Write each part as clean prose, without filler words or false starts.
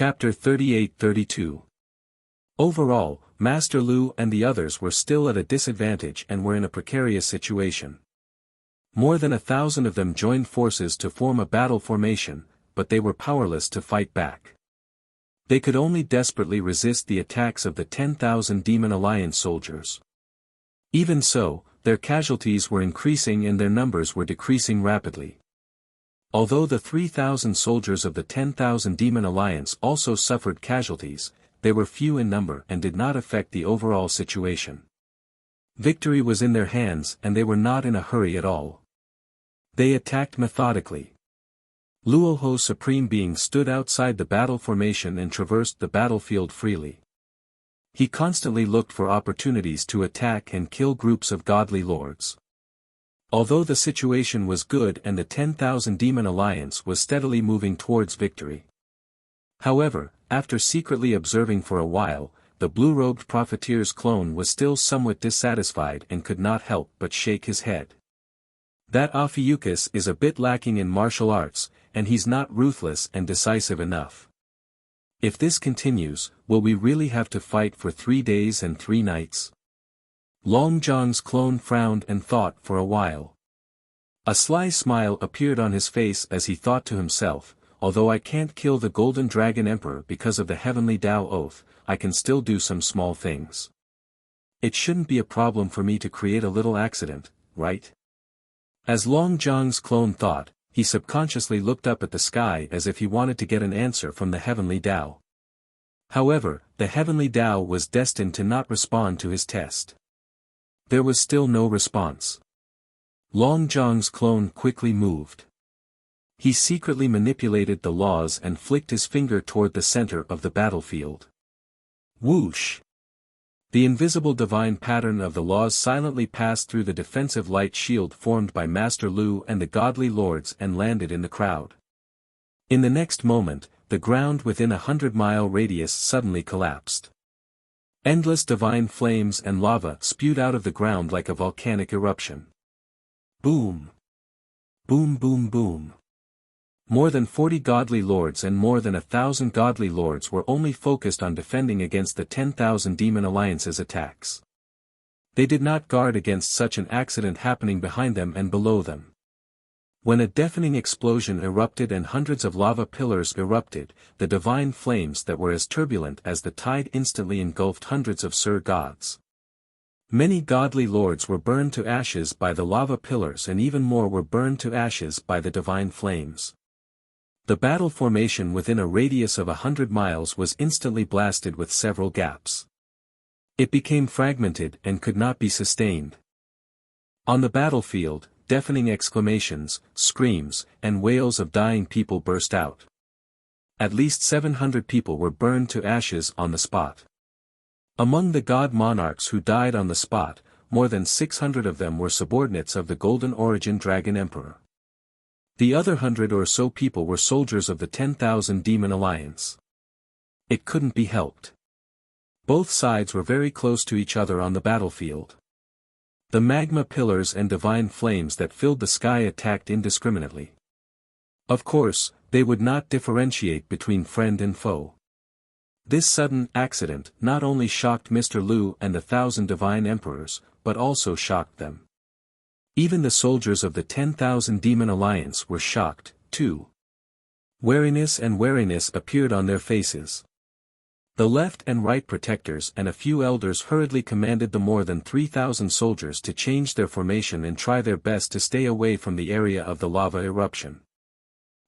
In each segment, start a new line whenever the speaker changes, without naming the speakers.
Chapter 38-32. Overall, Master Lu and the others were still at a disadvantage and were in a precarious situation. More than 1,000 of them joined forces to form a battle formation, but they were powerless to fight back. They could only desperately resist the attacks of the 10,000 Demon Alliance soldiers. Even so, their casualties were increasing and their numbers were decreasing rapidly. Although the 3,000 soldiers of the 10,000 Demon Alliance also suffered casualties, they were few in number and did not affect the overall situation. Victory was in their hands and they were not in a hurry at all. They attacked methodically. Luoho's Supreme Being stood outside the battle formation and traversed the battlefield freely. He constantly looked for opportunities to attack and kill groups of godly lords. Although the situation was good and the 10,000 Demon Alliance was steadily moving towards victory. However, after secretly observing for a while, the blue-robed profiteer's clone was still somewhat dissatisfied and could not help but shake his head. That Ophiuchus is a bit lacking in martial arts, and he's not ruthless and decisive enough. If this continues, will we really have to fight for 3 days and 3 nights? Long Zhang's clone frowned and thought for a while. A sly smile appeared on his face as he thought to himself, although I can't kill the Golden Dragon Emperor because of the Heavenly Tao Oath, I can still do some small things. It shouldn't be a problem for me to create a little accident, right? As Long Zhang's clone thought, he subconsciously looked up at the sky as if he wanted to get an answer from the Heavenly Tao. However, the Heavenly Tao was destined to not respond to his test. There was still no response. Long Zhang's clone quickly moved. He secretly manipulated the laws and flicked his finger toward the center of the battlefield. Whoosh! The invisible divine pattern of the laws silently passed through the defensive light shield formed by Master Lu and the godly lords and landed in the crowd. In the next moment, the ground within a 100-mile radius suddenly collapsed. Endless divine flames and lava spewed out of the ground like a volcanic eruption. Boom! Boom boom boom! More than 40 godly lords and more than 1,000 godly lords were only focused on defending against the 10,000 Demon Alliance's attacks. They did not guard against such an accident happening behind them and below them. When a deafening explosion erupted and hundreds of lava pillars erupted, the divine flames that were as turbulent as the tide instantly engulfed hundreds of gods. Many godly lords were burned to ashes by the lava pillars and even more were burned to ashes by the divine flames. The battle formation within a radius of 100 miles was instantly blasted with several gaps. It became fragmented and could not be sustained. On the battlefield, deafening exclamations, screams, and wails of dying people burst out. At least 700 people were burned to ashes on the spot. Among the god monarchs who died on the spot, more than 600 of them were subordinates of the Golden Origin Dragon Emperor. The other 100 or so people were soldiers of the 10,000 Demon Alliance. It couldn't be helped. Both sides were very close to each other on the battlefield. The magma pillars and divine flames that filled the sky attacked indiscriminately. Of course, they would not differentiate between friend and foe. This sudden accident not only shocked Mr. Lu and the 1,000 divine emperors, but also shocked them. Even the soldiers of the 10,000 Demon Alliance were shocked, too. Wariness appeared on their faces. The left and right protectors and a few elders hurriedly commanded the more than 3,000 soldiers to change their formation and try their best to stay away from the area of the lava eruption.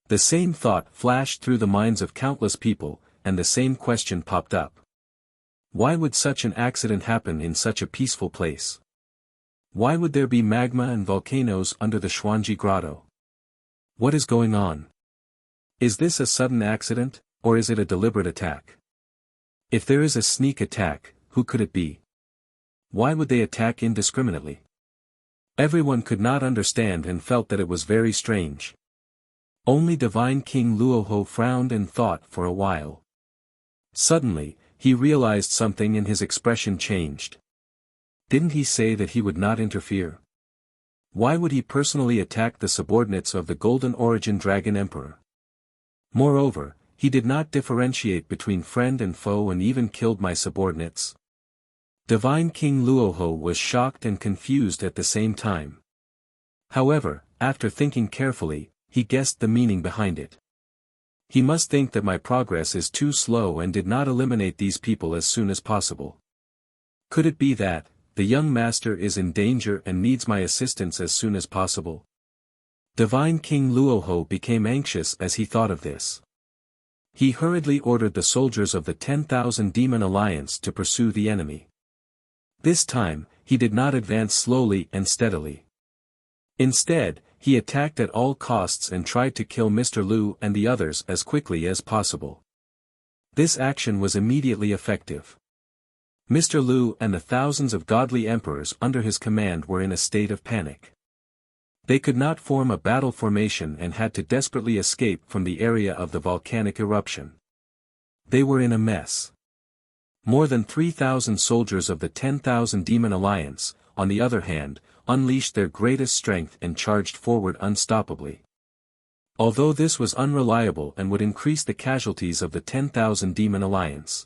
The same thought flashed through the minds of countless people, and the same question popped up. Why would such an accident happen in such a peaceful place? Why would there be magma and volcanoes under the Xuanji Grotto? What is going on? Is this a sudden accident, or is it a deliberate attack? If there is a sneak attack, who could it be? Why would they attack indiscriminately? Everyone could not understand and felt that it was very strange. Only Divine King Luoho frowned and thought for a while. Suddenly, he realized something and his expression changed. Didn't he say that he would not interfere? Why would he personally attack the subordinates of the Golden Origin Dragon Emperor? Moreover, He did not differentiate between friend and foe and even killed my subordinates. Divine King Luoho was shocked and confused at the same time. However, after thinking carefully, he guessed the meaning behind it. He must think that my progress is too slow and did not eliminate these people as soon as possible. Could it be that, the young master is in danger and needs my assistance as soon as possible? Divine King Luoho became anxious as he thought of this. He hurriedly ordered the soldiers of the 10,000 Demon Alliance to pursue the enemy. This time, he did not advance slowly and steadily. Instead, he attacked at all costs and tried to kill Mr. Lu and the others as quickly as possible. This action was immediately effective. Mr. Lu and the thousands of godly emperors under his command were in a state of panic. They could not form a battle formation and had to desperately escape from the area of the volcanic eruption. They were in a mess. More than 3,000 soldiers of the 10,000 Demon Alliance, on the other hand, unleashed their greatest strength and charged forward unstoppably. Although this was unreliable and would increase the casualties of the 10,000 Demon Alliance.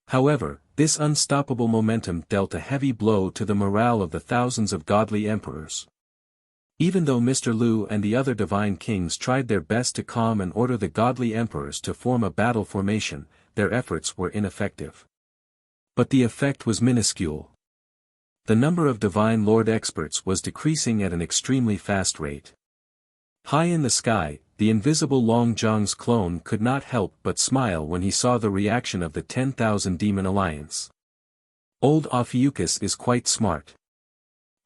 However, this unstoppable momentum dealt a heavy blow to the morale of the thousands of godly emperors. Even though Mr. Lu and the other divine kings tried their best to calm and order the godly emperors to form a battle formation, their efforts were ineffective. But the effect was minuscule. The number of divine lord experts was decreasing at an extremely fast rate. High in the sky, the invisible Long Zhang's clone could not help but smile when he saw the reaction of the 10,000 Demon Alliance. Old Ophiuchus is quite smart.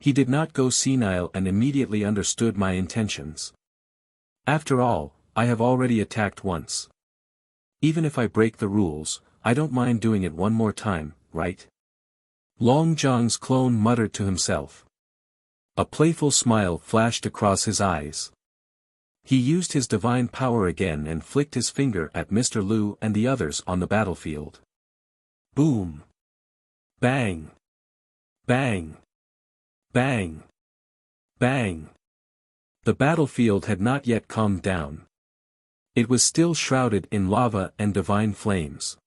He did not go senile and immediately understood my intentions. After all, I have already attacked once. Even if I break the rules, I don't mind doing it one more time, right? Long Zhang's clone muttered to himself. A playful smile flashed across his eyes. He used his divine power again and flicked his finger at Mr. Lu and the others on the battlefield. Boom! Bang! Bang! Bang! Bang! The battlefield had not yet calmed down. It was still shrouded in lava and divine flames.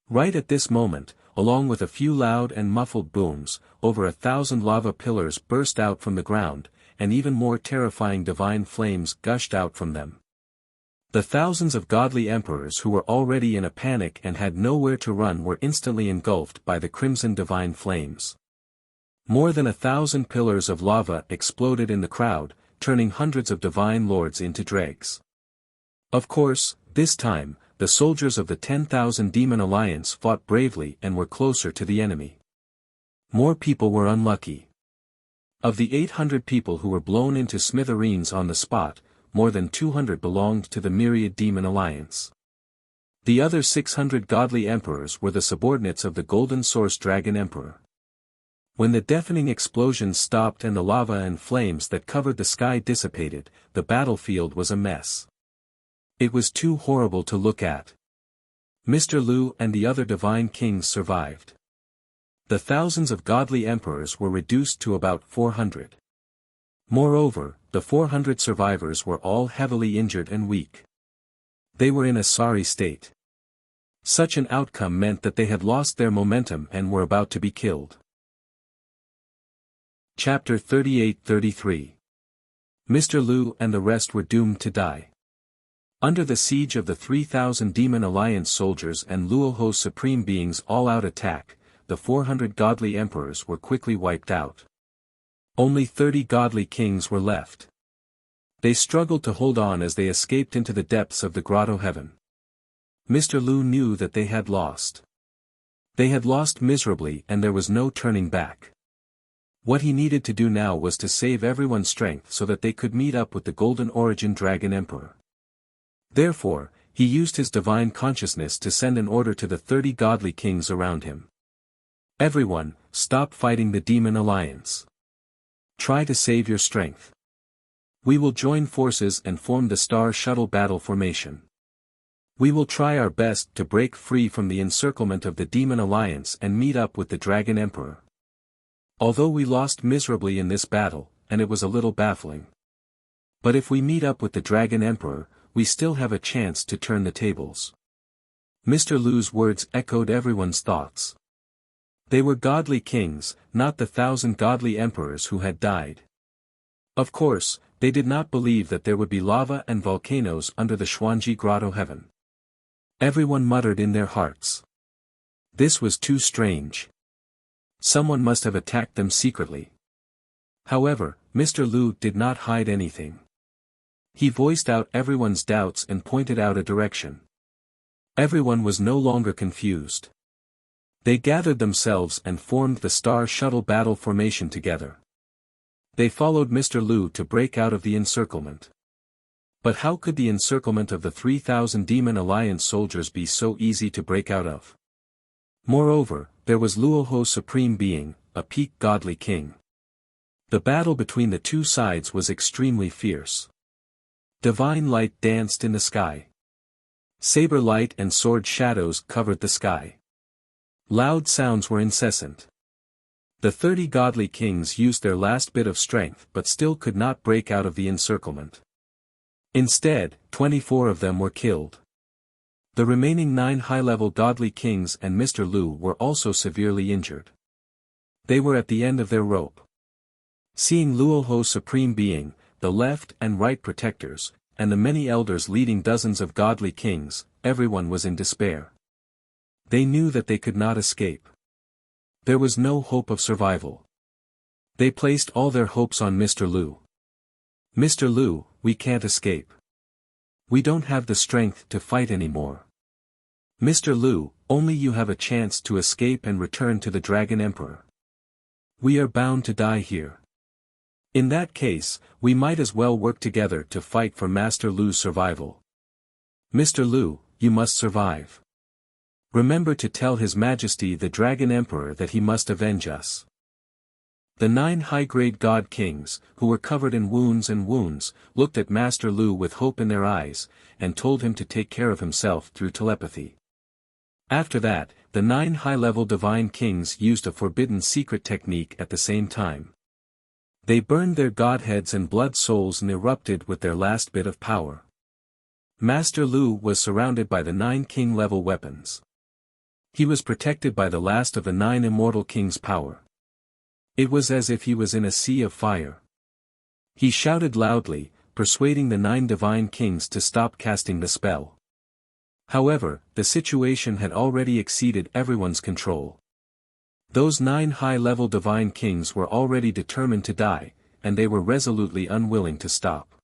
Right at this moment, along with a few loud and muffled booms, over 1,000 lava pillars burst out from the ground, and even more terrifying divine flames gushed out from them. The thousands of godly emperors who were already in a panic and had nowhere to run were instantly engulfed by the crimson divine flames. More than 1,000 pillars of lava exploded in the crowd, turning hundreds of divine lords into dregs. Of course, this time, the soldiers of the 10,000 Demon Alliance fought bravely and were closer to the enemy. More people were unlucky. Of the 800 people who were blown into smithereens on the spot, more than 200 belonged to the myriad Demon Alliance. The other 600 godly emperors were the subordinates of the Golden Source Dragon Emperor. When the deafening explosions stopped and the lava and flames that covered the sky dissipated, the battlefield was a mess. It was too horrible to look at. Mr. Lu and the other divine kings survived. The thousands of godly emperors were reduced to about 400. Moreover, the 400 survivors were all heavily injured and weak. They were in a sorry state. Such an outcome meant that they had lost their momentum and were about to be killed. Chapter 38-33. Mr. Lu and the rest were doomed to die. Under the siege of the 3,000 Demon Alliance soldiers and Luoho's supreme being's all-out attack, the 400 godly emperors were quickly wiped out. Only 30 godly kings were left. They struggled to hold on as they escaped into the depths of the grotto heaven. Mr. Lu knew that they had lost. They had lost miserably and there was no turning back. What he needed to do now was to save everyone's strength so that they could meet up with the Golden Origin Dragon Emperor. Therefore, he used his divine consciousness to send an order to the 30 godly kings around him. Everyone, stop fighting the Demon Alliance. Try to save your strength. We will join forces and form the Star Shuttle Battle Formation. We will try our best to break free from the encirclement of the Demon Alliance and meet up with the Dragon Emperor. Although we lost miserably in this battle, and it was a little baffling. But if we meet up with the Dragon Emperor, we still have a chance to turn the tables. Mr. Lu's words echoed everyone's thoughts. They were godly kings, not the 1,000 godly emperors who had died. Of course, they did not believe that there would be lava and volcanoes under the Xuanji Grotto heaven. Everyone muttered in their hearts. This was too strange. Someone must have attacked them secretly. However, Mr. Lu did not hide anything. He voiced out everyone's doubts and pointed out a direction. Everyone was no longer confused. They gathered themselves and formed the Star Shuttle battle formation together. They followed Mr. Lu to break out of the encirclement. But how could the encirclement of the 3,000 Demon Alliance soldiers be so easy to break out of? Moreover, there was Luoho's supreme being, a peak godly king. The battle between the two sides was extremely fierce. Divine light danced in the sky. Saber light and sword shadows covered the sky. Loud sounds were incessant. The 30 godly kings used their last bit of strength but still could not break out of the encirclement. Instead, 24 of them were killed. The remaining 9 high-level godly kings and Mr. Lu were also severely injured. They were at the end of their rope. Seeing Luoho's supreme being, the left and right protectors, and the many elders leading dozens of godly kings, everyone was in despair. They knew that they could not escape. There was no hope of survival. They placed all their hopes on Mr. Lu. Mr. Lu, we can't escape. We don't have the strength to fight anymore. Mr. Lu, only you have a chance to escape and return to the Dragon Emperor. We are bound to die here. In that case, we might as well work together to fight for Master Lu's survival. Mr. Lu, you must survive. Remember to tell His Majesty the Dragon Emperor that he must avenge us. The 9 high-grade god kings, who were covered in wounds, looked at Master Lu with hope in their eyes, and told him to take care of himself through telepathy. After that, the 9 high-level divine kings used a forbidden secret technique at the same time. They burned their godheads and blood souls and erupted with their last bit of power. Master Lu was surrounded by the 9 king-level weapons. He was protected by the last of the 9 immortal kings' power. It was as if he was in a sea of fire. He shouted loudly, persuading the 9 divine kings to stop casting the spell. However, the situation had already exceeded everyone's control. Those 9 high-level divine kings were already determined to die, and they were resolutely unwilling to stop.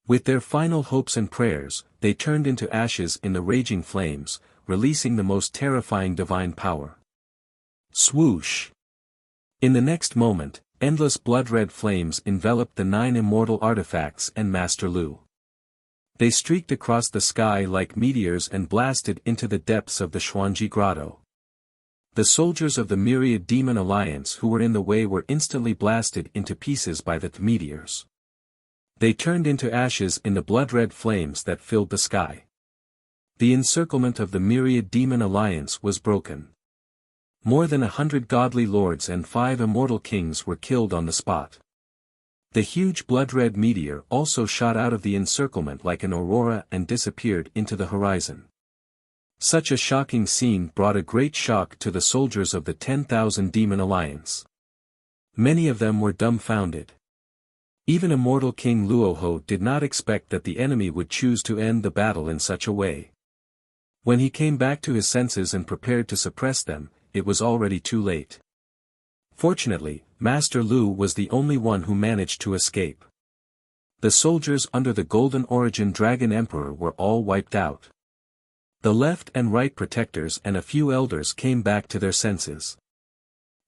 With their final hopes and prayers, they turned into ashes in the raging flames, releasing the most terrifying divine power. Swoosh! In the next moment, endless blood-red flames enveloped the 9 immortal artifacts and Master Lu. They streaked across the sky like meteors and blasted into the depths of the Xuanji Grotto. The soldiers of the myriad demon alliance who were in the way were instantly blasted into pieces by the meteors. They turned into ashes in the blood-red flames that filled the sky. The encirclement of the myriad demon alliance was broken. More than 100 godly lords and 5 immortal kings were killed on the spot. The huge blood-red meteor also shot out of the encirclement like an aurora and disappeared into the horizon. Such a shocking scene brought a great shock to the soldiers of the 10,000 Demon Alliance. Many of them were dumbfounded. Even immortal King Luoho did not expect that the enemy would choose to end the battle in such a way. When he came back to his senses and prepared to suppress them, it was already too late. Fortunately, Master Lu was the only one who managed to escape. The soldiers under the Golden Origin Dragon Emperor were all wiped out. The left and right protectors and a few elders came back to their senses.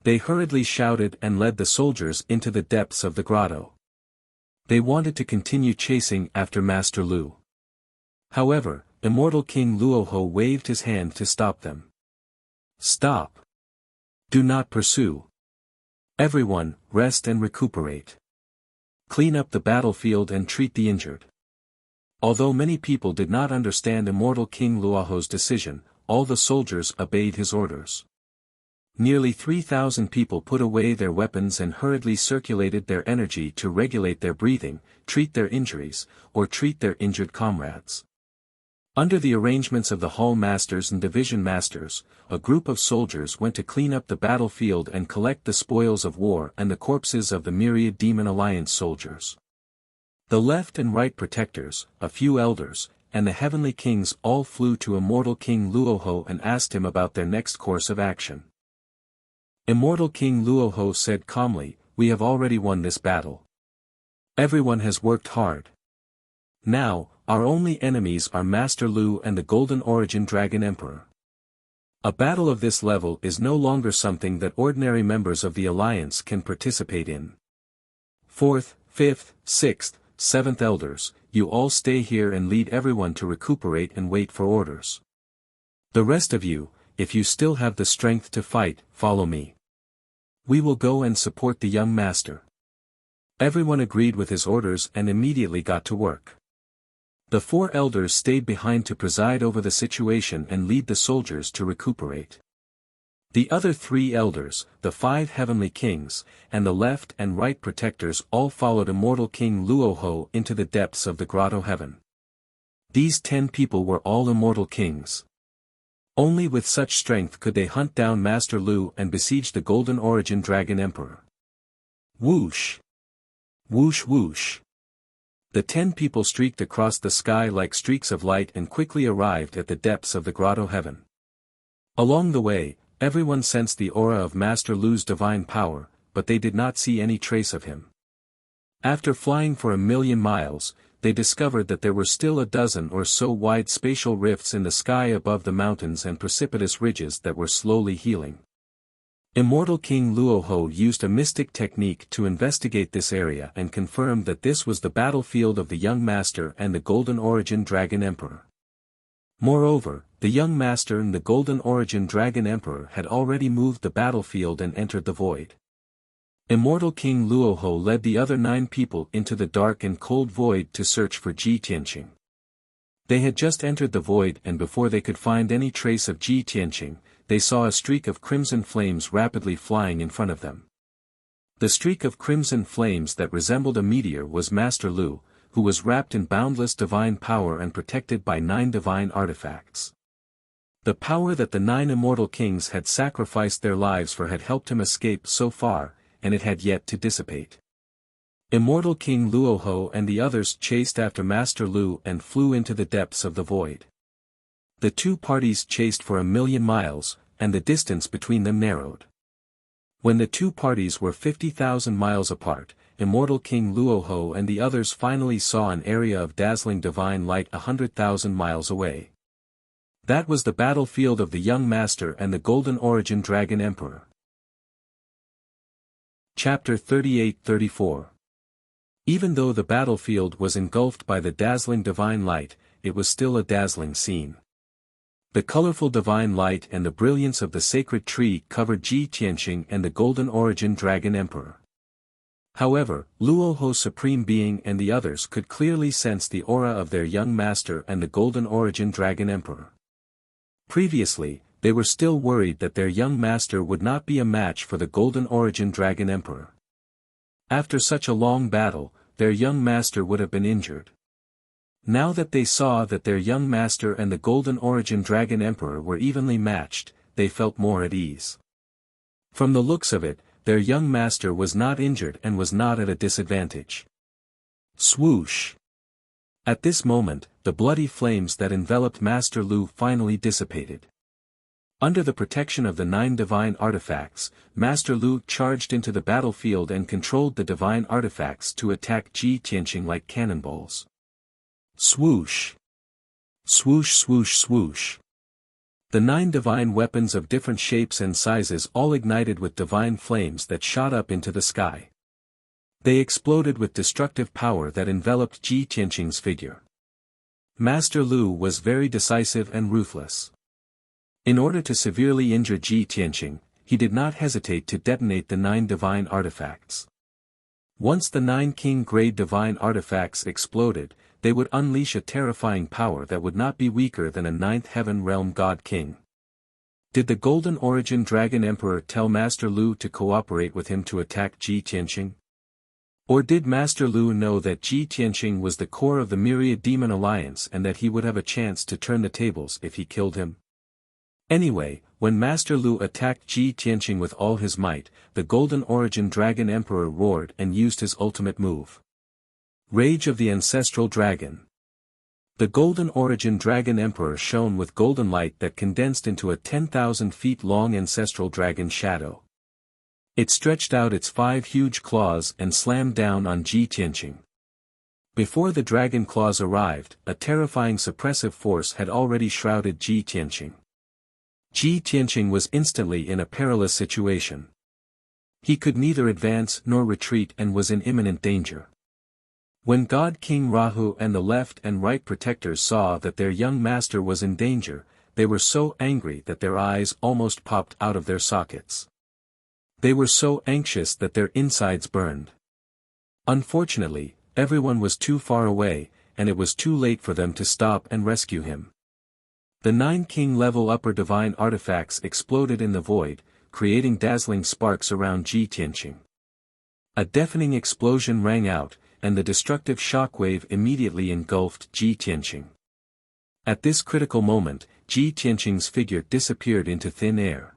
They hurriedly shouted and led the soldiers into the depths of the grotto. They wanted to continue chasing after Master Lu. However, immortal King Luoho waved his hand to stop them. Stop! Do not pursue. Everyone, rest and recuperate. Clean up the battlefield and treat the injured. Although many people did not understand immortal King Luoho's decision, all the soldiers obeyed his orders. Nearly 3,000 people put away their weapons and hurriedly circulated their energy to regulate their breathing, treat their injuries, or treat their injured comrades. Under the arrangements of the hall masters and division masters, a group of soldiers went to clean up the battlefield and collect the spoils of war and the corpses of the myriad Demon Alliance soldiers. The left and right protectors, a few elders, and the heavenly kings all flew to immortal King Luoho and asked him about their next course of action. Immortal King Luoho said calmly, "We have already won this battle. Everyone has worked hard. Now, our only enemies are Master Lu and the Golden Origin Dragon Emperor. A battle of this level is no longer something that ordinary members of the Alliance can participate in. 4th, 5th, 6th, 7th elders, you all stay here and lead everyone to recuperate and wait for orders. The rest of you, if you still have the strength to fight, follow me. We will go and support the young master." Everyone agreed with his orders and immediately got to work. The 4 elders stayed behind to preside over the situation and lead the soldiers to recuperate. The other 3 elders, the 5 heavenly kings, and the left and right protectors all followed immortal King Luoho into the depths of the grotto heaven. These 10 people were all immortal kings. Only with such strength could they hunt down Master Lu and besiege the Golden Origin Dragon Emperor. Whoosh! Whoosh whoosh! The 10 people streaked across the sky like streaks of light and quickly arrived at the depths of the grotto heaven. Along the way, everyone sensed the aura of Master Lu's divine power, but they did not see any trace of him. After flying for 1,000,000 miles, they discovered that there were still a dozen or so wide spatial rifts in the sky above the mountains and precipitous ridges that were slowly healing. Immortal King Luoho used a mystic technique to investigate this area and confirmed that this was the battlefield of the young master and the Golden Origin Dragon Emperor. Moreover, the young master and the Golden Origin Dragon Emperor had already moved the battlefield and entered the void. Immortal King Luoho led the other 9 people into the dark and cold void to search for Ji Tianqing. They had just entered the void and before they could find any trace of Ji Tianqing, they saw a streak of crimson flames rapidly flying in front of them. The streak of crimson flames that resembled a meteor was Master Lu, who was wrapped in boundless divine power and protected by 9 divine artifacts. The power that the 9 immortal kings had sacrificed their lives for had helped him escape so far, and it had yet to dissipate. Immortal King Luoho and the others chased after Master Lu and flew into the depths of the void. The 2 parties chased for 1,000,000 miles, and the distance between them narrowed. When the 2 parties were 50,000 miles apart, Immortal King Luoho and the others finally saw an area of dazzling divine light 100,000 miles away. That was the battlefield of the young master and the Golden Origin Dragon Emperor. Chapter 38-34. Even though the battlefield was engulfed by the dazzling divine light, it was still a dazzling scene. The colorful divine light and the brilliance of the sacred tree covered Ji Tianqing and the Golden Origin Dragon Emperor. However, Luoho's Supreme Being and the others could clearly sense the aura of their young master and the Golden Origin Dragon Emperor. Previously, they were still worried that their young master would not be a match for the Golden Origin Dragon Emperor. After such a long battle, their young master would have been injured. Now that they saw that their young master and the Golden Origin Dragon Emperor were evenly matched, they felt more at ease. From the looks of it, their young master was not injured and was not at a disadvantage. Swoosh! At this moment, the bloody flames that enveloped Master Lu finally dissipated. Under the protection of the 9 divine artifacts, Master Lu charged into the battlefield and controlled the divine artifacts to attack Ji Tianqing like cannonballs. Swoosh! Swoosh swoosh swoosh! The 9 divine weapons of different shapes and sizes all ignited with divine flames that shot up into the sky. They exploded with destructive power that enveloped Ji Tianqing's figure. Master Lu was very decisive and ruthless. In order to severely injure Ji Tianqing, he did not hesitate to detonate the 9 divine artifacts. Once the 9 king-grade divine artifacts exploded, they would unleash a terrifying power that would not be weaker than a 9th heaven realm god king. Did the Golden Origin Dragon Emperor tell Master Lu to cooperate with him to attack Ji Tianqing? Or did Master Lu know that Ji Tianqing was the core of the Myriad Demon Alliance and that he would have a chance to turn the tables if he killed him? Anyway, when Master Lu attacked Ji Tianqing with all his might, the Golden Origin Dragon Emperor roared and used his ultimate move. Rage of the Ancestral Dragon. The Golden Origin Dragon Emperor shone with golden light that condensed into a 10,000 feet long ancestral dragon shadow. It stretched out its 5 huge claws and slammed down on Ji Tianqing. Before the dragon claws arrived, a terrifying suppressive force had already shrouded Ji Tianqing. Ji Tianqing was instantly in a perilous situation. He could neither advance nor retreat and was in imminent danger. When God King Rahu and the left and right protectors saw that their young master was in danger, they were so angry that their eyes almost popped out of their sockets. They were so anxious that their insides burned. Unfortunately, everyone was too far away, and it was too late for them to stop and rescue him. The 9 king-level upper divine artifacts exploded in the void, creating dazzling sparks around Ji Tianqing. A deafening explosion rang out, and the destructive shockwave immediately engulfed Ji Tianqing. At this critical moment, Ji Tianqing's figure disappeared into thin air.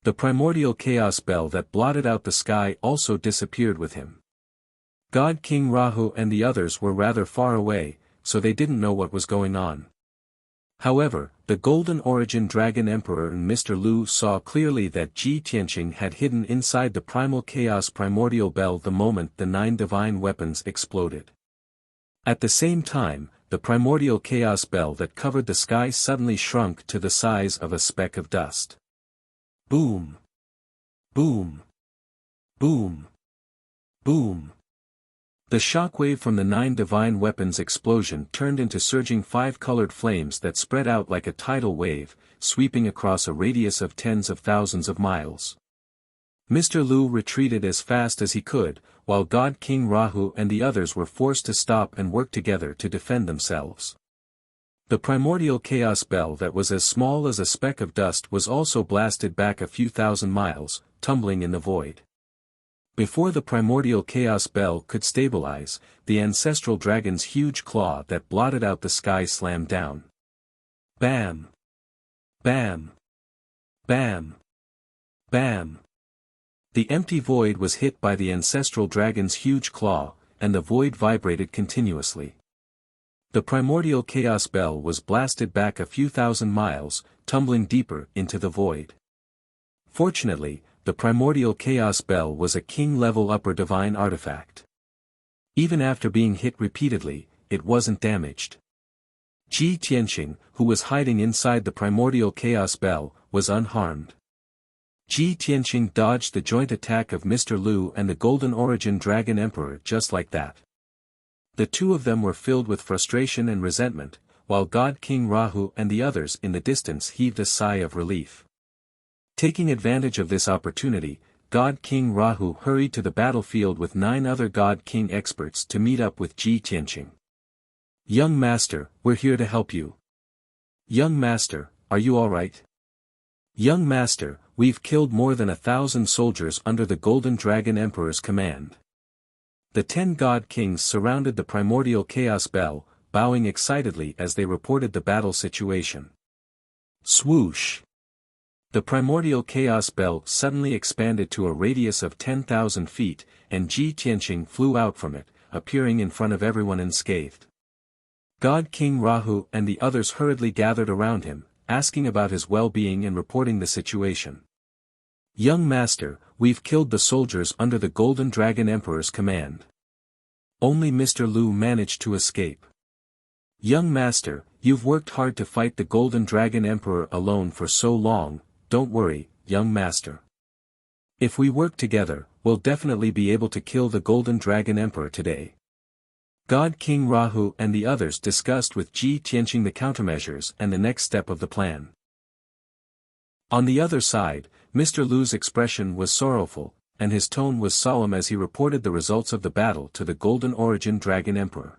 The primordial chaos bell that blotted out the sky also disappeared with him. God King Rahu and the others were rather far away, so they didn't know what was going on. However, the Golden Origin Dragon Emperor and Mr. Lu saw clearly that Ji Tianqing had hidden inside the primal chaos primordial bell the moment the 9 divine weapons exploded. At the same time, the primordial chaos bell that covered the sky suddenly shrunk to the size of a speck of dust. Boom! Boom! Boom! Boom! The shockwave from the 9 divine weapons explosion turned into surging 5-colored flames that spread out like a tidal wave, sweeping across a radius of tens of thousands of miles. Mr. Lu retreated as fast as he could, while God King Rahu and the others were forced to stop and work together to defend themselves. The primordial chaos bell that was as small as a speck of dust was also blasted back a few thousand miles, tumbling in the void. Before the primordial chaos bell could stabilize, the ancestral dragon's huge claw that blotted out the sky slammed down. Bam! Bam! Bam! Bam! The empty void was hit by the ancestral dragon's huge claw, and the void vibrated continuously. The primordial chaos bell was blasted back a few thousand miles, tumbling deeper into the void. Fortunately, the primordial chaos bell was a king-level upper divine artifact. Even after being hit repeatedly, it wasn't damaged. Ji Tianqing, who was hiding inside the primordial chaos bell, was unharmed. Ji Tianqing dodged the joint attack of Mr. Lu and the Golden Origin Dragon Emperor just like that. The two of them were filled with frustration and resentment, while God King Rahu and the others in the distance heaved a sigh of relief. Taking advantage of this opportunity, God King Rahu hurried to the battlefield with 9 other God King experts to meet up with Ji Tianqing. Young Master, we're here to help you. Young Master, are you alright? Young Master, we've killed more than 1,000 soldiers under the Golden Dragon Emperor's command. The 10 God Kings surrounded the primordial chaos bell, bowing excitedly as they reported the battle situation. Swoosh! The primordial chaos bell suddenly expanded to a radius of 10,000 feet, and Ji Tianqing flew out from it, appearing in front of everyone unscathed. God King Rahu and the others hurriedly gathered around him, asking about his well-being and reporting the situation. Young Master, we've killed the soldiers under the Golden Dragon Emperor's command. Only Mr. Lu managed to escape. Young Master, you've worked hard to fight the Golden Dragon Emperor alone for so long. Don't worry, young master. If we work together, we'll definitely be able to kill the Golden Dragon Emperor today. God King Rahu and the others discussed with Ji Tianqing the countermeasures and the next step of the plan. On the other side, Mr. Lu's expression was sorrowful, and his tone was solemn as he reported the results of the battle to the Golden Origin Dragon Emperor.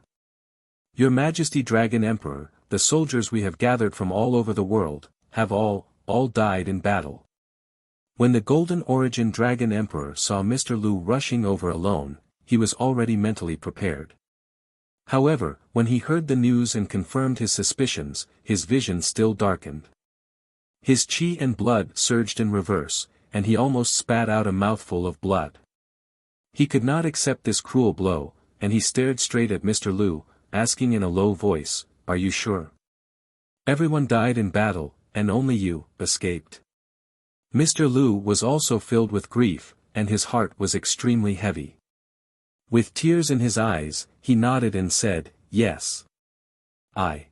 Your Majesty Dragon Emperor, the soldiers we have gathered from all over the world, have all all died in battle. When the Golden Origin Dragon Emperor saw Mr. Lu rushing over alone, he was already mentally prepared. However, when he heard the news and confirmed his suspicions, his vision still darkened. His chi and blood surged in reverse, and he almost spat out a mouthful of blood. He could not accept this cruel blow, and he stared straight at Mr. Lu, asking in a low voice, "Are you sure? Everyone died in battle, and only you escaped." Mr. Lu was also filled with grief, and his heart was extremely heavy. With tears in his eyes, he nodded and said, "Yes. I."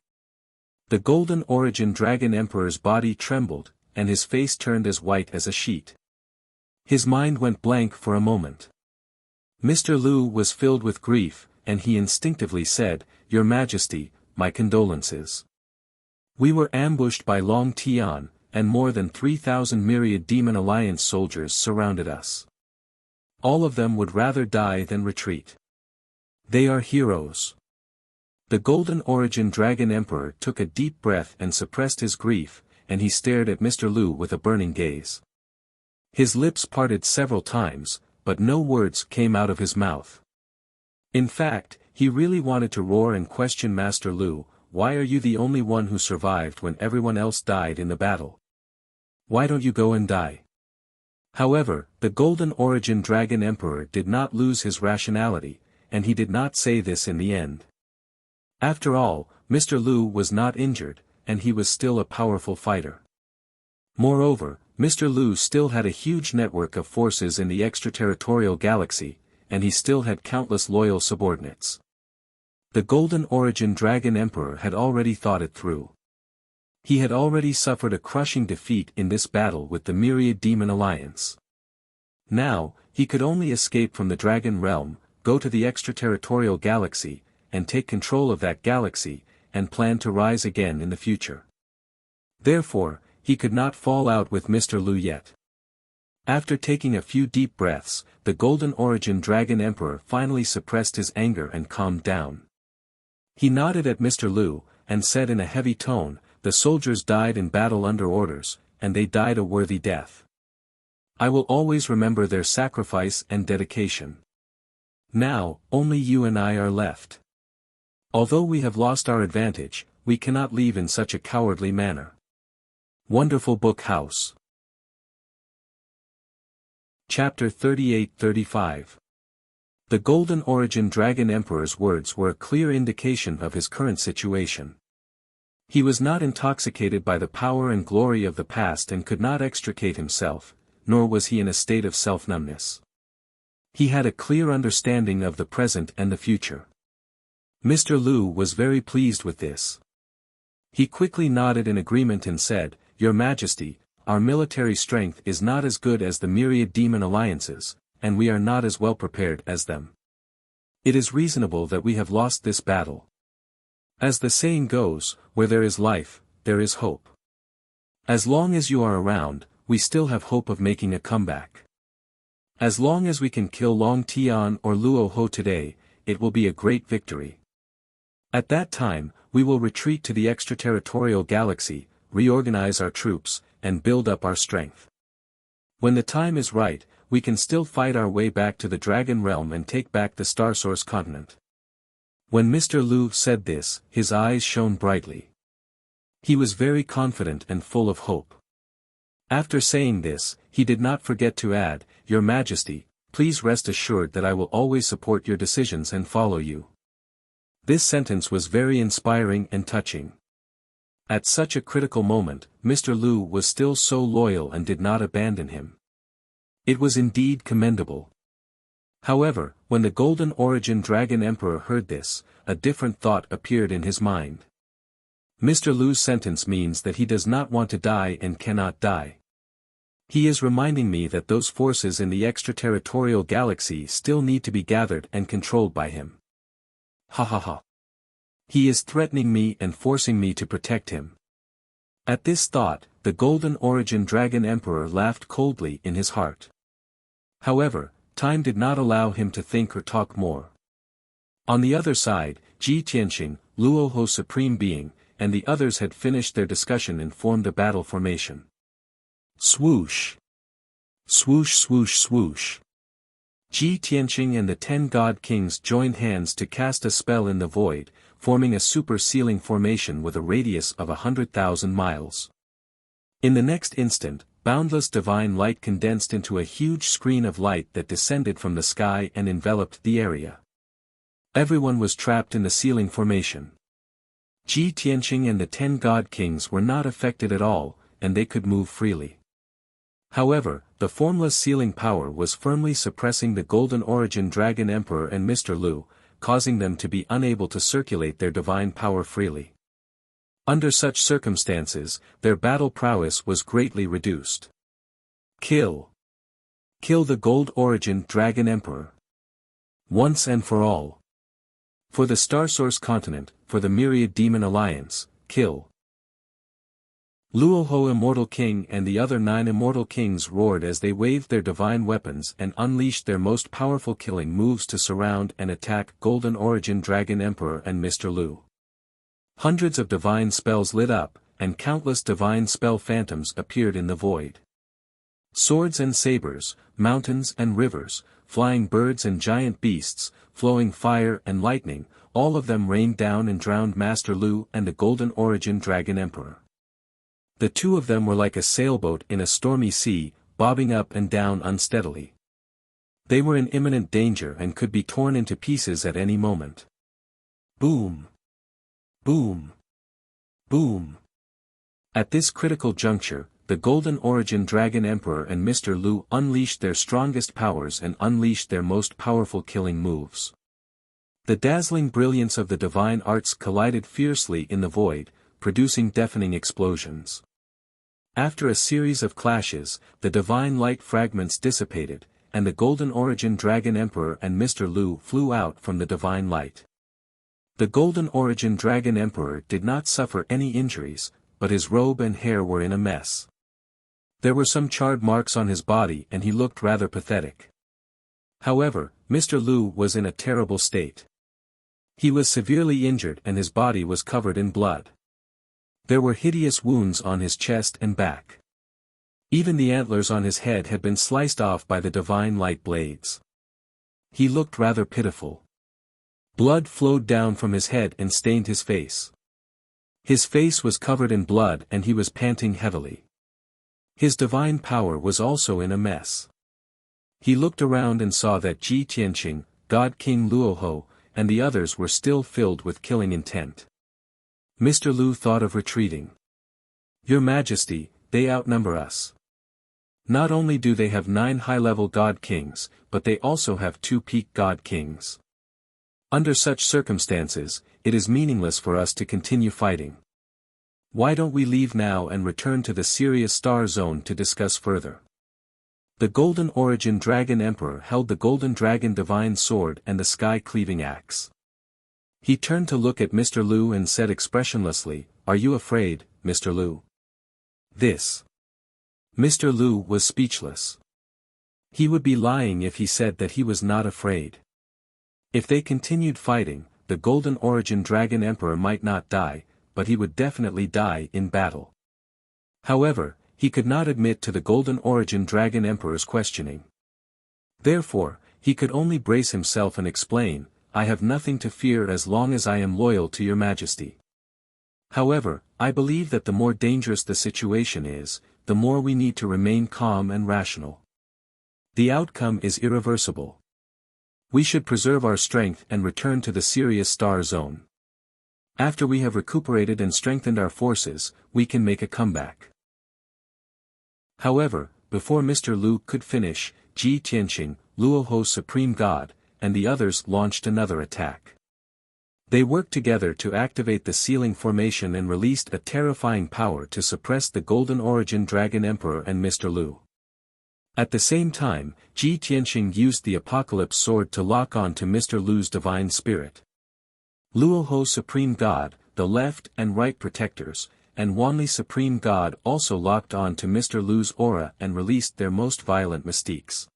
The Golden Origin Dragon Emperor's body trembled, and his face turned as white as a sheet. His mind went blank for a moment. Mr. Lu was filled with grief, and he instinctively said, "Your Majesty, my condolences. We were ambushed by Long Tian, and more than 3,000 myriad Demon Alliance soldiers surrounded us. All of them would rather die than retreat. They are heroes." The Golden Origin Dragon Emperor took a deep breath and suppressed his grief, and he stared at Mr. Lu with a burning gaze. His lips parted several times, but no words came out of his mouth. In fact, he really wanted to roar and question Master Lu, "Why are you the only one who survived when everyone else died in the battle? Why don't you go and die?" However, the Golden Origin Dragon Emperor did not lose his rationality, and he did not say this in the end. After all, Mr. Lu was not injured, and he was still a powerful fighter. Moreover, Mr. Lu still had a huge network of forces in the extraterritorial galaxy, and he still had countless loyal subordinates. The Golden Origin Dragon Emperor had already thought it through. He had already suffered a crushing defeat in this battle with the Myriad Demon Alliance. Now, he could only escape from the Dragon Realm, go to the extraterritorial galaxy, and take control of that galaxy, and plan to rise again in the future. Therefore, he could not fall out with Mr. Lu yet. After taking a few deep breaths, the Golden Origin Dragon Emperor finally suppressed his anger and calmed down. He nodded at Mr. Lu, and said in a heavy tone, "The soldiers died in battle under orders, and they died a worthy death. I will always remember their sacrifice and dedication. Now, only you and I are left. Although we have lost our advantage, we cannot leave in such a cowardly manner." Wonderful Book House. Chapter 38-35. The Golden Origin Dragon Emperor's words were a clear indication of his current situation. He was not intoxicated by the power and glory of the past and could not extricate himself, nor was he in a state of self-numbness. He had a clear understanding of the present and the future. Mr. Lu was very pleased with this. He quickly nodded in agreement and said, "Your Majesty, our military strength is not as good as the myriad demon alliances, and we are not as well prepared as them. It is reasonable that we have lost this battle. As the saying goes, where there is life, there is hope. As long as you are around, we still have hope of making a comeback. As long as we can kill Long Tian or Luo Ho today, it will be a great victory. At that time, we will retreat to the extraterritorial galaxy, reorganize our troops, and build up our strength. When the time is right, we can still fight our way back to the Dragon Realm and take back the Star Source continent." When Mr. Lu said this, his eyes shone brightly. He was very confident and full of hope. After saying this, he did not forget to add, "Your Majesty, please rest assured that I will always support your decisions and follow you." This sentence was very inspiring and touching. At such a critical moment, Mr. Lu was still so loyal and did not abandon him. It was indeed commendable. However, when the Golden Origin Dragon Emperor heard this, a different thought appeared in his mind. Mr. Lu's sentence means that he does not want to die and cannot die. He is reminding me that those forces in the extraterritorial galaxy still need to be gathered and controlled by him. Ha ha ha. He is threatening me and forcing me to protect him. At this thought, the Golden Origin Dragon Emperor laughed coldly in his heart. However, time did not allow him to think or talk more. On the other side, Ji Tianxing, Luo Ho's supreme being, and the others had finished their discussion and formed a battle formation. Swoosh! Swoosh swoosh swoosh! Ji Tianqing and the 10 god kings joined hands to cast a spell in the void, forming a super sealing formation with a radius of 100,000 miles. In the next instant, boundless divine light condensed into a huge screen of light that descended from the sky and enveloped the area. Everyone was trapped in the sealing formation. Ji Tianqing and the 10 god kings were not affected at all, and they could move freely. However, the formless sealing power was firmly suppressing the Golden Origin Dragon Emperor and Mr. Lu, causing them to be unable to circulate their divine power freely. Under such circumstances, their battle prowess was greatly reduced. Kill! Kill the Gold Origin Dragon Emperor! Once and for all! For the Starsource Continent, for the Myriad Demon Alliance, kill! Luoho Immortal King and the other 9 Immortal Kings roared as they waved their divine weapons and unleashed their most powerful killing moves to surround and attack Golden Origin Dragon Emperor and Mr. Lu. Hundreds of divine spells lit up, and countless divine spell phantoms appeared in the void. Swords and sabers, mountains and rivers, flying birds and giant beasts, flowing fire and lightning, all of them rained down and drowned Master Lu and the Golden Origin Dragon Emperor. The two of them were like a sailboat in a stormy sea, bobbing up and down unsteadily. They were in imminent danger and could be torn into pieces at any moment. Boom! Boom! Boom! At this critical juncture, the Golden Origin Dragon Emperor and Mr. Lu unleashed their strongest powers and unleashed their most powerful killing moves. The dazzling brilliance of the divine arts collided fiercely in the void, producing deafening explosions. After a series of clashes, the divine light fragments dissipated, and the Golden Origin Dragon Emperor and Mr. Lu flew out from the divine light. The Golden Origin Dragon Emperor did not suffer any injuries, but his robe and hair were in a mess. There were some charred marks on his body and he looked rather pathetic. However, Mr. Lu was in a terrible state. He was severely injured and his body was covered in blood. There were hideous wounds on his chest and back. Even the antlers on his head had been sliced off by the divine light blades. He looked rather pitiful. Blood flowed down from his head and stained his face. His face was covered in blood and he was panting heavily. His divine power was also in a mess. He looked around and saw that Ji Tianqing, God King Luoho, and the others were still filled with killing intent. Mr. Lu thought of retreating. Your Majesty, they outnumber us. Not only do they have 9 high-level God Kings, but they also have 2 peak God Kings. Under such circumstances, it is meaningless for us to continue fighting. Why don't we leave now and return to the Sirius Star Zone to discuss further? The Golden Origin Dragon Emperor held the Golden Dragon Divine Sword and the Sky-Cleaving Axe. He turned to look at Mr. Lu and said expressionlessly, "Are you afraid, Mr. Lu?" This. Mr. Lu was speechless. He would be lying if he said that he was not afraid. If they continued fighting, the Golden Origin Dragon Emperor might not die, but he would definitely die in battle. However, he could not admit to the Golden Origin Dragon Emperor's questioning. Therefore, he could only brace himself and explain, "I have nothing to fear as long as I am loyal to your Majesty. However, I believe that the more dangerous the situation is, the more we need to remain calm and rational. The outcome is irreversible. We should preserve our strength and return to the Sirius Star Zone. After we have recuperated and strengthened our forces, we can make a comeback." However, before Mr. Lu could finish, Ji Tianqing, Luoho's supreme god, and the others launched another attack. They worked together to activate the sealing formation and released a terrifying power to suppress the Golden Origin Dragon Emperor and Mr. Lu. At the same time, Ji Tianqing used the Apocalypse Sword to lock on to Mr. Lu's divine spirit. Luoho's supreme god, the left and right protectors, and Wanli's supreme god also locked on to Mr. Lu's aura and released their most violent mystiques.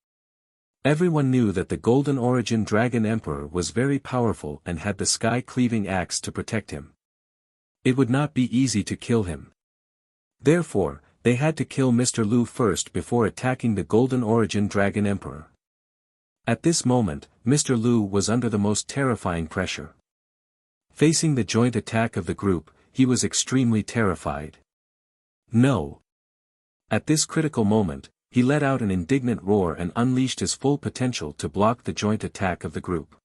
Everyone knew that the Golden Origin Dragon Emperor was very powerful and had the Sky-Cleaving Axe to protect him. It would not be easy to kill him. Therefore, They had to kill Mr. Lu first before attacking the Golden Origin Dragon Emperor. At this moment, Mr. Lu was under the most terrifying pressure. Facing the joint attack of the group, he was extremely terrified. No. At this critical moment, he let out an indignant roar and unleashed his full potential to block the joint attack of the group.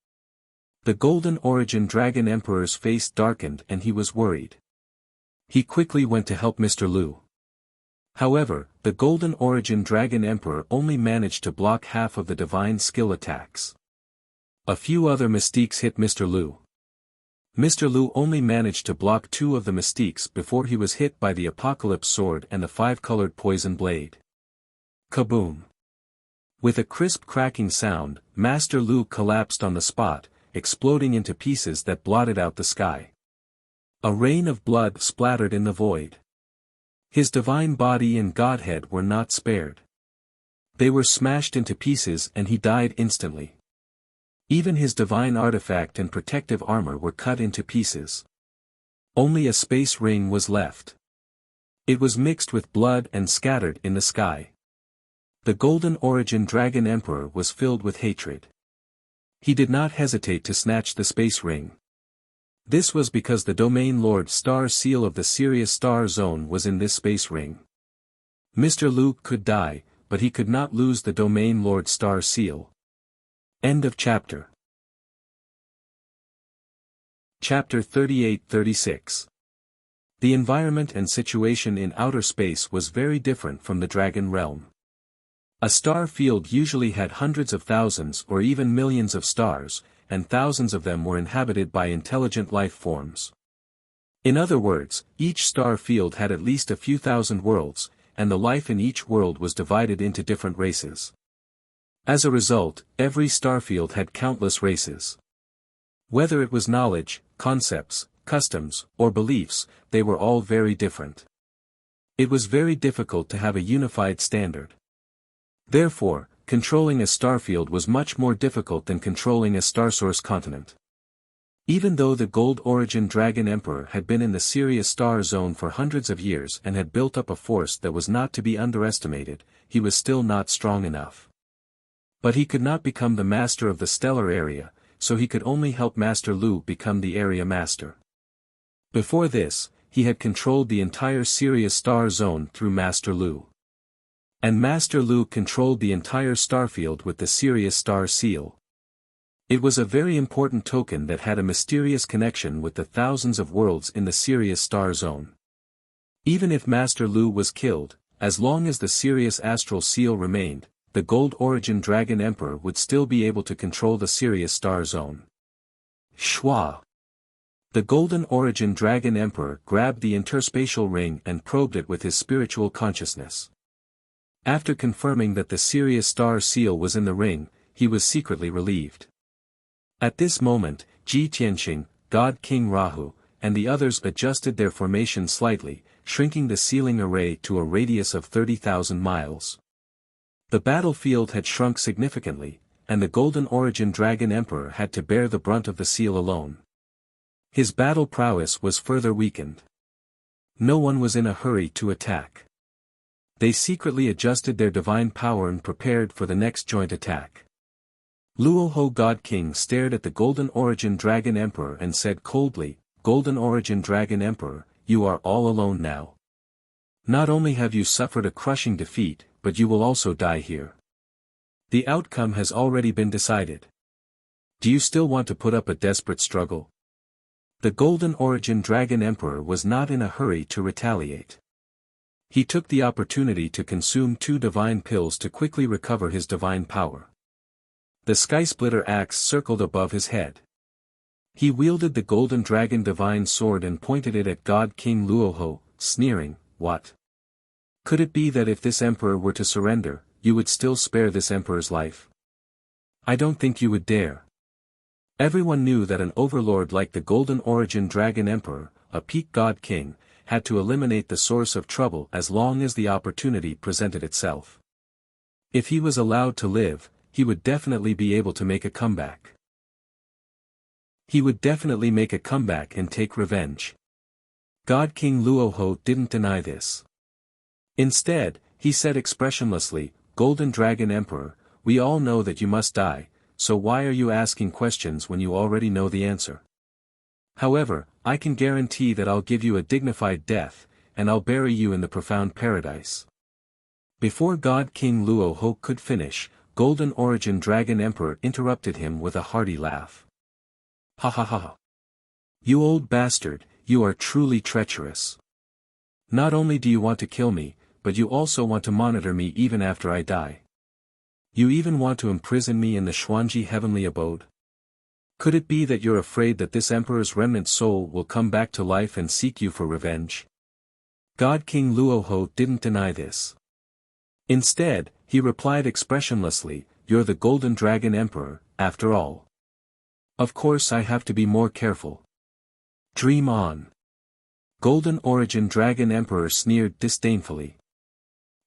The Golden Origin Dragon Emperor's face darkened and he was worried. He quickly went to help Mr. Lu. However, the Golden Origin Dragon Emperor only managed to block half of the divine skill attacks. A few other mystiques hit Mr. Lu. Mr. Lu only managed to block 2 of the mystiques before he was hit by the Apocalypse Sword and the 5-colored poison blade. Kaboom! With a crisp cracking sound, Master Lu collapsed on the spot, exploding into pieces that blotted out the sky. A rain of blood splattered in the void. His divine body and godhead were not spared. They were smashed into pieces and he died instantly. Even his divine artifact and protective armor were cut into pieces. Only a space ring was left. It was mixed with blood and scattered in the sky. The Golden Origin Dragon Emperor was filled with hatred. He did not hesitate to snatch the space ring. This was because the Domain Lord Star Seal of the Sirius Star Zone was in this space ring. Mr. Lu could die, but he could not lose the Domain Lord Star Seal. End of chapter. Chapter 38-36. The environment and situation in outer space was very different from the Dragon Realm. A star field usually had hundreds of thousands or even millions of stars, and thousands of them were inhabited by intelligent life forms. In other words, each star field had at least a few thousand worlds, and the life in each world was divided into different races. As a result, every starfield had countless races. Whether it was knowledge, concepts, customs, or beliefs, they were all very different. It was very difficult to have a unified standard. Therefore, controlling a starfield was much more difficult than controlling a starsource continent. Even though the Gold Origin Dragon Emperor had been in the Sirius Star Zone for hundreds of years and had built up a force that was not to be underestimated, he was still not strong enough. But he could not become the master of the stellar area, so he could only help Master Lu become the area master. Before this, he had controlled the entire Sirius Star Zone through Master Lu. And Master Lu controlled the entire starfield with the Sirius Star Seal. It was a very important token that had a mysterious connection with the thousands of worlds in the Sirius Star Zone. Even if Master Lu was killed, as long as the Sirius Astral Seal remained, the Gold Origin Dragon Emperor would still be able to control the Sirius Star Zone. Shwa! The Golden Origin Dragon Emperor grabbed the interspatial ring and probed it with his spiritual consciousness. After confirming that the Sirius Star Seal was in the ring, he was secretly relieved. At this moment, Ji Tianxing, God King Rahu, and the others adjusted their formation slightly, shrinking the sealing array to a radius of 30,000 miles. The battlefield had shrunk significantly, and the Golden Origin Dragon Emperor had to bear the brunt of the seal alone. His battle prowess was further weakened. No one was in a hurry to attack. They secretly adjusted their divine power and prepared for the next joint attack. Luoho God King stared at the Golden Origin Dragon Emperor and said coldly, "Golden Origin Dragon Emperor, you are all alone now. Not only have you suffered a crushing defeat, but you will also die here. The outcome has already been decided. Do you still want to put up a desperate struggle?" The Golden Origin Dragon Emperor was not in a hurry to retaliate. He took the opportunity to consume 2 divine pills to quickly recover his divine power. The Skysplitter axe circled above his head. He wielded the Golden Dragon Divine Sword and pointed it at God King Luoho, sneering, "What? Could it be that if this emperor were to surrender, you would still spare this emperor's life? I don't think you would dare." Everyone knew that an overlord like the Golden Origin Dragon Emperor, a peak God King, had to eliminate the source of trouble as long as the opportunity presented itself. If he was allowed to live, he would definitely be able to make a comeback. He would definitely make a comeback and take revenge. God King Luoho didn't deny this. Instead, he said expressionlessly, "Golden Dragon Emperor, we all know that you must die, so why are you asking questions when you already know the answer? However, I can guarantee that I'll give you a dignified death, and I'll bury you in the profound paradise." Before God King Luoho could finish, Golden Origin Dragon Emperor interrupted him with a hearty laugh. "Ha ha ha. You old bastard, you are truly treacherous. Not only do you want to kill me, but you also want to monitor me even after I die. You even want to imprison me in the Xuanji heavenly abode? Could it be that you're afraid that this emperor's remnant soul will come back to life and seek you for revenge?" God King Luoho didn't deny this. Instead, he replied expressionlessly, "You're the Golden Dragon Emperor, after all. Of course I have to be more careful. Dream on." Golden Origin Dragon Emperor sneered disdainfully.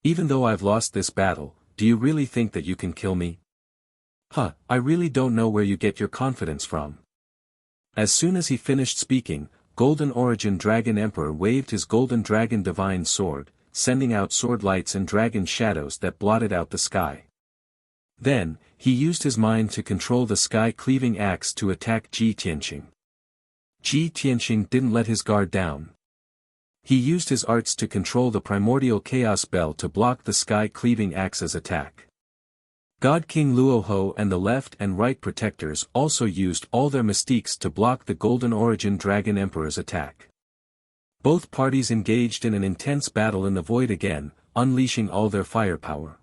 "Even though I've lost this battle, do you really think that you can kill me? I really don't know where you get your confidence from." As soon as he finished speaking, Golden Origin Dragon Emperor waved his Golden Dragon Divine Sword, sending out sword lights and dragon shadows that blotted out the sky. Then, he used his mind to control the sky-cleaving axe to attack Ji Tianqing. Ji Tianqing didn't let his guard down. He used his arts to control the primordial chaos bell to block the sky-cleaving axe's attack. God King Luoho and the left and right protectors also used all their mystiques to block the Golden Origin Dragon Emperor's attack. Both parties engaged in an intense battle in the void again, unleashing all their firepower.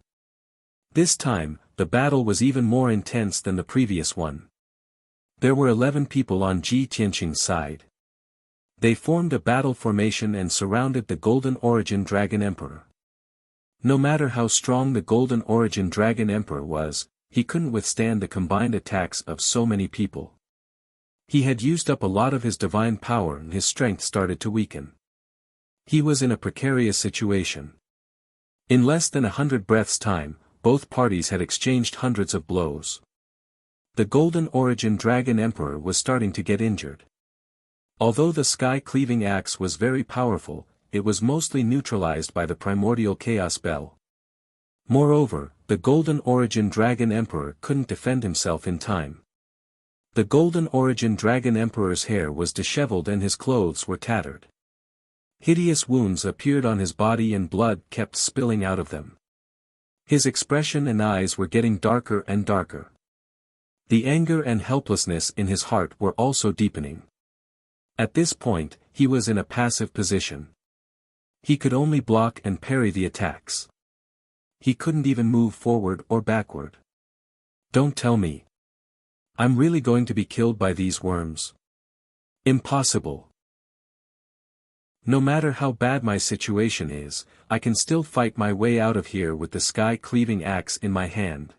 This time, the battle was even more intense than the previous one. There were 11 people on Ji Tianqing's side. They formed a battle formation and surrounded the Golden Origin Dragon Emperor. No matter how strong the Golden Origin Dragon Emperor was, he couldn't withstand the combined attacks of so many people. He had used up a lot of his divine power and his strength started to weaken. He was in a precarious situation. In less than 100 breaths' time, both parties had exchanged hundreds of blows. The Golden Origin Dragon Emperor was starting to get injured. Although the sky-cleaving axe was very powerful, it was mostly neutralized by the primordial chaos bell. Moreover, the Golden Origin Dragon Emperor couldn't defend himself in time. The Golden Origin Dragon Emperor's hair was disheveled and his clothes were tattered. Hideous wounds appeared on his body and blood kept spilling out of them. His expression and eyes were getting darker and darker. The anger and helplessness in his heart were also deepening. At this point, he was in a passive position. He could only block and parry the attacks. He couldn't even move forward or backward. Don't tell me. I'm really going to be killed by these worms. Impossible. No matter how bad my situation is, I can still fight my way out of here with the sky-cleaving axe in my hand.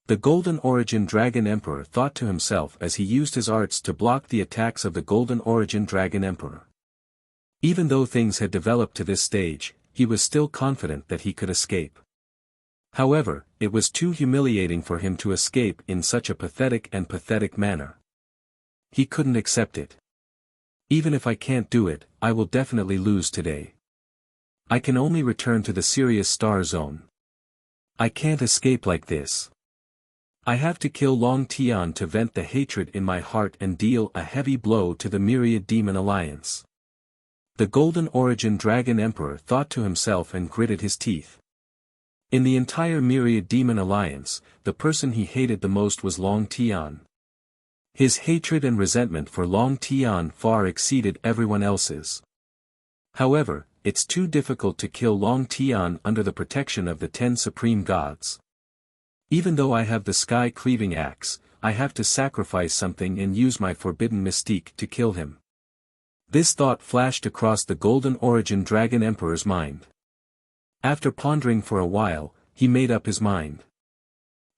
The Golden Origin Dragon Emperor thought to himself as he used his arts to block the attacks of the Golden Origin Dragon Emperor. Even though things had developed to this stage, he was still confident that he could escape. However, it was too humiliating for him to escape in such a pathetic manner. He couldn't accept it. Even if I can't do it, I will definitely lose today. I can only return to the Sirius Star Zone. I can't escape like this. I have to kill Long Tian to vent the hatred in my heart and deal a heavy blow to the Myriad Demon Alliance. The Golden Origin Dragon Emperor thought to himself and gritted his teeth. In the entire Myriad Demon Alliance, the person he hated the most was Long Tian. His hatred and resentment for Long Tian far exceeded everyone else's. However, it's too difficult to kill Long Tian under the protection of the 10 supreme gods. Even though I have the sky-cleaving axe, I have to sacrifice something and use my forbidden mystique to kill him. This thought flashed across the Golden Origin Dragon Emperor's mind. After pondering for a while, he made up his mind.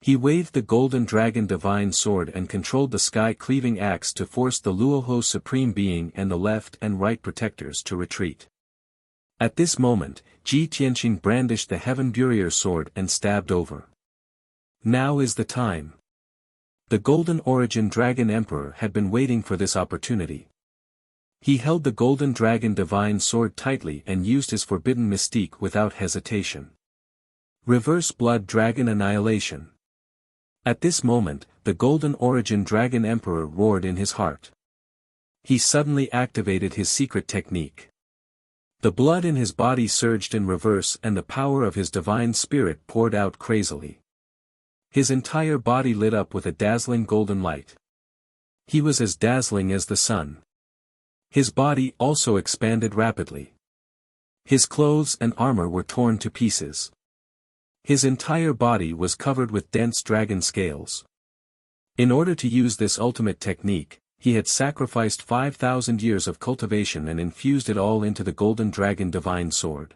He waved the Golden Dragon Divine Sword and controlled the sky-cleaving axe to force the Luoho Supreme Being and the left and right protectors to retreat. At this moment, Ji Tianqing brandished the Heaven Burier sword and stabbed over. Now is the time. The Golden Origin Dragon Emperor had been waiting for this opportunity. He held the golden dragon divine sword tightly and used his forbidden mystique without hesitation. Reverse blood dragon annihilation. At this moment, the golden origin dragon emperor roared in his heart. He suddenly activated his secret technique. The blood in his body surged in reverse and the power of his divine spirit poured out crazily. His entire body lit up with a dazzling golden light. He was as dazzling as the sun. His body also expanded rapidly. His clothes and armor were torn to pieces. His entire body was covered with dense dragon scales. In order to use this ultimate technique, he had sacrificed 5,000 years of cultivation and infused it all into the golden dragon divine sword.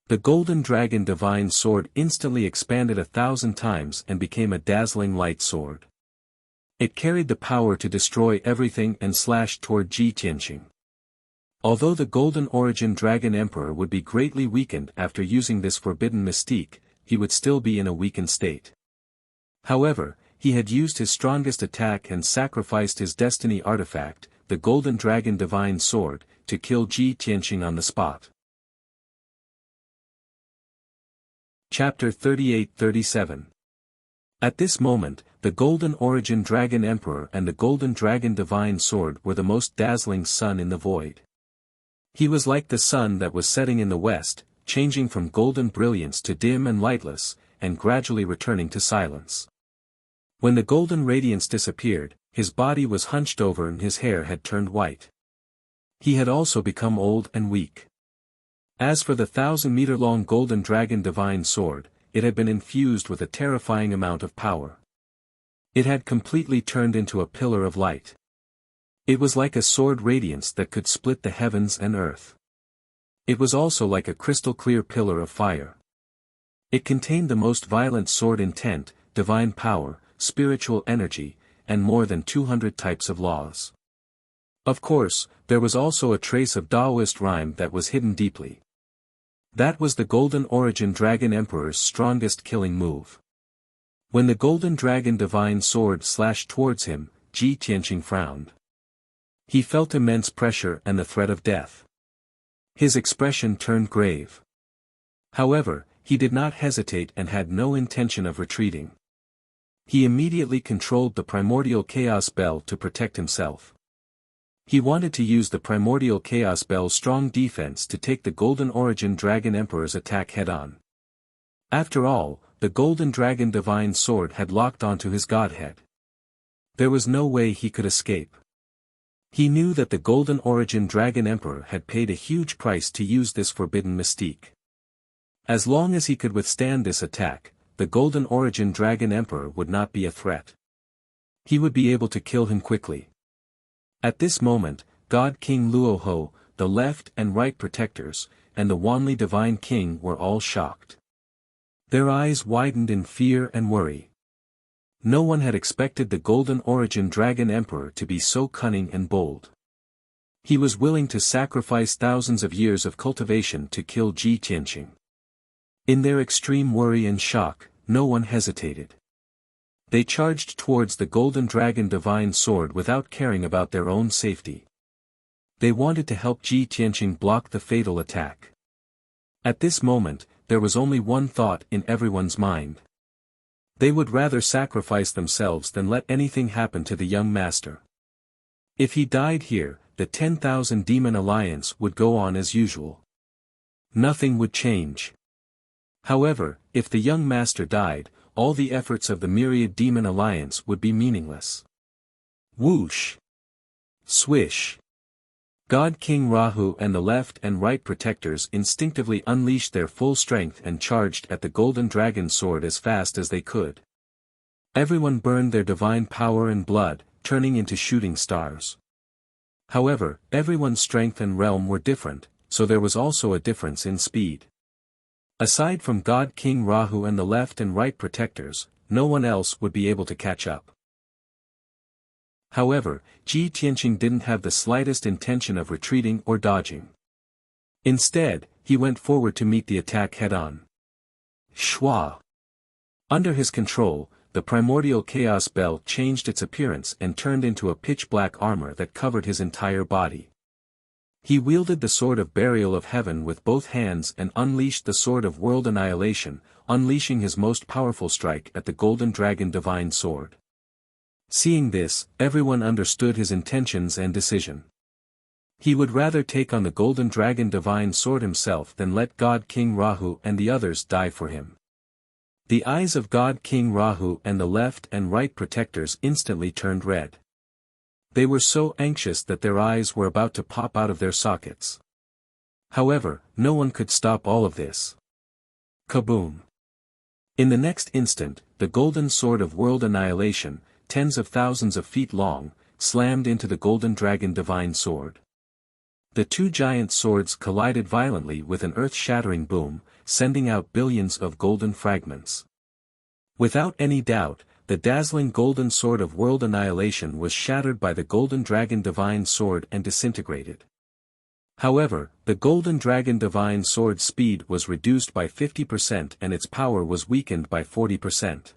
The golden dragon divine sword instantly expanded 1,000 times and became a dazzling light sword. It carried the power to destroy everything and slashed toward Ji Tianqing. Although the golden origin dragon emperor would be greatly weakened after using this forbidden mystique, he would still be in a weakened state. However, he had used his strongest attack and sacrificed his destiny artifact, the golden dragon divine sword, to kill Ji Tianqing on the spot. Chapter 38-37. At this moment, the golden origin dragon emperor and the golden dragon divine sword were the most dazzling sun in the void. He was like the sun that was setting in the west, changing from golden brilliance to dim and lightless, and gradually returning to silence. When the golden radiance disappeared, his body was hunched over and his hair had turned white. He had also become old and weak. As for the 1,000-meter-long golden dragon divine sword, it had been infused with a terrifying amount of power. It had completely turned into a pillar of light. It was like a sword radiance that could split the heavens and earth. It was also like a crystal-clear pillar of fire. It contained the most violent sword intent, divine power, spiritual energy, and more than 200 types of laws. Of course, there was also a trace of Taoist rhyme that was hidden deeply. That was the golden origin dragon emperor's strongest killing move. When the golden dragon divine sword slashed towards him, Ji Tianqing frowned. He felt immense pressure and the threat of death. His expression turned grave. However, he did not hesitate and had no intention of retreating. He immediately controlled the primordial chaos bell to protect himself. He wanted to use the primordial chaos bell's strong defense to take the golden origin dragon emperor's attack head-on. After all, the golden dragon divine sword had locked onto his godhead. There was no way he could escape. He knew that the golden origin dragon emperor had paid a huge price to use this forbidden mystique. As long as he could withstand this attack, the golden origin dragon emperor would not be a threat. He would be able to kill him quickly. At this moment, God King Luoho, the left and right protectors, and the Wanli divine king were all shocked. Their eyes widened in fear and worry. No one had expected the golden origin dragon emperor to be so cunning and bold. He was willing to sacrifice thousands of years of cultivation to kill Ji Tianqing. In their extreme worry and shock, no one hesitated. They charged towards the golden dragon divine sword without caring about their own safety. They wanted to help Ji Tianqing block the fatal attack. At this moment, there was only one thought in everyone's mind. They would rather sacrifice themselves than let anything happen to the young master. If he died here, the 10,000 demon alliance would go on as usual. Nothing would change. However, if the young master died, all the efforts of the myriad demon alliance would be meaningless. Whoosh! Swish! God King Rahu and the left and right protectors instinctively unleashed their full strength and charged at the golden dragon sword as fast as they could. Everyone burned their divine power and blood, turning into shooting stars. However, everyone's strength and realm were different, so there was also a difference in speed. Aside from God King Rahu and the left and right protectors, no one else would be able to catch up. However, Ji Tianqing didn't have the slightest intention of retreating or dodging. Instead, he went forward to meet the attack head-on. Shwa! Under his control, the primordial chaos bell changed its appearance and turned into a pitch-black armor that covered his entire body. He wielded the sword of burial of heaven with both hands and unleashed the sword of world annihilation, unleashing his most powerful strike at the golden dragon divine sword. Seeing this, everyone understood his intentions and decision. He would rather take on the golden dragon divine sword himself than let God King Rahu and the others die for him. The eyes of God King Rahu and the left and right protectors instantly turned red. They were so anxious that their eyes were about to pop out of their sockets. However, no one could stop all of this. Kaboom! In the next instant, the golden sword of world annihilation, tens of thousands of feet long, slammed into the golden dragon divine sword. The two giant swords collided violently with an earth-shattering boom, sending out billions of golden fragments. Without any doubt, the dazzling golden sword of world annihilation was shattered by the golden dragon divine sword and disintegrated. However, the golden dragon divine sword's speed was reduced by 50% and its power was weakened by 40%.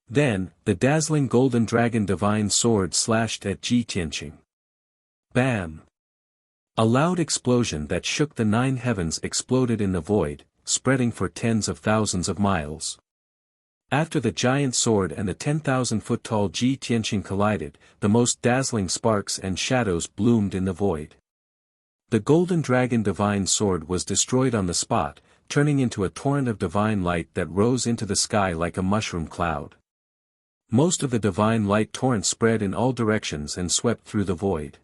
Then, the dazzling golden dragon divine sword slashed at Ji Tianqing. Bam! A loud explosion that shook the 9 heavens exploded in the void, spreading for tens of thousands of miles. After the giant sword and the 10,000-foot-tall Ji Tianqing collided, the most dazzling sparks and shadows bloomed in the void. The golden dragon divine sword was destroyed on the spot, turning into a torrent of divine light that rose into the sky like a mushroom cloud. Most of the divine light torrent spread in all directions and swept through the void.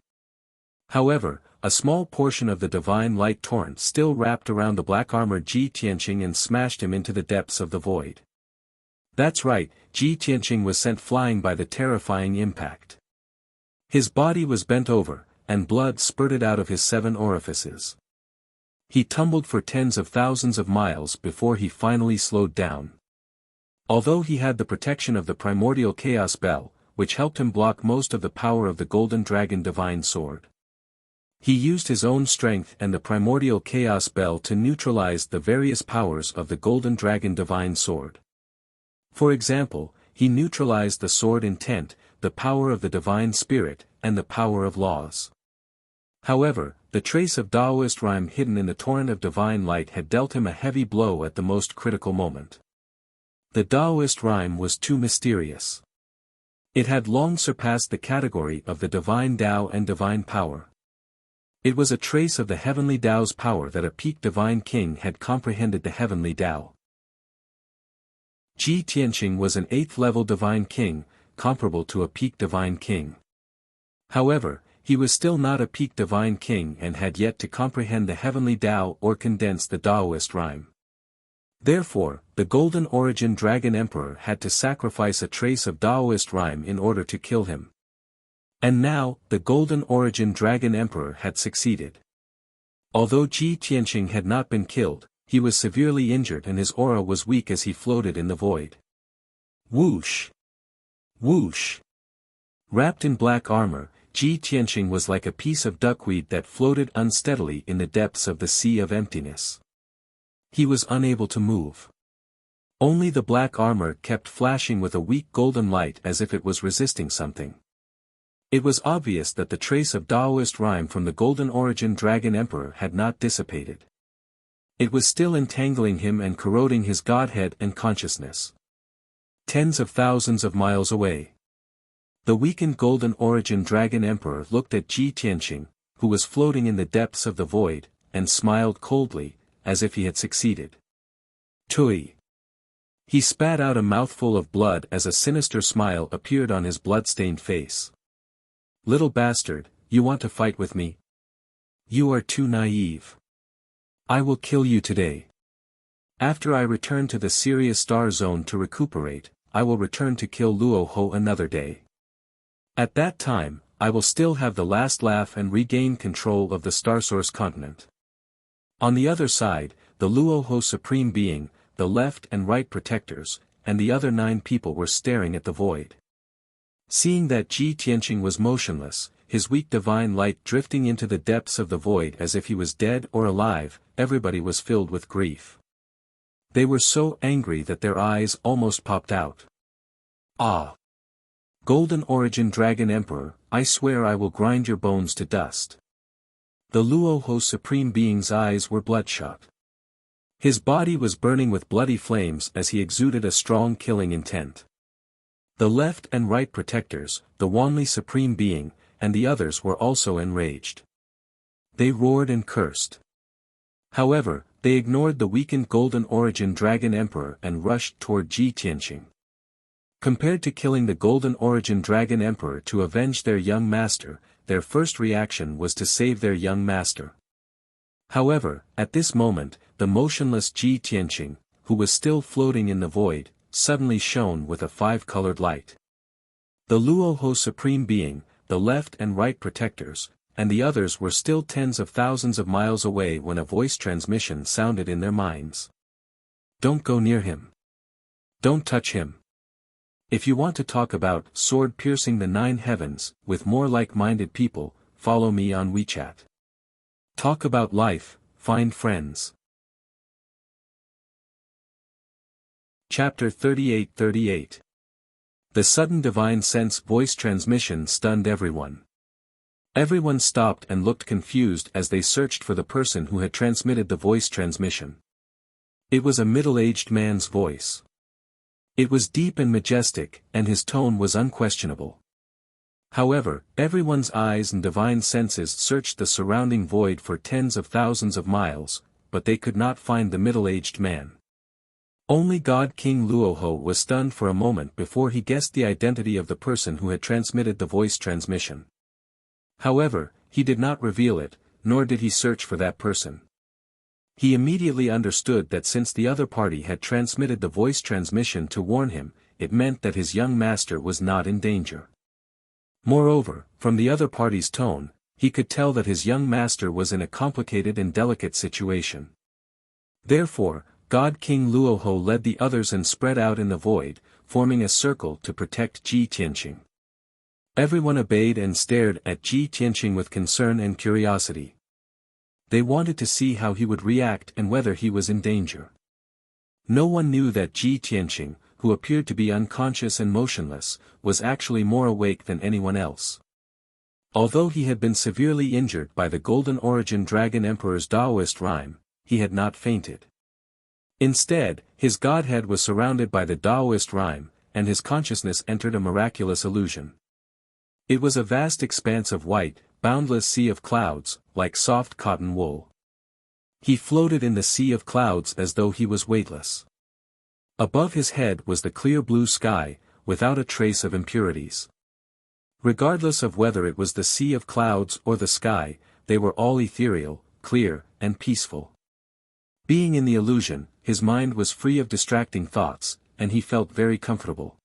However, a small portion of the divine light torrent still wrapped around the black-armored Ji Tianqing and smashed him into the depths of the void. That's right, Ji Tianqing was sent flying by the terrifying impact. His body was bent over, and blood spurted out of his 7 orifices. He tumbled for tens of thousands of miles before he finally slowed down. Although he had the protection of the primordial chaos bell, which helped him block most of the power of the golden dragon divine sword. He used his own strength and the primordial chaos bell to neutralize the various powers of the golden dragon divine sword. For example, he neutralized the sword intent, the power of the divine spirit, and the power of laws. However, the trace of Taoist rhyme hidden in the torrent of divine light had dealt him a heavy blow at the most critical moment. The Taoist rhyme was too mysterious. It had long surpassed the category of the divine Tao and divine power. It was a trace of the heavenly Tao's power that a peak divine king had comprehended the heavenly Tao. Ji Tianqing was an 8th-level divine king, comparable to a peak divine king. However, he was still not a peak divine king and had yet to comprehend the heavenly Tao or condense the Taoist rhyme. Therefore, the Golden Origin Dragon Emperor had to sacrifice a trace of Taoist rhyme in order to kill him. And now, the Golden Origin Dragon Emperor had succeeded. Although Ji Tianqing had not been killed, he was severely injured and his aura was weak as he floated in the void. Whoosh! Whoosh! Wrapped in black armor, Ji Tianqing was like a piece of duckweed that floated unsteadily in the depths of the sea of emptiness. He was unable to move. Only the black armor kept flashing with a weak golden light as if it was resisting something. It was obvious that the trace of Taoist rhyme from the Golden Origin Dragon Emperor had not dissipated. It was still entangling him and corroding his godhead and consciousness. Tens of thousands of miles away. The weakened Golden Origin Dragon Emperor looked at Ji Tianqing, who was floating in the depths of the void, and smiled coldly, as if he had succeeded. Tui! He spat out a mouthful of blood as a sinister smile appeared on his blood-stained face. Little bastard, you want to fight with me? You are too naive. I will kill you today. After I return to the Sirius Star Zone to recuperate, I will return to kill Luo Ho another day. At that time, I will still have the last laugh and regain control of the Starsource continent. On the other side, the Luo Ho Supreme Being, the left and right protectors, and the other 9 people were staring at the void. Seeing that Ji Tianqing was motionless, his weak divine light drifting into the depths of the void as if he was dead or alive, everybody was filled with grief. They were so angry that their eyes almost popped out. Ah! Golden Origin Dragon Emperor, I swear I will grind your bones to dust. The Luoho Supreme Being's eyes were bloodshot. His body was burning with bloody flames as he exuded a strong killing intent. The left and right protectors, the Wanli Supreme Being, and the others were also enraged. They roared and cursed. However, they ignored the weakened Golden Origin Dragon Emperor and rushed toward Ji Tianqing. Compared to killing the Golden Origin Dragon Emperor to avenge their young master, their first reaction was to save their young master. However, at this moment, the motionless Ji Tianqing, who was still floating in the void, suddenly shone with a five-colored light. The Luoho Supreme Being, the left and right protectors, and the others were still tens of thousands of miles away when a voice transmission sounded in their minds. Don't go near him. Don't touch him. If you want to talk about sword piercing the 9 heavens with more like-minded people, follow me on WeChat. Talk about life, find friends. Chapter 38. The sudden divine sense voice transmission stunned everyone. Everyone stopped and looked confused as they searched for the person who had transmitted the voice transmission. It was a middle-aged man's voice. It was deep and majestic, and his tone was unquestionable. However, everyone's eyes and divine senses searched the surrounding void for tens of thousands of miles, but they could not find the middle-aged man. Only God King Luoho was stunned for a moment before he guessed the identity of the person who had transmitted the voice transmission. However, he did not reveal it, nor did he search for that person. He immediately understood that since the other party had transmitted the voice transmission to warn him, it meant that his young master was not in danger. Moreover, from the other party's tone, he could tell that his young master was in a complicated and delicate situation. Therefore, God King Luoho led the others and spread out in the void, forming a circle to protect Ji Tianqing. Everyone obeyed and stared at Ji Tianqing with concern and curiosity. They wanted to see how he would react and whether he was in danger. No one knew that Ji Tianqing, who appeared to be unconscious and motionless, was actually more awake than anyone else. Although he had been severely injured by the Golden Origin Dragon Emperor's Taoist rhyme, he had not fainted. Instead, his godhead was surrounded by the Taoist rhyme, and his consciousness entered a miraculous illusion. It was a vast expanse of white, boundless sea of clouds, like soft cotton wool. He floated in the sea of clouds as though he was weightless. Above his head was the clear blue sky, without a trace of impurities. Regardless of whether it was the sea of clouds or the sky, they were all ethereal, clear, and peaceful. Being in the illusion, his mind was free of distracting thoughts, and he felt very comfortable.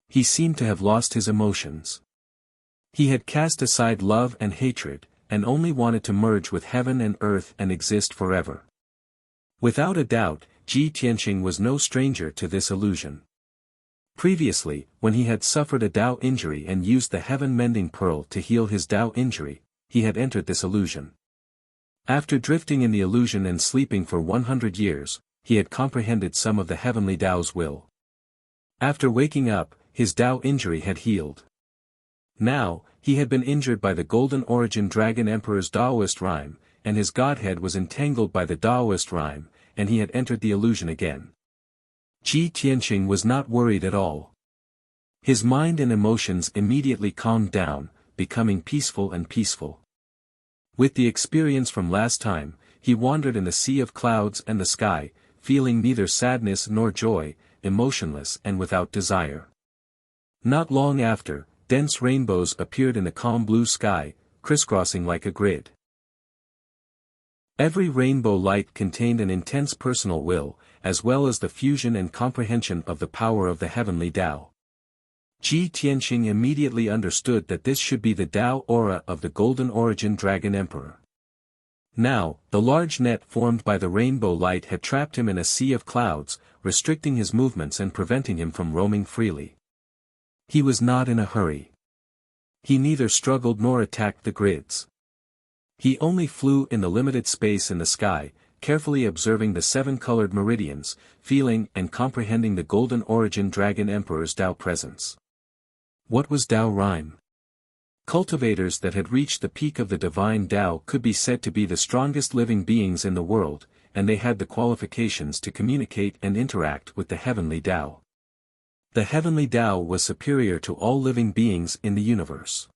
He seemed to have lost his emotions. He had cast aside love and hatred, and only wanted to merge with heaven and earth and exist forever. Without a doubt, Ji Tianqing was no stranger to this illusion. Previously, when he had suffered a Tao injury and used the heaven-mending pearl to heal his Tao injury, he had entered this illusion. After drifting in the illusion and sleeping for 100 years, he had comprehended some of the heavenly Tao's will. After waking up, his Tao injury had healed. Now, he had been injured by the Golden Origin Dragon Emperor's Taoist rhyme, and his godhead was entangled by the Taoist rhyme, and he had entered the illusion again. Ji Tianqing was not worried at all. His mind and emotions immediately calmed down, becoming peaceful and peaceful. With the experience from last time, he wandered in the sea of clouds and the sky, feeling neither sadness nor joy, emotionless and without desire. Not long after, dense rainbows appeared in the calm blue sky, crisscrossing like a grid. Every rainbow light contained an intense personal will, as well as the fusion and comprehension of the power of the heavenly Tao. Ji Tianqing immediately understood that this should be the Tao aura of the Golden Origin Dragon Emperor. Now, the large net formed by the rainbow light had trapped him in a sea of clouds, restricting his movements and preventing him from roaming freely. He was not in a hurry. He neither struggled nor attacked the grids. He only flew in the limited space in the sky, carefully observing the 7-colored meridians, feeling and comprehending the Golden Origin Dragon Emperor's Tao presence. What was Tao rhyme? Cultivators that had reached the peak of the divine Tao could be said to be the strongest living beings in the world, and they had the qualifications to communicate and interact with the heavenly Tao. The heavenly Tao was superior to all living beings in the universe.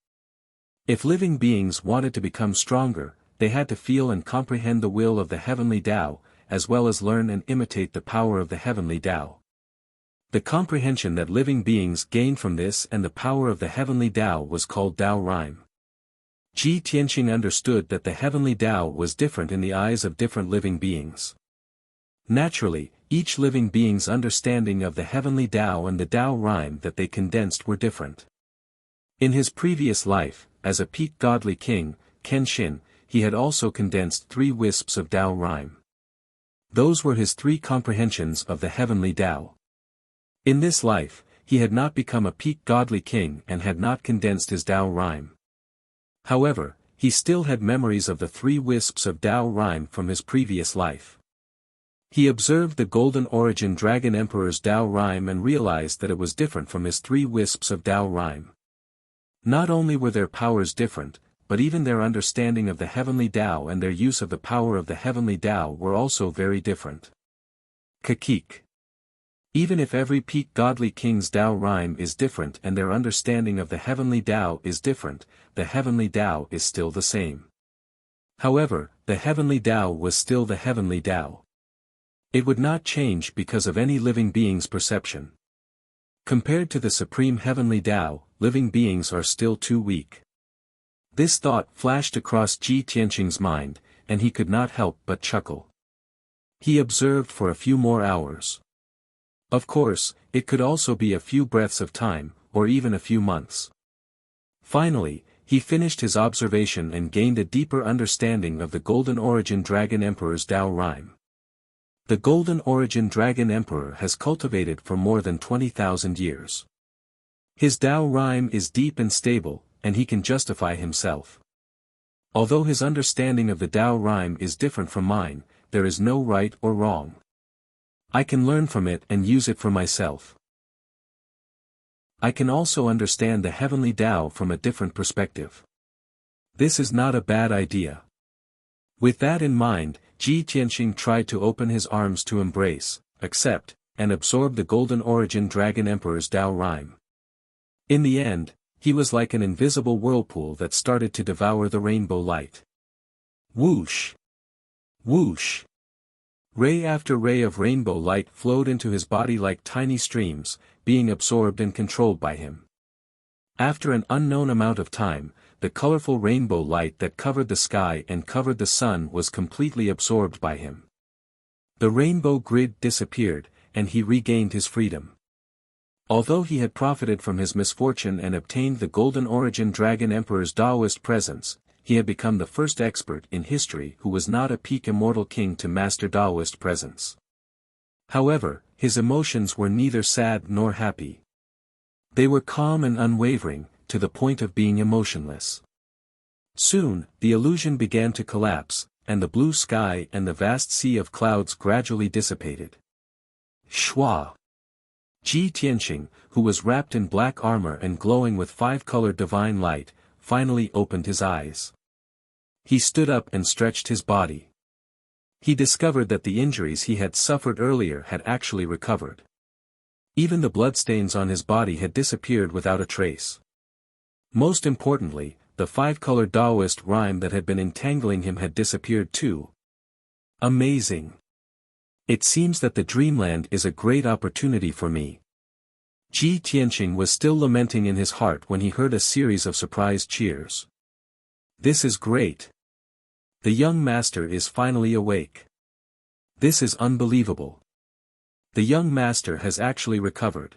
If living beings wanted to become stronger, they had to feel and comprehend the will of the heavenly Tao, as well as learn and imitate the power of the heavenly Tao. The comprehension that living beings gained from this and the power of the heavenly Tao was called Tao Rhyme. Ji Tianqing understood that the heavenly Tao was different in the eyes of different living beings. Naturally, each living being's understanding of the heavenly Tao and the Tao Rhyme that they condensed were different. In his previous life, as a peak godly king, Kenshin, he had also condensed 3 wisps of Tao Rhyme. Those were his 3 comprehensions of the heavenly Tao. In this life, he had not become a peak godly king and had not condensed his Tao Rhyme. However, he still had memories of the 3 wisps of Tao Rhyme from his previous life. He observed the Golden Origin Dragon Emperor's Tao Rhyme and realized that it was different from his 3 wisps of Tao Rhyme. Not only were their powers different, but even their understanding of the heavenly Tao and their use of the power of the heavenly Tao were also very different. Kakik. Even if every peak godly king's Tao Rhyme is different and their understanding of the heavenly Tao is different, the heavenly Tao is still the same. However, the heavenly Tao was still the heavenly Tao. It would not change because of any living being's perception. Compared to the supreme heavenly Tao, living beings are still too weak. This thought flashed across Ji Tianqing's mind, and he could not help but chuckle. He observed for a few more hours. Of course, it could also be a few breaths of time, or even a few months. Finally, he finished his observation and gained a deeper understanding of the Golden Origin Dragon Emperor's Tao Rhyme. The Golden Origin Dragon Emperor has cultivated for more than 20,000 years. His Tao Rhyme is deep and stable, and he can justify himself. Although his understanding of the Tao Rhyme is different from mine, there is no right or wrong. I can learn from it and use it for myself. I can also understand the heavenly Tao from a different perspective. This is not a bad idea. With that in mind, Ji Tianqing tried to open his arms to embrace, accept, and absorb the Golden Origin Dragon Emperor's Tao Rhyme. In the end, he was like an invisible whirlpool that started to devour the rainbow light. Whoosh! Whoosh! Ray after ray of rainbow light flowed into his body like tiny streams, being absorbed and controlled by him. After an unknown amount of time, the colorful rainbow light that covered the sky and covered the sun was completely absorbed by him. The rainbow grid disappeared, and he regained his freedom. Although he had profited from his misfortune and obtained the Golden Origin Dragon Emperor's Taoist presence, he had become the first expert in history who was not a peak immortal king to master Taoist presence. However, his emotions were neither sad nor happy. They were calm and unwavering, to the point of being emotionless. Soon, the illusion began to collapse, and the blue sky and the vast sea of clouds gradually dissipated. Shwa! Ji Tianqing, who was wrapped in black armor and glowing with 5-colored divine light, finally opened his eyes. He stood up and stretched his body. He discovered that the injuries he had suffered earlier had actually recovered. Even the bloodstains on his body had disappeared without a trace. Most importantly, the 5-colored Taoist rhyme that had been entangling him had disappeared too. Amazing! It seems that the dreamland is a great opportunity for me. Ji Tianqing was still lamenting in his heart when he heard a series of surprised cheers. This is great! The young master is finally awake. This is unbelievable. The young master has actually recovered.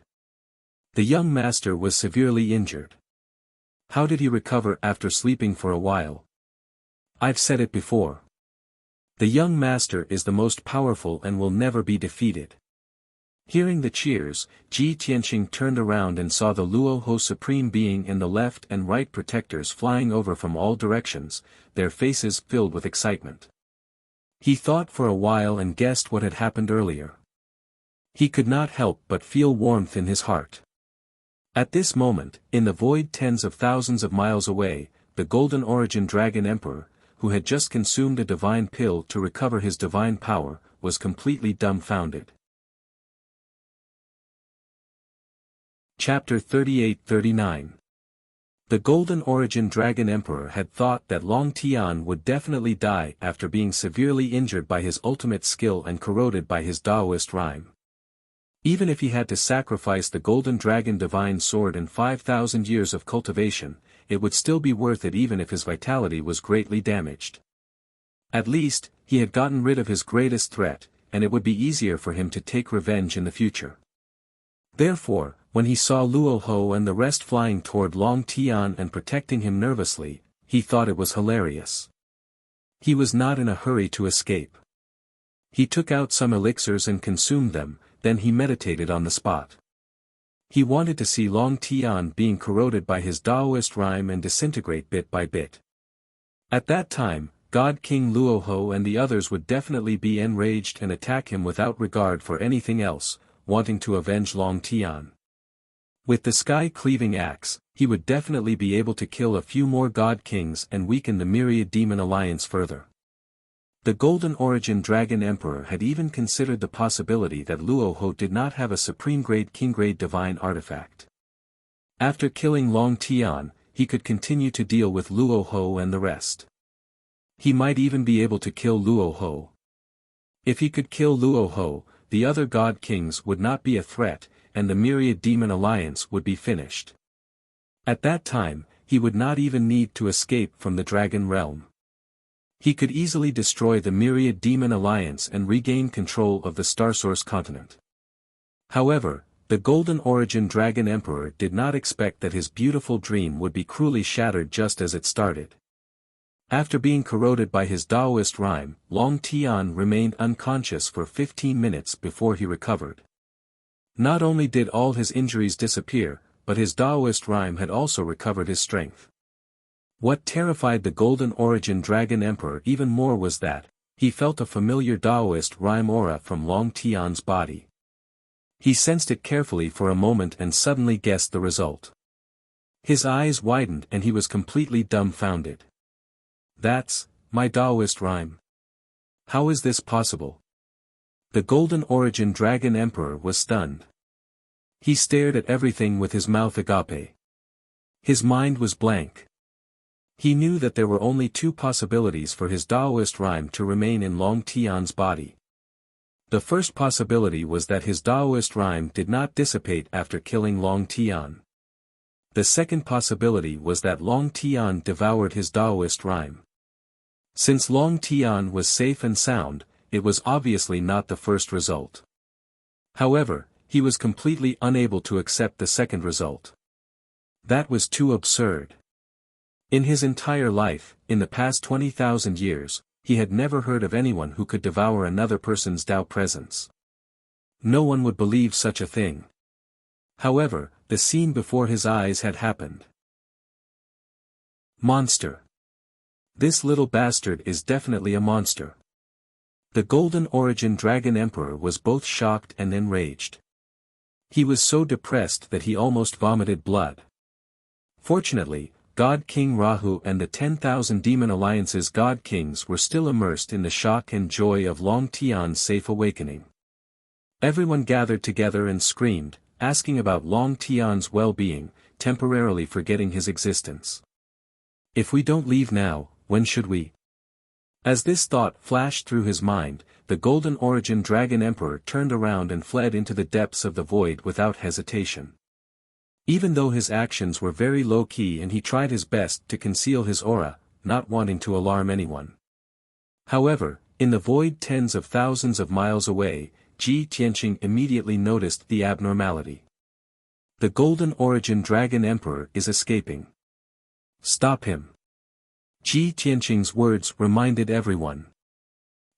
The young master was severely injured. How did he recover after sleeping for a while? I've said it before. The young master is the most powerful and will never be defeated. Hearing the cheers, Ji Tianqing turned around and saw the Luo Ho Supreme Being in the left and right protectors flying over from all directions, their faces filled with excitement. He thought for a while and guessed what had happened earlier. He could not help but feel warmth in his heart. At this moment, in the void tens of thousands of miles away, the Golden Origin Dragon Emperor, who had just consumed a divine pill to recover his divine power, was completely dumbfounded. Chapter 38-39. The Golden Origin Dragon Emperor had thought that Long Tian would definitely die after being severely injured by his ultimate skill and corroded by his Taoist rhyme. Even if he had to sacrifice the Golden Dragon Divine Sword and 5,000 years of cultivation, it would still be worth it even if his vitality was greatly damaged. At least, he had gotten rid of his greatest threat, and it would be easier for him to take revenge in the future. Therefore, when he saw Luo Ho and the rest flying toward Long Tian and protecting him nervously, he thought it was hilarious. He was not in a hurry to escape. He took out some elixirs and consumed them, then he meditated on the spot. He wanted to see Long Tian being corroded by his Taoist rhyme and disintegrate bit by bit. At that time, God King Luo Ho and the others would definitely be enraged and attack him without regard for anything else, wanting to avenge Long Tian. With the sky-cleaving axe, he would definitely be able to kill a few more God Kings and weaken the Myriad Demon Alliance further. The Golden Origin Dragon Emperor had even considered the possibility that Luo Ho did not have a supreme-grade king-grade divine artifact. After killing Long Tian, he could continue to deal with Luo Ho and the rest. He might even be able to kill Luo Ho. If he could kill Luo Ho, the other God Kings would not be a threat, and the Myriad Demon Alliance would be finished. At that time, he would not even need to escape from the Dragon Realm. He could easily destroy the Myriad Demon Alliance and regain control of the Starsource continent. However, the Golden Origin Dragon Emperor did not expect that his beautiful dream would be cruelly shattered just as it started. After being corroded by his Taoist rhyme, Long Tian remained unconscious for 15 minutes before he recovered. Not only did all his injuries disappear, but his Taoist rhyme had also recovered his strength. What terrified the Golden Origin Dragon Emperor even more was that, he felt a familiar Taoist rhyme aura from Long Tian's body. He sensed it carefully for a moment and suddenly guessed the result. His eyes widened and he was completely dumbfounded. That's my Taoist rhyme. How is this possible? The Golden Origin Dragon Emperor was stunned. He stared at everything with his mouth agape. His mind was blank. He knew that there were only two possibilities for his Taoist rhyme to remain in Long Tian's body. The first possibility was that his Taoist rhyme did not dissipate after killing Long Tian. The second possibility was that Long Tian devoured his Taoist rhyme. Since Long Tian was safe and sound, it was obviously not the first result. However, he was completely unable to accept the second result. That was too absurd. In his entire life, in the past 20,000 years, he had never heard of anyone who could devour another person's Tao presence. No one would believe such a thing. However, the scene before his eyes had happened. Monster. This little bastard is definitely a monster. The Golden Origin Dragon Emperor was both shocked and enraged. He was so depressed that he almost vomited blood. Fortunately, God King Rahu and the 10,000 Demon Alliance's God Kings were still immersed in the shock and joy of Long Tian's safe awakening. Everyone gathered together and screamed, asking about Long Tian's well-being, temporarily forgetting his existence. If we don't leave now, when should we? As this thought flashed through his mind, the Golden Origin Dragon Emperor turned around and fled into the depths of the void without hesitation. Even though his actions were very low-key and he tried his best to conceal his aura, not wanting to alarm anyone. However, in the void tens of thousands of miles away, Ji Tianqing immediately noticed the abnormality. The Golden Origin Dragon Emperor is escaping. Stop him. Ji Tianqing's words reminded everyone.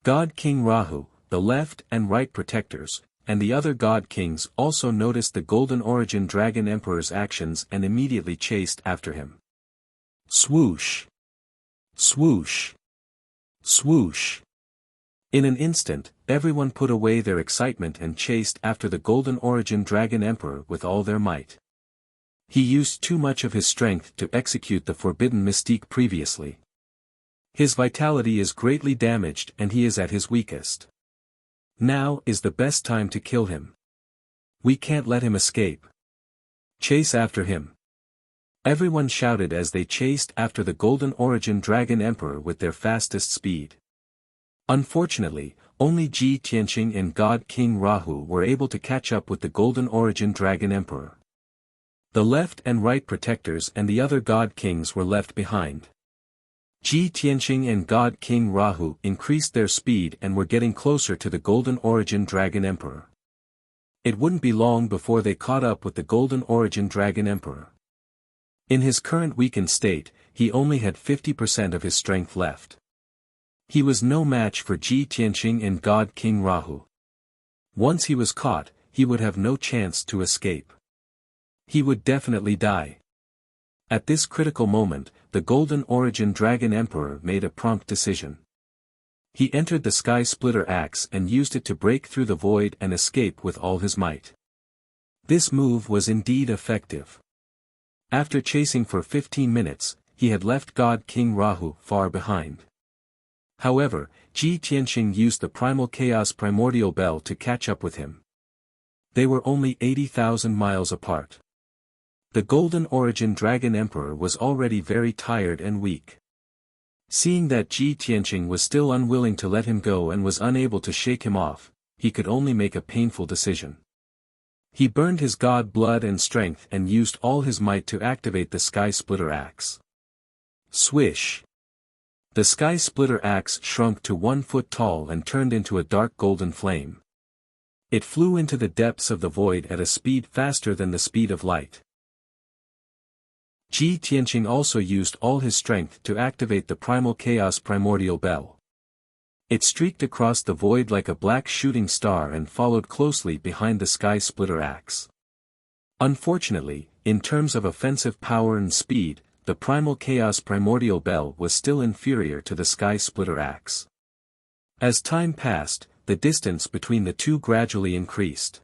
God King Rahu, the left and right protectors, and the other God Kings also noticed the Golden Origin Dragon Emperor's actions and immediately chased after him. Swoosh! Swoosh! Swoosh! In an instant, everyone put away their excitement and chased after the Golden Origin Dragon Emperor with all their might. He used too much of his strength to execute the forbidden mystique previously. His vitality is greatly damaged and he is at his weakest. Now is the best time to kill him. We can't let him escape. Chase after him. Everyone shouted as they chased after the Golden Origin Dragon Emperor with their fastest speed. Unfortunately, only Ji Tianqing and God King Rahu were able to catch up with the Golden Origin Dragon Emperor. The left and right protectors and the other God Kings were left behind. Ji Tianqing and God King Rahu increased their speed and were getting closer to the Golden Origin Dragon Emperor. It wouldn't be long before they caught up with the Golden Origin Dragon Emperor. In his current weakened state, he only had 50% of his strength left. He was no match for Ji Tianqing and God King Rahu. Once he was caught, he would have no chance to escape. He would definitely die. At this critical moment, the Golden Origin Dragon Emperor made a prompt decision. He entered the Sky Splitter Axe and used it to break through the void and escape with all his might. This move was indeed effective. After chasing for 15 minutes, he had left God King Rahu far behind. However, Ji Tianqing used the Primal Chaos Primordial Bell to catch up with him. They were only 80,000 miles apart. The Golden Origin Dragon Emperor was already very tired and weak. Seeing that Ji Tianqing was still unwilling to let him go and was unable to shake him off, he could only make a painful decision. He burned his god blood and strength and used all his might to activate the Sky Splitter Axe. Swish! The Sky Splitter Axe shrunk to 1 foot tall and turned into a dark golden flame. It flew into the depths of the void at a speed faster than the speed of light. Ji Tianqing also used all his strength to activate the Primal Chaos Primordial Bell. It streaked across the void like a black shooting star and followed closely behind the Sky Splitter Axe. Unfortunately, in terms of offensive power and speed, the Primal Chaos Primordial Bell was still inferior to the Sky Splitter Axe. As time passed, the distance between the two gradually increased.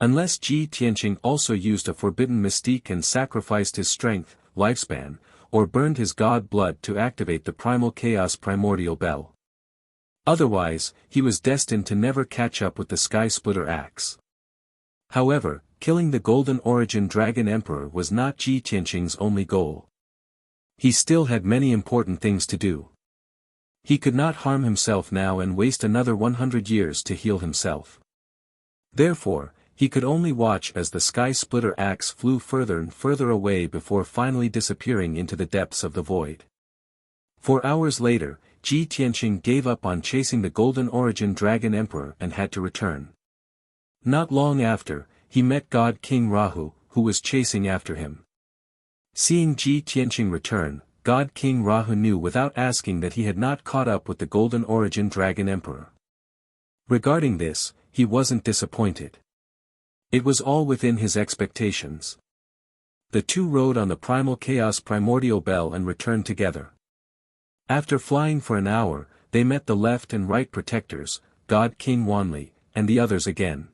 Unless Ji Tianqing also used a forbidden mystique and sacrificed his strength, lifespan, or burned his god blood to activate the Primal Chaos Primordial Bell. Otherwise, he was destined to never catch up with the Sky Splitter Axe. However, killing the Golden Origin Dragon Emperor was not Ji Tianqing's only goal. He still had many important things to do. He could not harm himself now and waste another 100 years to heal himself. Therefore, he could only watch as the Sky Splitter Axe flew further and further away before finally disappearing into the depths of the void. 4 hours later, Ji Tianqing gave up on chasing the Golden Origin Dragon Emperor and had to return. Not long after, he met God King Rahu, who was chasing after him. Seeing Ji Tianqing return, God King Rahu knew without asking that he had not caught up with the Golden Origin Dragon Emperor. Regarding this, he wasn't disappointed. It was all within his expectations. The two rode on the Primal Chaos Primordial Bell and returned together. After flying for an hour, they met the left and right protectors, God King Wanli, and the others again.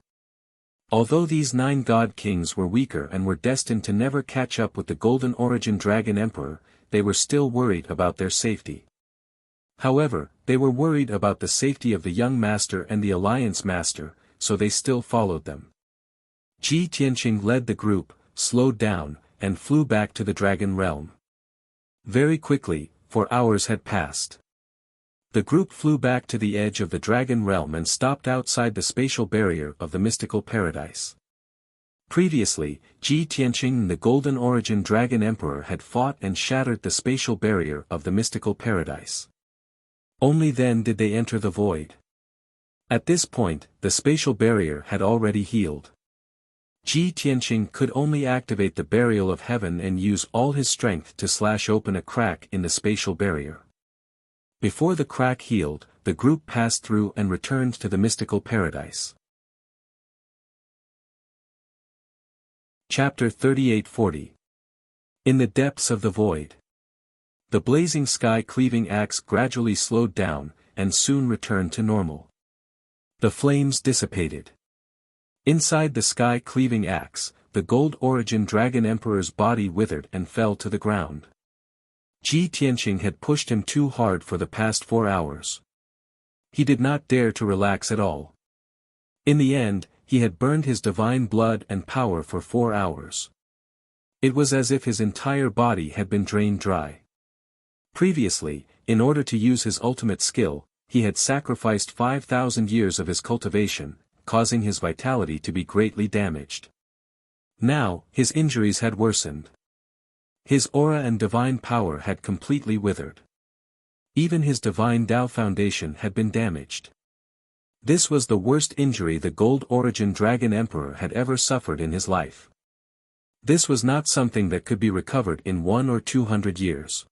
Although these 9 God Kings were weaker and were destined to never catch up with the Golden Origin Dragon Emperor, they were still worried about their safety. However, they were worried about the safety of the young master and the Alliance Master, so they still followed them. Ji Tianqing led the group, slowed down, and flew back to the Dragon Realm. Very quickly, 4 hours had passed. The group flew back to the edge of the Dragon Realm and stopped outside the spatial barrier of the mystical paradise. Previously, Ji Tianqing and the Golden Origin Dragon Emperor had fought and shattered the spatial barrier of the mystical paradise. Only then did they enter the void. At this point, the spatial barrier had already healed. Ji Tianqing could only activate the Burial of Heaven and use all his strength to slash open a crack in the spatial barrier. Before the crack healed, the group passed through and returned to the mystical paradise. Chapter 3840. In the depths of the void. The blazing sky-cleaving axe gradually slowed down, and soon returned to normal. The flames dissipated. Inside the sky-cleaving axe, the Gold Origin Dragon Emperor's body withered and fell to the ground. Ji Tianqing had pushed him too hard for the past 4 hours. He did not dare to relax at all. In the end, he had burned his divine blood and power for 4 hours. It was as if his entire body had been drained dry. Previously, in order to use his ultimate skill, he had sacrificed 5,000 years of his cultivation, causing his vitality to be greatly damaged. Now, his injuries had worsened. His aura and divine power had completely withered. Even his divine Tao foundation had been damaged. This was the worst injury the Gold Origin Dragon Emperor had ever suffered in his life. This was not something that could be recovered in 100 or 200 years.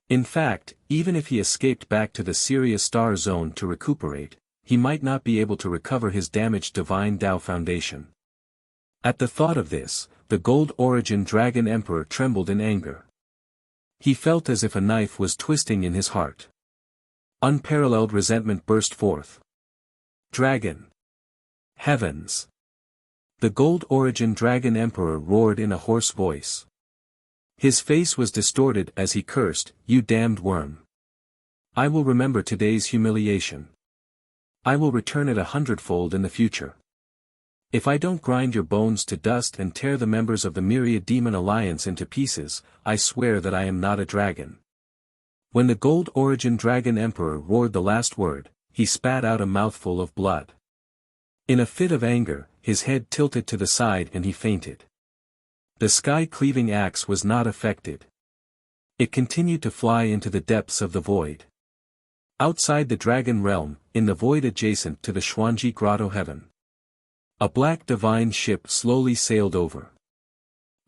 In fact, even if he escaped back to the Sirius Star Zone to recuperate, he might not be able to recover his damaged divine Tao foundation. At the thought of this, the Gold Origin Dragon Emperor trembled in anger. He felt as if a knife was twisting in his heart. Unparalleled resentment burst forth. Dragon! Heavens! The Gold Origin Dragon Emperor roared in a hoarse voice. His face was distorted as he cursed, "You damned worm! I will remember today's humiliation. I will return it 100-fold in the future. If I don't grind your bones to dust and tear the members of the Myriad Demon Alliance into pieces, I swear that I am not a dragon." When the Gold Origin Dragon Emperor roared the last word, he spat out a mouthful of blood. In a fit of anger, his head tilted to the side and he fainted. The sky-cleaving axe was not affected. It continued to fly into the depths of the void. Outside the dragon realm, in the void adjacent to the Xuanji Grotto heaven, a black divine ship slowly sailed over.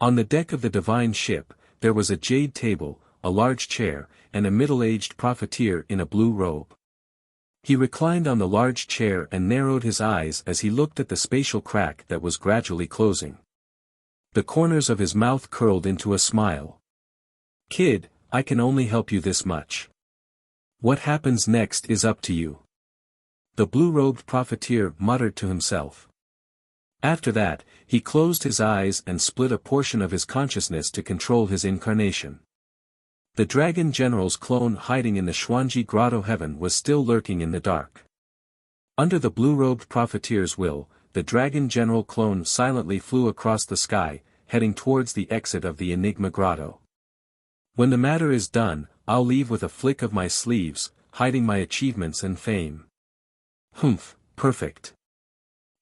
On the deck of the divine ship, there was a jade table, a large chair, and a middle-aged profiteer in a blue robe. He reclined on the large chair and narrowed his eyes as he looked at the spatial crack that was gradually closing. The corners of his mouth curled into a smile. "Kid, I can only help you this much. What happens next is up to you," the blue-robed profiteer muttered to himself. After that, he closed his eyes and split a portion of his consciousness to control his incarnation. The dragon general's clone hiding in the Xuanji Grotto heaven was still lurking in the dark. Under the blue-robed profiteer's will, the dragon general clone silently flew across the sky, heading towards the exit of the Enigma Grotto. "When the matter is done, I'll leave with a flick of my sleeves, hiding my achievements and fame." "Humph, perfect."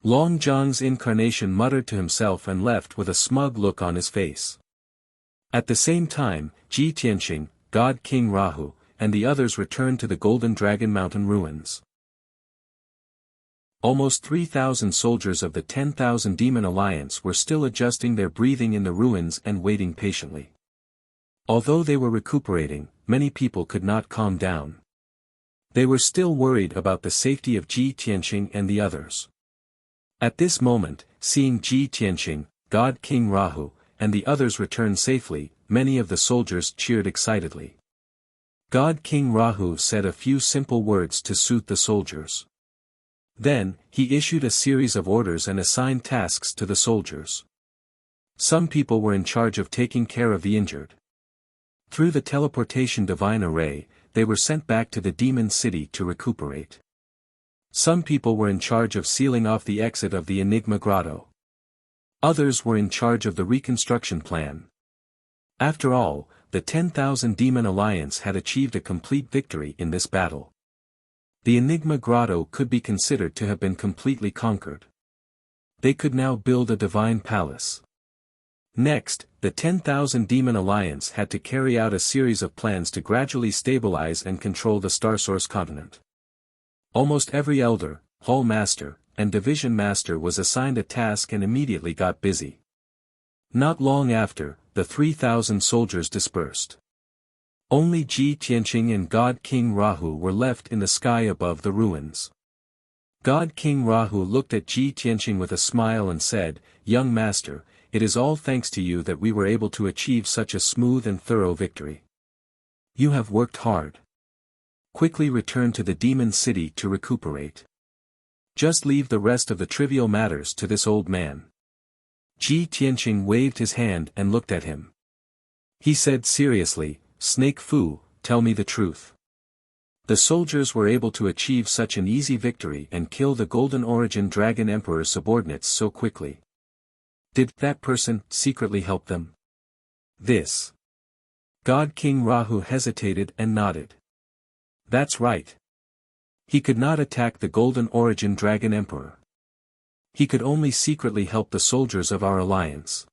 Long Zhang's incarnation muttered to himself and left with a smug look on his face. At the same time, Ji Tianqing, God King Rahu, and the others returned to the Golden Dragon Mountain ruins. Almost 3,000 soldiers of the 10,000 Demon Alliance were still adjusting their breathing in the ruins and waiting patiently. Although they were recuperating, many people could not calm down. They were still worried about the safety of Ji Tianqing and the others. At this moment, seeing Ji Tianqing, God King Rahu, and the others return safely, many of the soldiers cheered excitedly. God King Rahu said a few simple words to soothe the soldiers. Then, he issued a series of orders and assigned tasks to the soldiers. Some people were in charge of taking care of the injured. Through the teleportation divine array, they were sent back to the demon city to recuperate. Some people were in charge of sealing off the exit of the Enigma Grotto. Others were in charge of the reconstruction plan. After all, the 10,000 Demon Alliance had achieved a complete victory in this battle. The Enigma Grotto could be considered to have been completely conquered. They could now build a divine palace. Next, the 10,000 Demon Alliance had to carry out a series of plans to gradually stabilize and control the Starsource continent. Almost every elder, hall master, and division master was assigned a task and immediately got busy. Not long after, the 3,000 soldiers dispersed. Only Ji Tianqing and God King Rahu were left in the sky above the ruins. God King Rahu looked at Ji Tianqing with a smile and said, "Young master, it is all thanks to you that we were able to achieve such a smooth and thorough victory. You have worked hard. Quickly return to the demon city to recuperate. Just leave the rest of the trivial matters to this old man." Ji Tianqing waved his hand and looked at him. He said seriously, Snake Fu, tell me the truth. The soldiers were able to achieve such an easy victory and kill the Golden Origin Dragon Emperor's subordinates so quickly. Did that person secretly help them? This. God King Rahu hesitated and nodded. That's right. He could not attack the Golden Origin Dragon Emperor. He could only secretly help the soldiers of our alliance.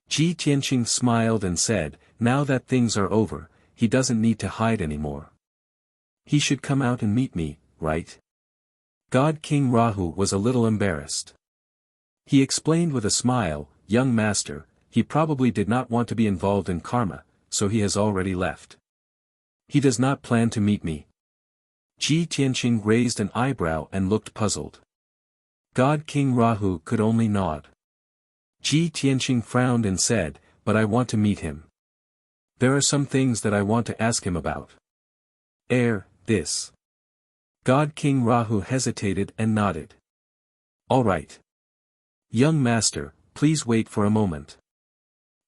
Ji Tianqing smiled and said, now that things are over, he doesn't need to hide anymore. He should come out and meet me, right? God King Rahu was a little embarrassed. He explained with a smile, young master, he probably did not want to be involved in karma, so he has already left. He does not plan to meet me. Ji Tianqing raised an eyebrow and looked puzzled. God King Rahu could only nod. Ji Tianqing frowned and said, but I want to meet him. There are some things that I want to ask him about. This. God King Rahu hesitated and nodded. All right. Young master, please wait for a moment.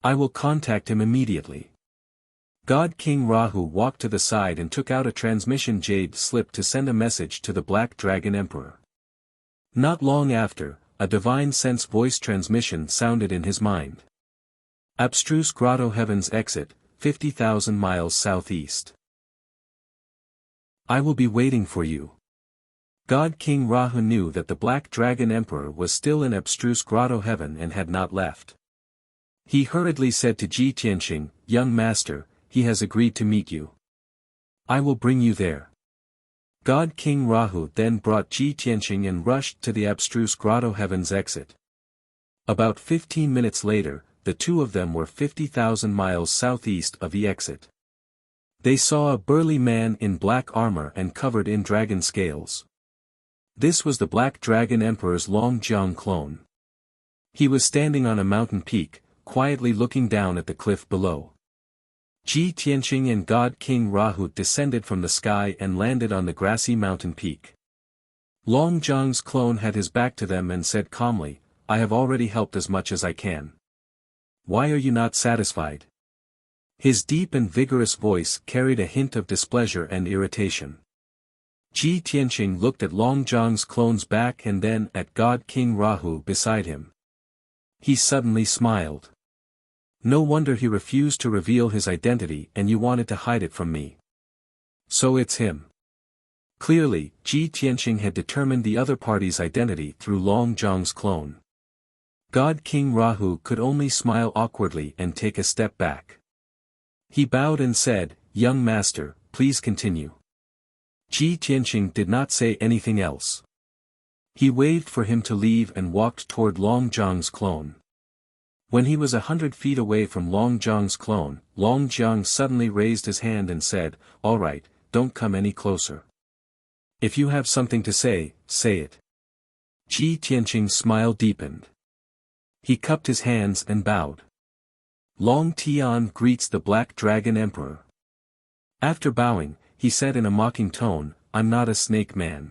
I will contact him immediately. God King Rahu walked to the side and took out a transmission jade slip to send a message to the Black Dragon Emperor. Not long after, a divine sense voice transmission sounded in his mind. Abstruse Grotto Heaven's exit, 50,000 miles southeast. I will be waiting for you. God King Rahu knew that the Black Dragon Emperor was still in Abstruse Grotto Heaven and had not left. He hurriedly said to Ji Tianqing, young master, he has agreed to meet you. I will bring you there. God King Rahu then brought Ji Tianqing and rushed to the Abstruse Grotto Heaven's exit. About 15 minutes later, the two of them were 50,000 miles southeast of the exit. They saw a burly man in black armor and covered in dragon scales. This was the Black Dragon Emperor's Longjiang clone. He was standing on a mountain peak, quietly looking down at the cliff below. Ji Tianqing and God King Rahu descended from the sky and landed on the grassy mountain peak. Longjiang's clone had his back to them and said calmly, I have already helped as much as I can. Why are you not satisfied? His deep and vigorous voice carried a hint of displeasure and irritation. Ji Tianqing looked at Longjiang's clone's back and then at God King Rahu beside him. He suddenly smiled. No wonder he refused to reveal his identity and you wanted to hide it from me. So it's him. Clearly, Ji Tianqing had determined the other party's identity through Longjiang's clone. God King Rahu could only smile awkwardly and take a step back. He bowed and said, young master, please continue. Ji Tianqing did not say anything else. He waved for him to leave and walked toward Longjiang's clone. When he was 100 feet away from Longjiang's clone, Longjiang suddenly raised his hand and said, all right, don't come any closer. If you have something to say it. Ji Tianqing's smile deepened. He cupped his hands and bowed. Long Tian greets the Black Dragon Emperor. After bowing, he said in a mocking tone, I'm not a snake man.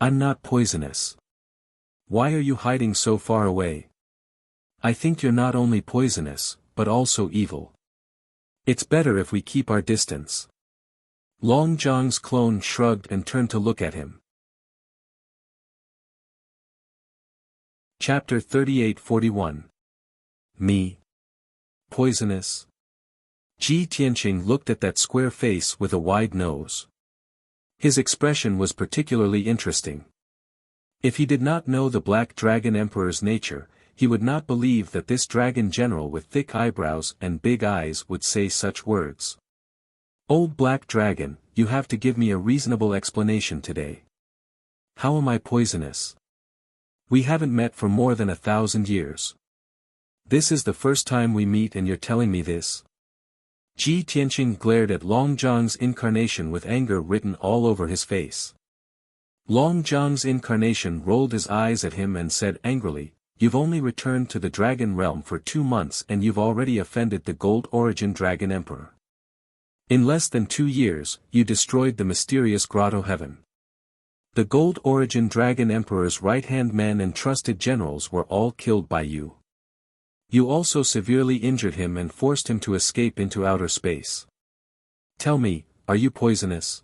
I'm not poisonous. Why are you hiding so far away? I think you're not only poisonous, but also evil. It's better if we keep our distance. Longjiang's clone shrugged and turned to look at him. Chapter 38-41. Me? Poisonous? Ji Tianqing looked at that square face with a wide nose. His expression was particularly interesting. If he did not know the Black Dragon Emperor's nature, he would not believe that this dragon general with thick eyebrows and big eyes would say such words. Old Black Dragon, you have to give me a reasonable explanation today. How am I poisonous? We haven't met for more than 1,000 years. This is the first time we meet and you're telling me this? Ji Tianqing glared at Longjiang's incarnation with anger written all over his face. Longjiang's incarnation rolled his eyes at him and said angrily, you've only returned to the dragon realm for 2 months and you've already offended the Gold Origin Dragon Emperor. In less than 2 years, you destroyed the mysterious Grotto Heaven. The Gold Origin Dragon Emperor's right-hand men and trusted generals were all killed by you. You also severely injured him and forced him to escape into outer space. Tell me, are you poisonous?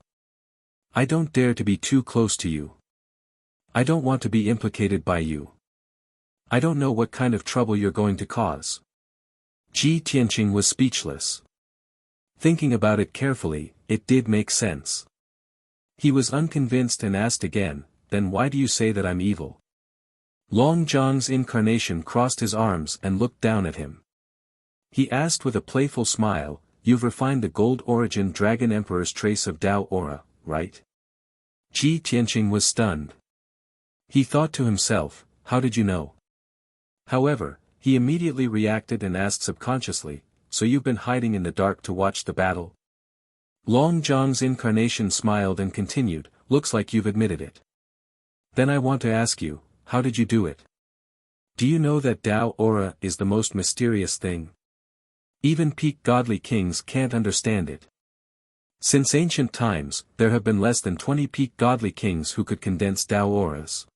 I don't dare to be too close to you. I don't want to be implicated by you. I don't know what kind of trouble you're going to cause. Ji Tianqing was speechless. Thinking about it carefully, it did make sense. He was unconvinced and asked again, then why do you say that I'm evil? Long Zhang's incarnation crossed his arms and looked down at him. He asked with a playful smile, you've refined the gold origin Dragon Emperor's trace of Dao aura, right? Ji Tianqing was stunned. He thought to himself, how did you know? However, he immediately reacted and asked subconsciously, so you've been hiding in the dark to watch the battle? Long Zhang's incarnation smiled and continued, looks like you've admitted it. Then I want to ask you, how did you do it? Do you know that Dao aura is the most mysterious thing? Even peak godly kings can't understand it. Since ancient times, there have been less than 20 peak godly kings who could condense Dao auras.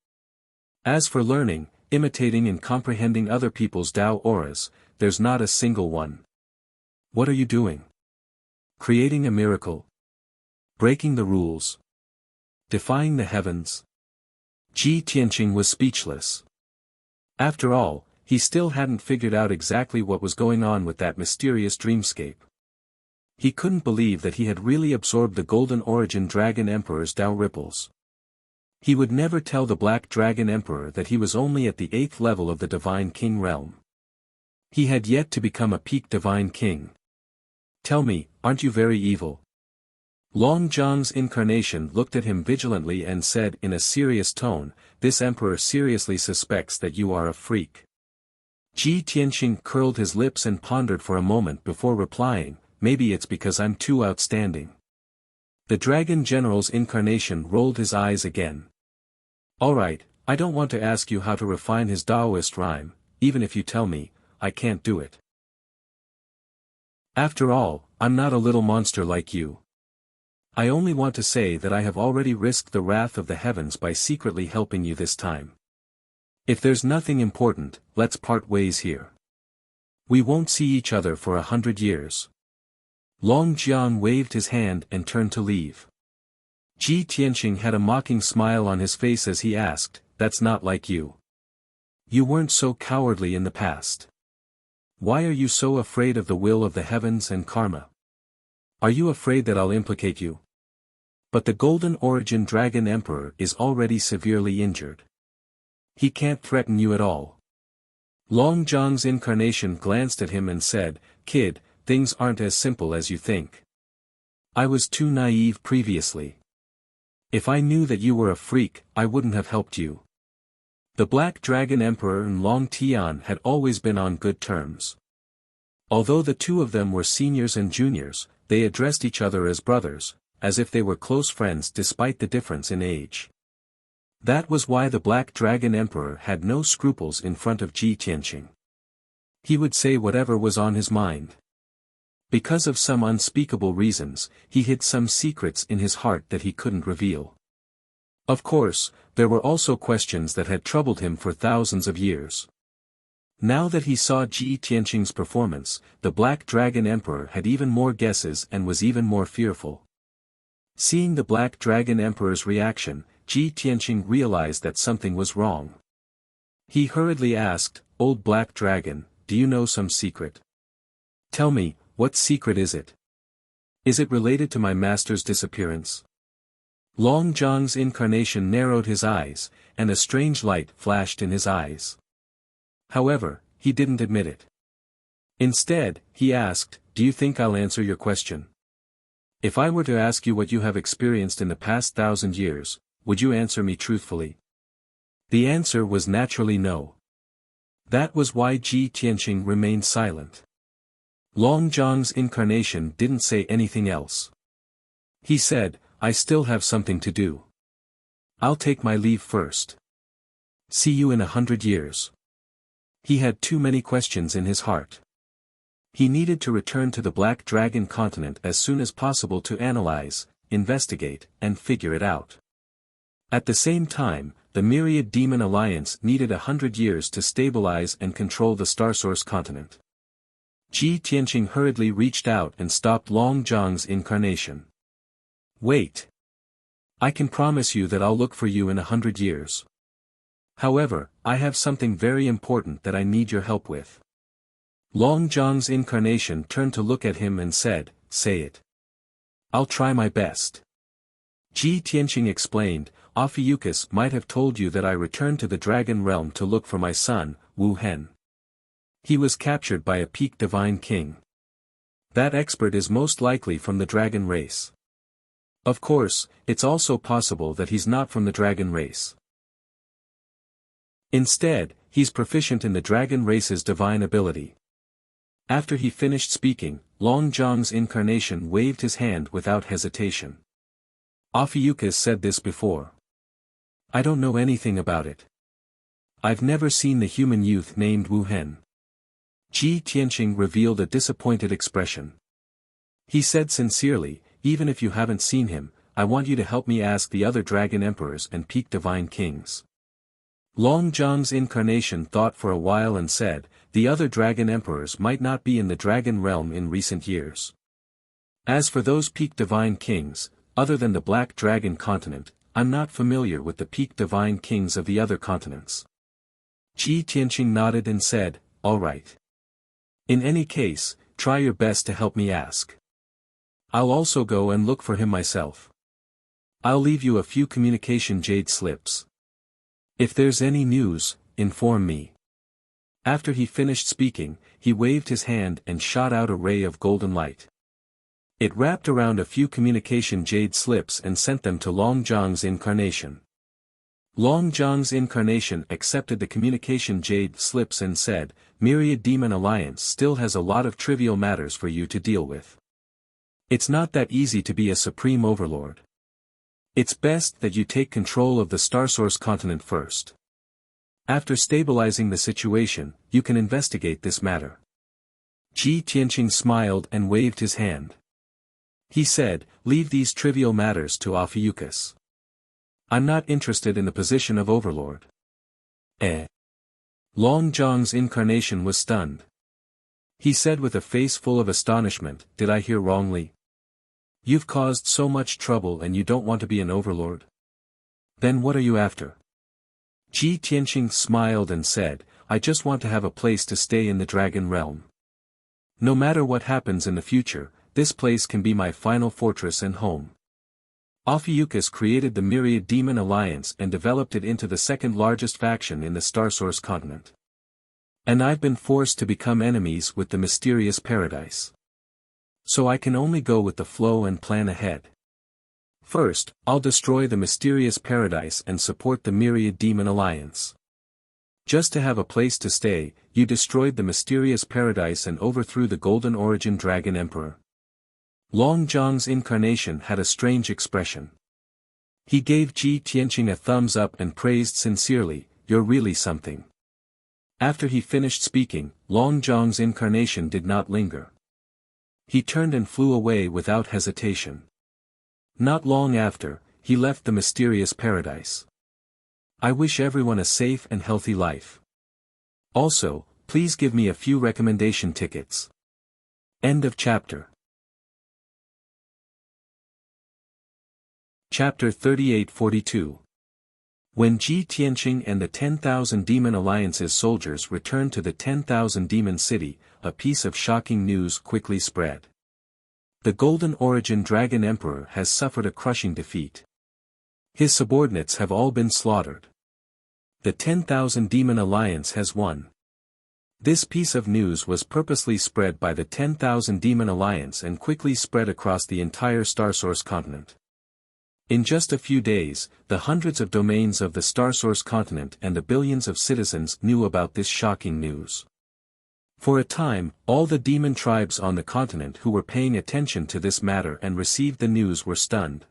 As for learning, imitating and comprehending other people's Dao auras, there's not a single one. What are you doing? Creating a miracle? Breaking the rules? Defying the heavens? Ji Tianqing was speechless. After all, he still hadn't figured out exactly what was going on with that mysterious dreamscape. He couldn't believe that he had really absorbed the Golden Origin Dragon Emperor's Dao ripples. He would never tell the Black Dragon Emperor that he was only at the 8th level of the Divine King realm. He had yet to become a peak Divine King. Tell me, aren't you very evil? Long Zhang's incarnation looked at him vigilantly and said in a serious tone, this emperor seriously suspects that you are a freak. Ji Tianqing curled his lips and pondered for a moment before replying, maybe it's because I'm too outstanding. The Dragon General's incarnation rolled his eyes again. Alright, I don't want to ask you how to refine his Taoist rhyme, even if you tell me, I can't do it. After all, I'm not a little monster like you. I only want to say that I have already risked the wrath of the heavens by secretly helping you this time. If there's nothing important, let's part ways here. We won't see each other for 100 years. Long Jian waved his hand and turned to leave. Ji Tianqing had a mocking smile on his face as he asked, that's not like you. You weren't so cowardly in the past. Why are you so afraid of the will of the heavens and karma? Are you afraid that I'll implicate you? But the Golden Origin Dragon Emperor is already severely injured. He can't threaten you at all. Long Zhang's incarnation glanced at him and said, kid, things aren't as simple as you think. I was too naive previously. If I knew that you were a freak, I wouldn't have helped you. The Black Dragon Emperor and Long Tian had always been on good terms. Although the two of them were seniors and juniors, they addressed each other as brothers, as if they were close friends despite the difference in age. That was why the Black Dragon Emperor had no scruples in front of Ji Tianqing. He would say whatever was on his mind. Because of some unspeakable reasons, he hid some secrets in his heart that he couldn't reveal. Of course, there were also questions that had troubled him for thousands of years. Now that he saw Ji Tianqing's performance, the Black Dragon Emperor had even more guesses and was even more fearful. Seeing the Black Dragon Emperor's reaction, Ji Tianqing realized that something was wrong. He hurriedly asked, Old Black Dragon, do you know some secret? Tell me, what secret is it? Is it related to my master's disappearance? Long Zhang's incarnation narrowed his eyes, and a strange light flashed in his eyes. However, he didn't admit it. Instead, he asked, do you think I'll answer your question? If I were to ask you what you have experienced in the past 1,000 years, would you answer me truthfully? The answer was naturally no. That was why Ji Tianqing remained silent. Long Zhang's incarnation didn't say anything else. He said, I still have something to do. I'll take my leave first. See you in 100 years. He had too many questions in his heart. He needed to return to the Black Dragon continent as soon as possible to analyze, investigate, and figure it out. At the same time, the Myriad Demon Alliance needed 100 years to stabilize and control the Starsource continent. Ji Tianqing hurriedly reached out and stopped Long Zhang's incarnation. Wait. I can promise you that I'll look for you in 100 years. However, I have something very important that I need your help with. Long Zhang's incarnation turned to look at him and said, say it. I'll try my best. Ji Tianqing explained, Ophiuchus might have told you that I returned to the Dragon Realm to look for my son, Wu Hen. He was captured by a peak divine king. That expert is most likely from the dragon race. Of course, it's also possible that he's not from the dragon race. Instead, he's proficient in the dragon race's divine ability. After he finished speaking, Long Zhang's incarnation waved his hand without hesitation. Ophiuchus said this before. I don't know anything about it. I've never seen the human youth named Wu Hen. Ji Tianqing revealed a disappointed expression. He said sincerely, even if you haven't seen him, I want you to help me ask the other dragon emperors and peak divine kings. Long Zhang's incarnation thought for a while and said, the other dragon emperors might not be in the dragon realm in recent years. As for those peak divine kings, other than the Black Dragon continent, I'm not familiar with the peak divine kings of the other continents. Ji Tianqing nodded and said, all right. In any case, try your best to help me ask. I'll also go and look for him myself. I'll leave you a few communication jade slips. If there's any news, inform me. After he finished speaking, he waved his hand and shot out a ray of golden light. It wrapped around a few communication jade slips and sent them to Long Zhang's incarnation. Long Zhang's incarnation accepted the communication jade slips and said, Myriad Demon Alliance still has a lot of trivial matters for you to deal with. It's not that easy to be a supreme overlord. It's best that you take control of the Starsource continent first. After stabilizing the situation, you can investigate this matter. Ji Tianqing smiled and waved his hand. He said, leave these trivial matters to Ophiuchus. I'm not interested in the position of overlord. Long Zhang's incarnation was stunned. He said with a face full of astonishment, did I hear wrongly? You've caused so much trouble and you don't want to be an overlord? Then what are you after? Ji Tianqing smiled and said, I just want to have a place to stay in the dragon realm. No matter what happens in the future, this place can be my final fortress and home. Ophiuchus created the Myriad Demon Alliance and developed it into the second largest faction in the Starsource continent. And I've been forced to become enemies with the mysterious paradise. So I can only go with the flow and plan ahead. First, I'll destroy the mysterious paradise and support the Myriad Demon Alliance. Just to have a place to stay, you destroyed the mysterious paradise and overthrew the Golden Origin Dragon Emperor. Long Zhang's incarnation had a strange expression. He gave Ji Tianqing a thumbs up and praised sincerely, you're really something. After he finished speaking, Long Zhang's incarnation did not linger. He turned and flew away without hesitation. Not long after, he left the mysterious paradise. I wish everyone a safe and healthy life. Also, please give me a few recommendation tickets. End of chapter. Chapter 38-42. When Ji Tianqing and the 10,000 Demon Alliance's soldiers returned to the 10,000 Demon City, a piece of shocking news quickly spread. The Golden Origin Dragon Emperor has suffered a crushing defeat. His subordinates have all been slaughtered. The 10,000 Demon Alliance has won. This piece of news was purposely spread by the 10,000 Demon Alliance and quickly spread across the entire Starsource continent. In just a few days, the hundreds of domains of the Starsource continent and the billions of citizens knew about this shocking news. For a time, all the demon tribes on the continent who were paying attention to this matter and received the news were stunned.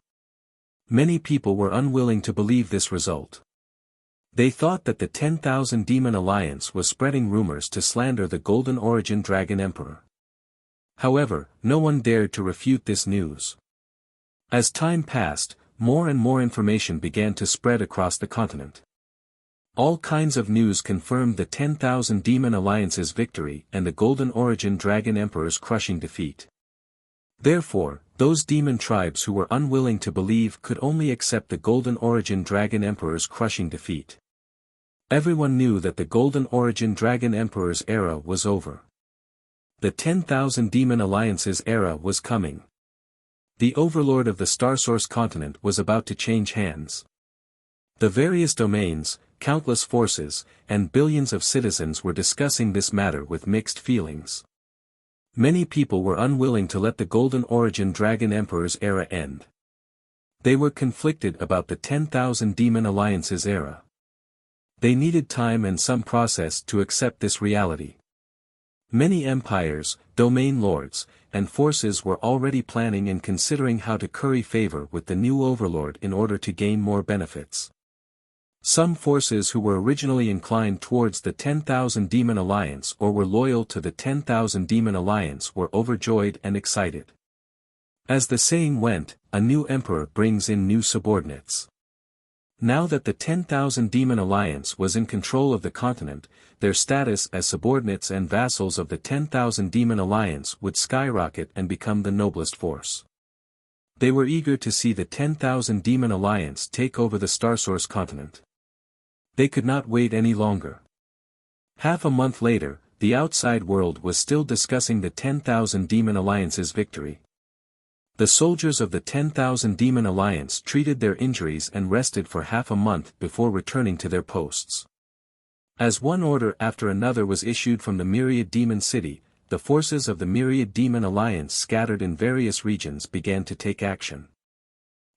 Many people were unwilling to believe this result. They thought that the 10,000 Demon Alliance was spreading rumors to slander the Golden Origin Dragon Emperor. However, no one dared to refute this news. As time passed, more and more information began to spread across the continent. All kinds of news confirmed the 10,000 Demon Alliance's victory and the Golden Origin Dragon Emperor's crushing defeat. Therefore, those demon tribes who were unwilling to believe could only accept the Golden Origin Dragon Emperor's crushing defeat. Everyone knew that the Golden Origin Dragon Emperor's era was over. The 10,000 Demon Alliance's era was coming. The overlord of the Starsource continent was about to change hands. The various domains, countless forces, and billions of citizens were discussing this matter with mixed feelings. Many people were unwilling to let the Golden Origin Dragon Emperor's era end. They were conflicted about the 10,000 Demon Alliance's era. They needed time and some process to accept this reality. Many empires, domain lords, and forces were already planning and considering how to curry favor with the new overlord in order to gain more benefits. Some forces who were originally inclined towards the 10,000 Demon Alliance or were loyal to the 10,000 Demon Alliance were overjoyed and excited. As the saying went, a new emperor brings in new subordinates. Now that the 10,000 Demon Alliance was in control of the continent, their status as subordinates and vassals of the 10,000 Demon Alliance would skyrocket and become the noblest force. They were eager to see the 10,000 Demon Alliance take over the Starsource continent. They could not wait any longer. Half a month later, the outside world was still discussing the 10,000 Demon Alliance's victory. The soldiers of the 10,000 Demon Alliance treated their injuries and rested for half a month before returning to their posts. As one order after another was issued from the Myriad Demon City, the forces of the Myriad Demon Alliance scattered in various regions began to take action.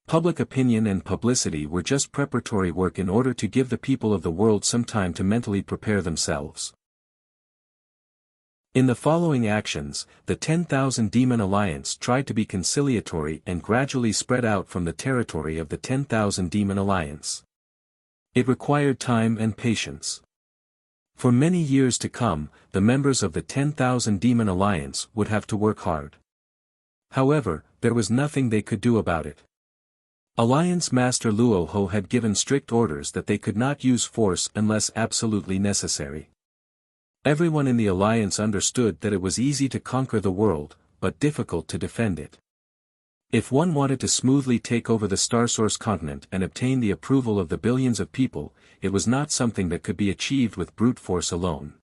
Public opinion and publicity were just preparatory work in order to give the people of the world some time to mentally prepare themselves. In the following actions, the 10,000 Demon Alliance tried to be conciliatory and gradually spread out from the territory of the 10,000 Demon Alliance. It required time and patience. For many years to come, the members of the 10,000 Demon Alliance would have to work hard. However, there was nothing they could do about it. Alliance Master Luoho had given strict orders that they could not use force unless absolutely necessary. Everyone in the alliance understood that it was easy to conquer the world, but difficult to defend it. If one wanted to smoothly take over the Starsource continent and obtain the approval of the billions of people, it was not something that could be achieved with brute force alone.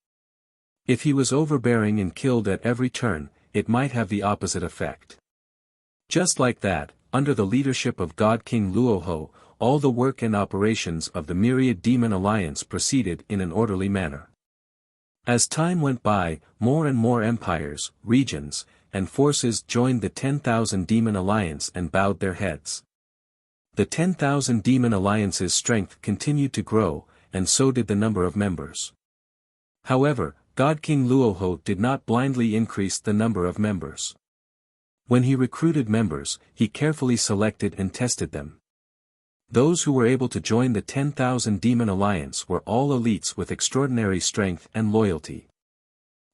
If he was overbearing and killed at every turn, it might have the opposite effect. Just like that, under the leadership of God King Luoho, all the work and operations of the Myriad Demon Alliance proceeded in an orderly manner. As time went by, more and more empires, regions, and forces joined the 10,000 Demon Alliance and bowed their heads. The 10,000 Demon Alliance's strength continued to grow, and so did the number of members. However, God King Luoho did not blindly increase the number of members. When he recruited members, he carefully selected and tested them. Those who were able to join the 10,000 Demon Alliance were all elites with extraordinary strength and loyalty.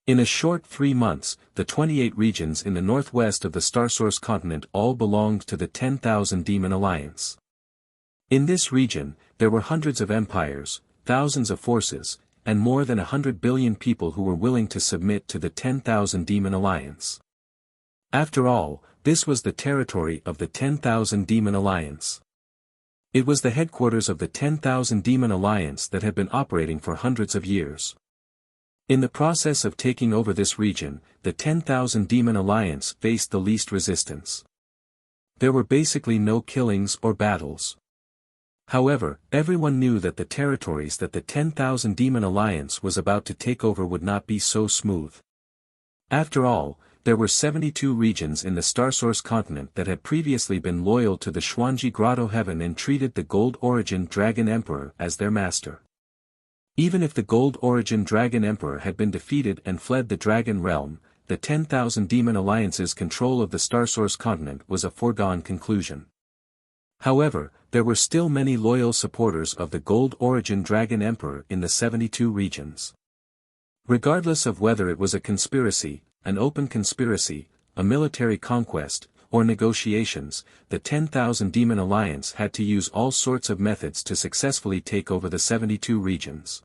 In a short 3 months, the 28 regions in the northwest of the Starsource continent all belonged to the 10,000 Demon Alliance. In this region, there were hundreds of empires, thousands of forces, and more than 100 billion people who were willing to submit to the 10,000 Demon Alliance. After all, this was the territory of the 10,000 Demon Alliance. It was the headquarters of the 10,000 Demon Alliance that had been operating for hundreds of years. In the process of taking over this region, the 10,000 Demon Alliance faced the least resistance. There were basically no killings or battles. However, everyone knew that the territories that the 10,000 Demon Alliance was about to take over would not be so smooth. After all, there were 72 regions in the Starsource continent that had previously been loyal to the Xuanji Grotto Heaven and treated the Gold Origin Dragon Emperor as their master. Even if the Gold Origin Dragon Emperor had been defeated and fled the Dragon Realm, the 10,000 Demon Alliance's control of the Starsource continent was a foregone conclusion. However, there were still many loyal supporters of the Gold Origin Dragon Emperor in the 72 regions. Regardless of whether it was a conspiracy, an open conspiracy, a military conquest, or negotiations, the 10,000 Demon Alliance had to use all sorts of methods to successfully take over the 72 regions.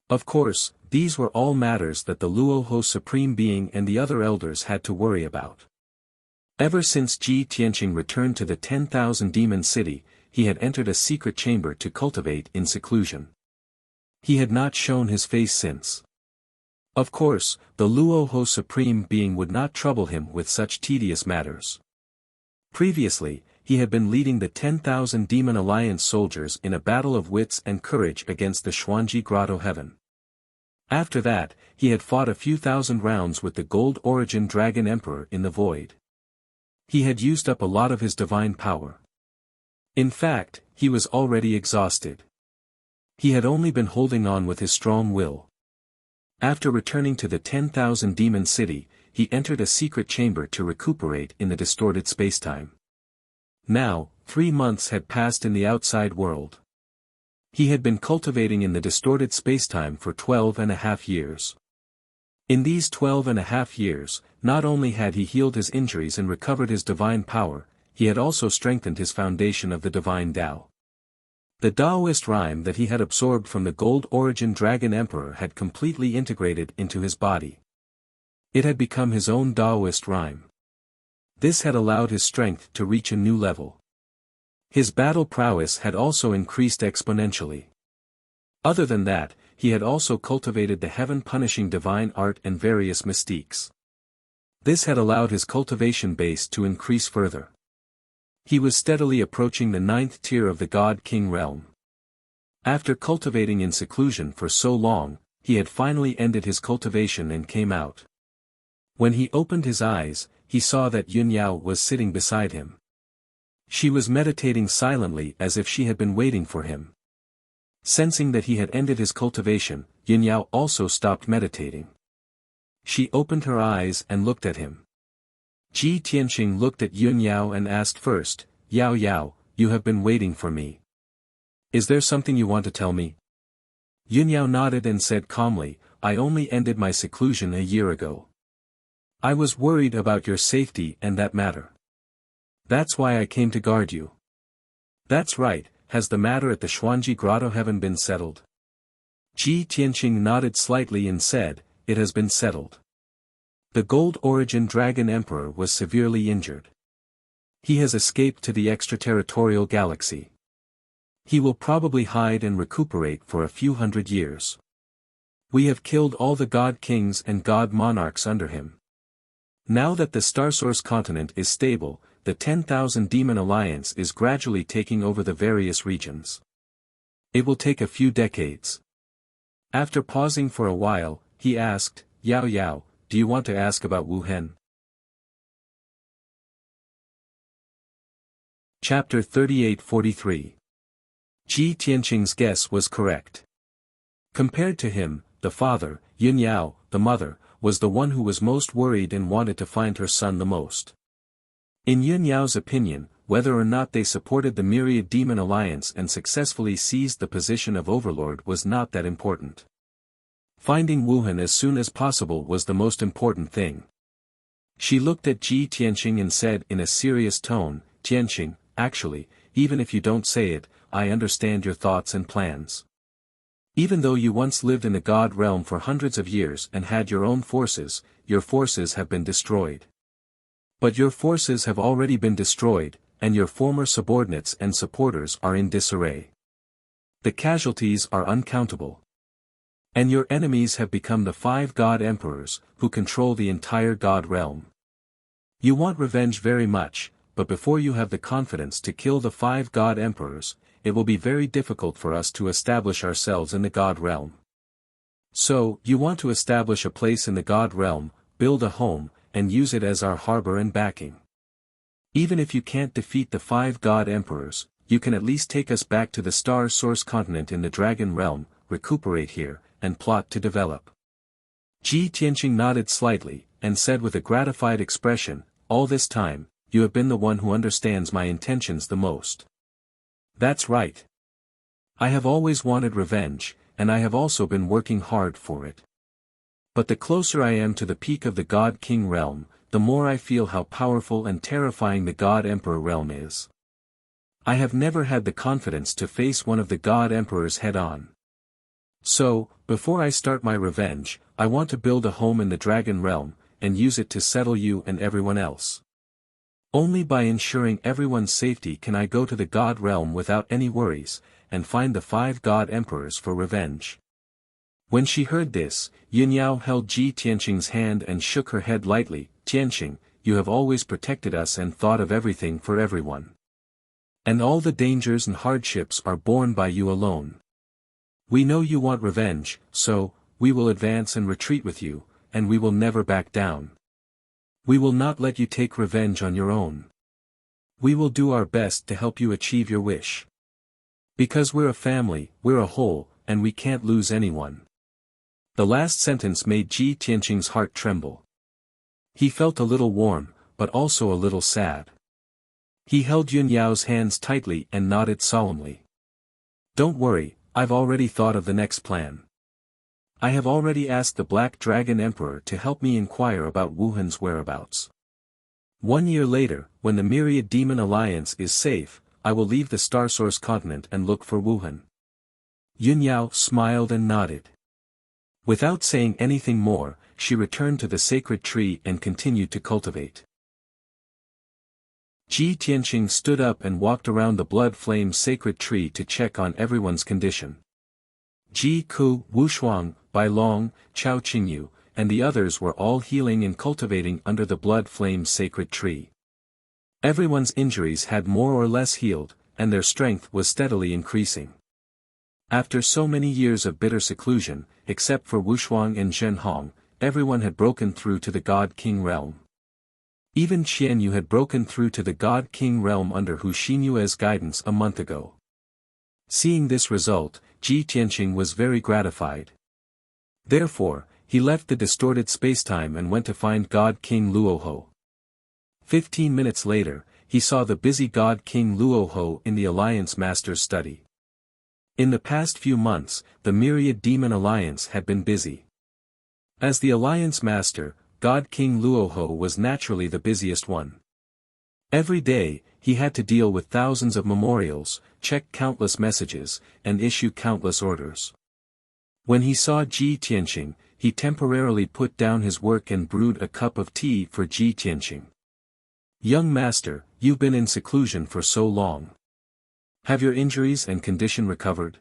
Of course, these were all matters that the Luoho Supreme Being and the other elders had to worry about. Ever since Ji Tianqing returned to the 10,000 Demon City, he had entered a secret chamber to cultivate in seclusion. He had not shown his face since. Of course, the Luoho Supreme Being would not trouble him with such tedious matters. Previously, he had been leading the 10,000 Demon Alliance soldiers in a battle of wits and courage against the Xuanji Grotto Heaven. After that, he had fought a few thousand rounds with the Gold Origin Dragon Emperor in the void. He had used up a lot of his divine power. In fact, he was already exhausted. He had only been holding on with his strong will. After returning to the 10,000 Demon City, he entered a secret chamber to recuperate in the distorted spacetime. Now, 3 months had passed in the outside world. He had been cultivating in the distorted spacetime for 12.5 years. In these 12.5 years, not only had he healed his injuries and recovered his divine power, he had also strengthened his foundation of the divine Tao. The Taoist rhyme that he had absorbed from the Gold Origin Dragon Emperor had completely integrated into his body. It had become his own Taoist rhyme. This had allowed his strength to reach a new level. His battle prowess had also increased exponentially. Other than that, he had also cultivated the heaven-punishing divine art and various mystiques. This had allowed his cultivation base to increase further. He was steadily approaching the 9th tier of the God-King realm. After cultivating in seclusion for so long, he had finally ended his cultivation and came out. When he opened his eyes, he saw that Yun Yao was sitting beside him. She was meditating silently as if she had been waiting for him. Sensing that he had ended his cultivation, Yun Yao also stopped meditating. She opened her eyes and looked at him. Ji Tianqing looked at Yun Yao and asked first, "Yao Yao, you have been waiting for me. Is there something you want to tell me?" Yun Yao nodded and said calmly, "I only ended my seclusion a year ago. I was worried about your safety and that matter. That's why I came to guard you." "That's right, has the matter at the Xuanji Grotto Heaven been settled?" Ji Tianqing nodded slightly and said, "It has been settled. The Gold Origin Dragon Emperor was severely injured. He has escaped to the extraterritorial galaxy. He will probably hide and recuperate for a few hundred years. We have killed all the God Kings and God Monarchs under him. Now that the Starsource continent is stable, the 10,000 Demon Alliance is gradually taking over the various regions. It will take a few decades." After pausing for a while, he asked, "Yao Yao, do you want to ask about Wuhan?" Chapter 38-43. Ji Tianqing's guess was correct. Compared to him, the father, Yun Yao, the mother, was the one who was most worried and wanted to find her son the most. In Yun Yao's opinion, whether or not they supported the Myriad Demon Alliance and successfully seized the position of Overlord was not that important. Finding Wuhan as soon as possible was the most important thing. She looked at Ji Tianqing and said in a serious tone, "Tianqing, actually, even if you don't say it, I understand your thoughts and plans. Even though you once lived in the God realm for hundreds of years and had your own forces, your forces have been destroyed. But your forces have already been destroyed, and your former subordinates and supporters are in disarray. The casualties are uncountable. And your enemies have become the 5 God Emperors, who control the entire God realm. You want revenge very much, but before you have the confidence to kill the 5 God Emperors, it will be very difficult for us to establish ourselves in the God realm. So, you want to establish a place in the God realm, build a home, and use it as our harbor and backing. Even if you can't defeat the 5 God Emperors, you can at least take us back to the Star Source continent in the Dragon realm, recuperate here, and plot to develop." Ji Tianqing nodded slightly, and said with a gratified expression, "All this time, you have been the one who understands my intentions the most." "That's right. I have always wanted revenge, and I have also been working hard for it. But the closer I am to the peak of the God King realm, the more I feel how powerful and terrifying the God Emperor realm is. I have never had the confidence to face one of the God Emperors head-on. So, before I start my revenge, I want to build a home in the Dragon Realm, and use it to settle you and everyone else. Only by ensuring everyone's safety can I go to the God Realm without any worries, and find the 5 God Emperors for revenge. When she heard this, Yunyao held Ji Tianqing's hand and shook her head lightly. Tianqing, you have always protected us and thought of everything for everyone. And all the dangers and hardships are borne by you alone. We know you want revenge, so, we will advance and retreat with you, and we will never back down. We will not let you take revenge on your own. We will do our best to help you achieve your wish. Because we're a family, we're a whole, and we can't lose anyone. The last sentence made Ji Tianqing's heart tremble. He felt a little warm, but also a little sad. He held Yunyao's hands tightly and nodded solemnly. Don't worry, I've already thought of the next plan. I have already asked the Black Dragon Emperor to help me inquire about Wuhan's whereabouts. 1 year later, when the Myriad Demon Alliance is safe, I will leave the Star Source continent and look for Wuhan. Yunyao smiled and nodded. Without saying anything more, she returned to the sacred tree and continued to cultivate. Ji Tianqing stood up and walked around the blood flame sacred tree to check on everyone's condition. Ji Ku, Wu Shuang, Bai Long, Chao Qingyu, and the others were all healing and cultivating under the blood flame sacred tree. Everyone's injuries had more or less healed, and their strength was steadily increasing. After so many years of bitter seclusion, except for Wu Shuang and Zhen Hong, everyone had broken through to the God King realm. Even Qian Yu had broken through to the God King realm under Hu Xinyue's guidance a month ago. Seeing this result, Ji Tianqing was very gratified. Therefore, he left the distorted spacetime and went to find God King Luoho. 15 minutes later, he saw the busy God King Luoho in the Alliance Master's study. In the past few months, the Myriad Demon Alliance had been busy. As the Alliance Master, God King Luoho was naturally the busiest one. Every day, he had to deal with thousands of memorials, check countless messages, and issue countless orders. When he saw Ji Tianqing, he temporarily put down his work and brewed a cup of tea for Ji Tianqing. Young master, you've been in seclusion for so long. Have your injuries and condition recovered?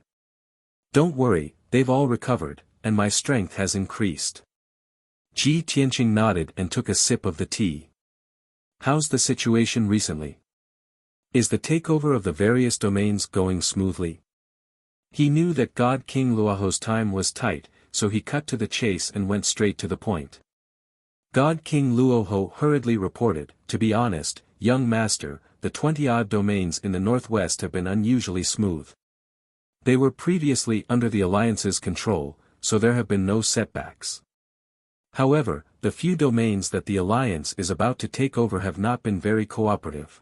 Don't worry, they've all recovered, and my strength has increased. Ji Tianqing nodded and took a sip of the tea. How's the situation recently? Is the takeover of the various domains going smoothly? He knew that God King Luoho's time was tight, so he cut to the chase and went straight to the point. God King Luoho hurriedly reported, to be honest, young master, the 20-odd domains in the northwest have been unusually smooth. They were previously under the Alliance's control, so there have been no setbacks. However, the few domains that the Alliance is about to take over have not been very cooperative.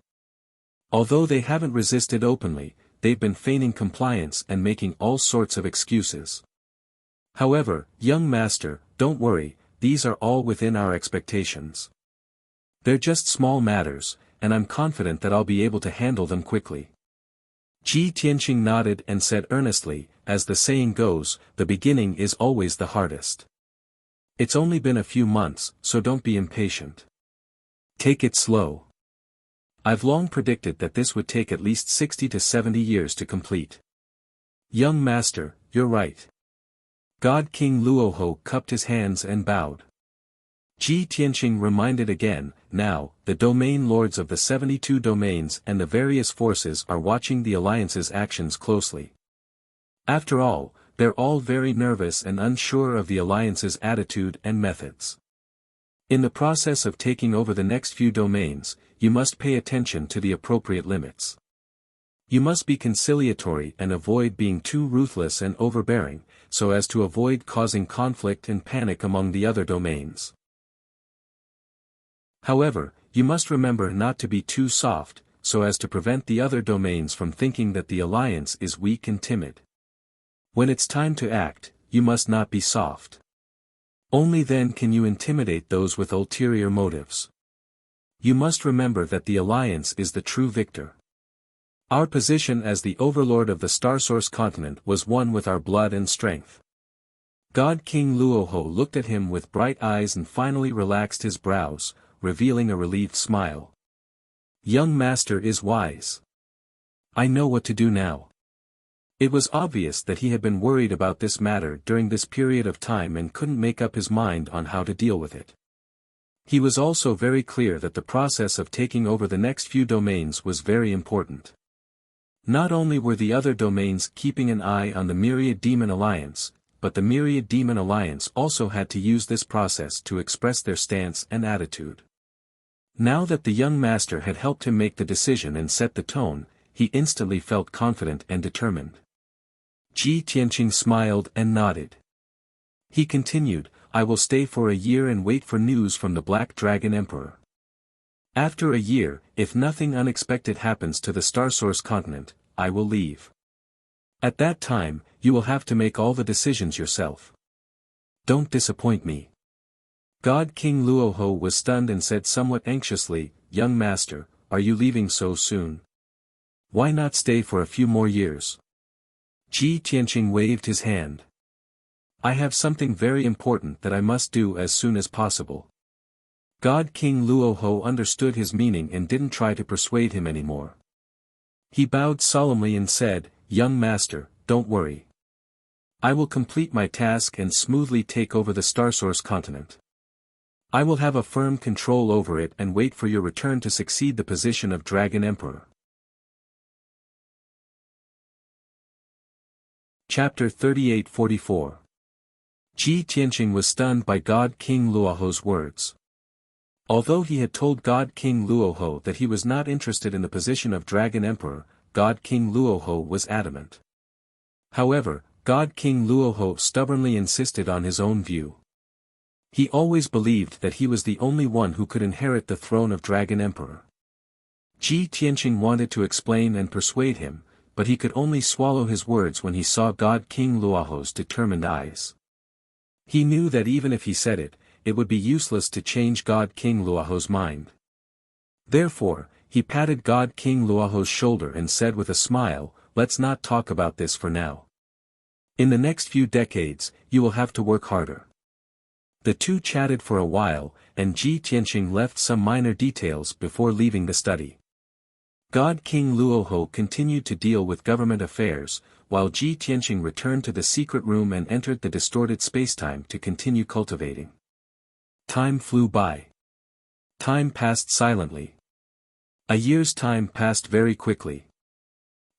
Although they haven't resisted openly, they've been feigning compliance and making all sorts of excuses. However, young master, don't worry, these are all within our expectations. They're just small matters, and I'm confident that I'll be able to handle them quickly. Ji Tianqing nodded and said earnestly, as the saying goes, the beginning is always the hardest. It's only been a few months, so don't be impatient. Take it slow. I've long predicted that this would take at least 60 to 70 years to complete. Young master, you're right. God King Luoho cupped his hands and bowed. Ji Tianqing reminded again, now, the domain lords of the 72 domains and the various forces are watching the Alliance's actions closely. After all, they're all very nervous and unsure of the Alliance's attitude and methods. In the process of taking over the next few domains, you must pay attention to the appropriate limits. You must be conciliatory and avoid being too ruthless and overbearing, so as to avoid causing conflict and panic among the other domains. However, you must remember not to be too soft, so as to prevent the other domains from thinking that the Alliance is weak and timid. When it's time to act, you must not be soft. Only then can you intimidate those with ulterior motives. You must remember that the Alliance is the true victor. Our position as the overlord of the Starsource continent was won with our blood and strength. God King Luoho looked at him with bright eyes and finally relaxed his brows, revealing a relieved smile. Young master is wise. I know what to do now. It was obvious that he had been worried about this matter during this period of time and couldn't make up his mind on how to deal with it. He was also very clear that the process of taking over the next few domains was very important. Not only were the other domains keeping an eye on the Myriad Demon Alliance, but the Myriad Demon Alliance also had to use this process to express their stance and attitude. Now that the young master had helped him make the decision and set the tone, he instantly felt confident and determined. Ji Tianqing smiled and nodded. He continued, I will stay for a year and wait for news from the Black Dragon Emperor. After a year, if nothing unexpected happens to the Starsource continent, I will leave. At that time, you will have to make all the decisions yourself. Don't disappoint me. God King Luoho was stunned and said somewhat anxiously, Young master, are you leaving so soon? Why not stay for a few more years? Ji Tianqing waved his hand. I have something very important that I must do as soon as possible. God King Luoho understood his meaning and didn't try to persuade him anymore. He bowed solemnly and said, Young master, don't worry. I will complete my task and smoothly take over the Starsource continent. I will have a firm control over it and wait for your return to succeed the position of Dragon Emperor. Chapter 38-44. Ji Tianqing was stunned by God King Luoho's words. Although he had told God King Luoho that he was not interested in the position of Dragon Emperor, God King Luoho was adamant. However, God King Luoho stubbornly insisted on his own view. He always believed that he was the only one who could inherit the throne of Dragon Emperor. Ji Tianqing wanted to explain and persuade him, but he could only swallow his words when he saw God King Luoho's determined eyes. He knew that even if he said it, it would be useless to change God King Luoho's mind. Therefore, he patted God King Luoho's shoulder and said with a smile, Let's not talk about this for now. In the next few decades, you will have to work harder. The two chatted for a while, and Ji Tianqing left some minor details before leaving the study. God King Luoho continued to deal with government affairs, while Ji Tianqing returned to the secret room and entered the distorted spacetime to continue cultivating. Time flew by. Time passed silently. A year's time passed very quickly.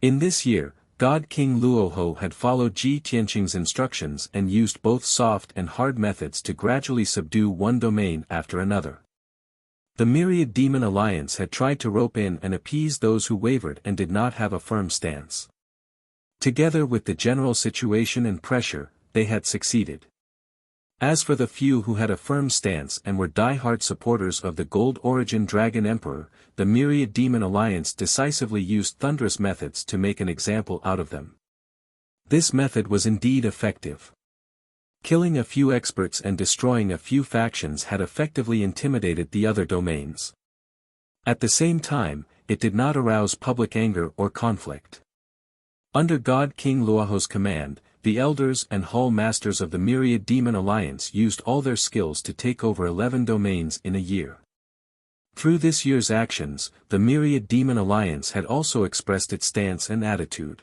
In this year, God King Luoho had followed Ji Tianqing's instructions and used both soft and hard methods to gradually subdue one domain after another. The Myriad Demon Alliance had tried to rope in and appease those who wavered and did not have a firm stance. Together with the general situation and pressure, they had succeeded. As for the few who had a firm stance and were die-hard supporters of the Gold Origin Dragon Emperor, the Myriad Demon Alliance decisively used thunderous methods to make an example out of them. This method was indeed effective. Killing a few experts and destroying a few factions had effectively intimidated the other domains. At the same time, it did not arouse public anger or conflict. Under God King Luoho's command, the elders and hall masters of the Myriad Demon Alliance used all their skills to take over 11 domains in a year. Through this year's actions, the Myriad Demon Alliance had also expressed its stance and attitude.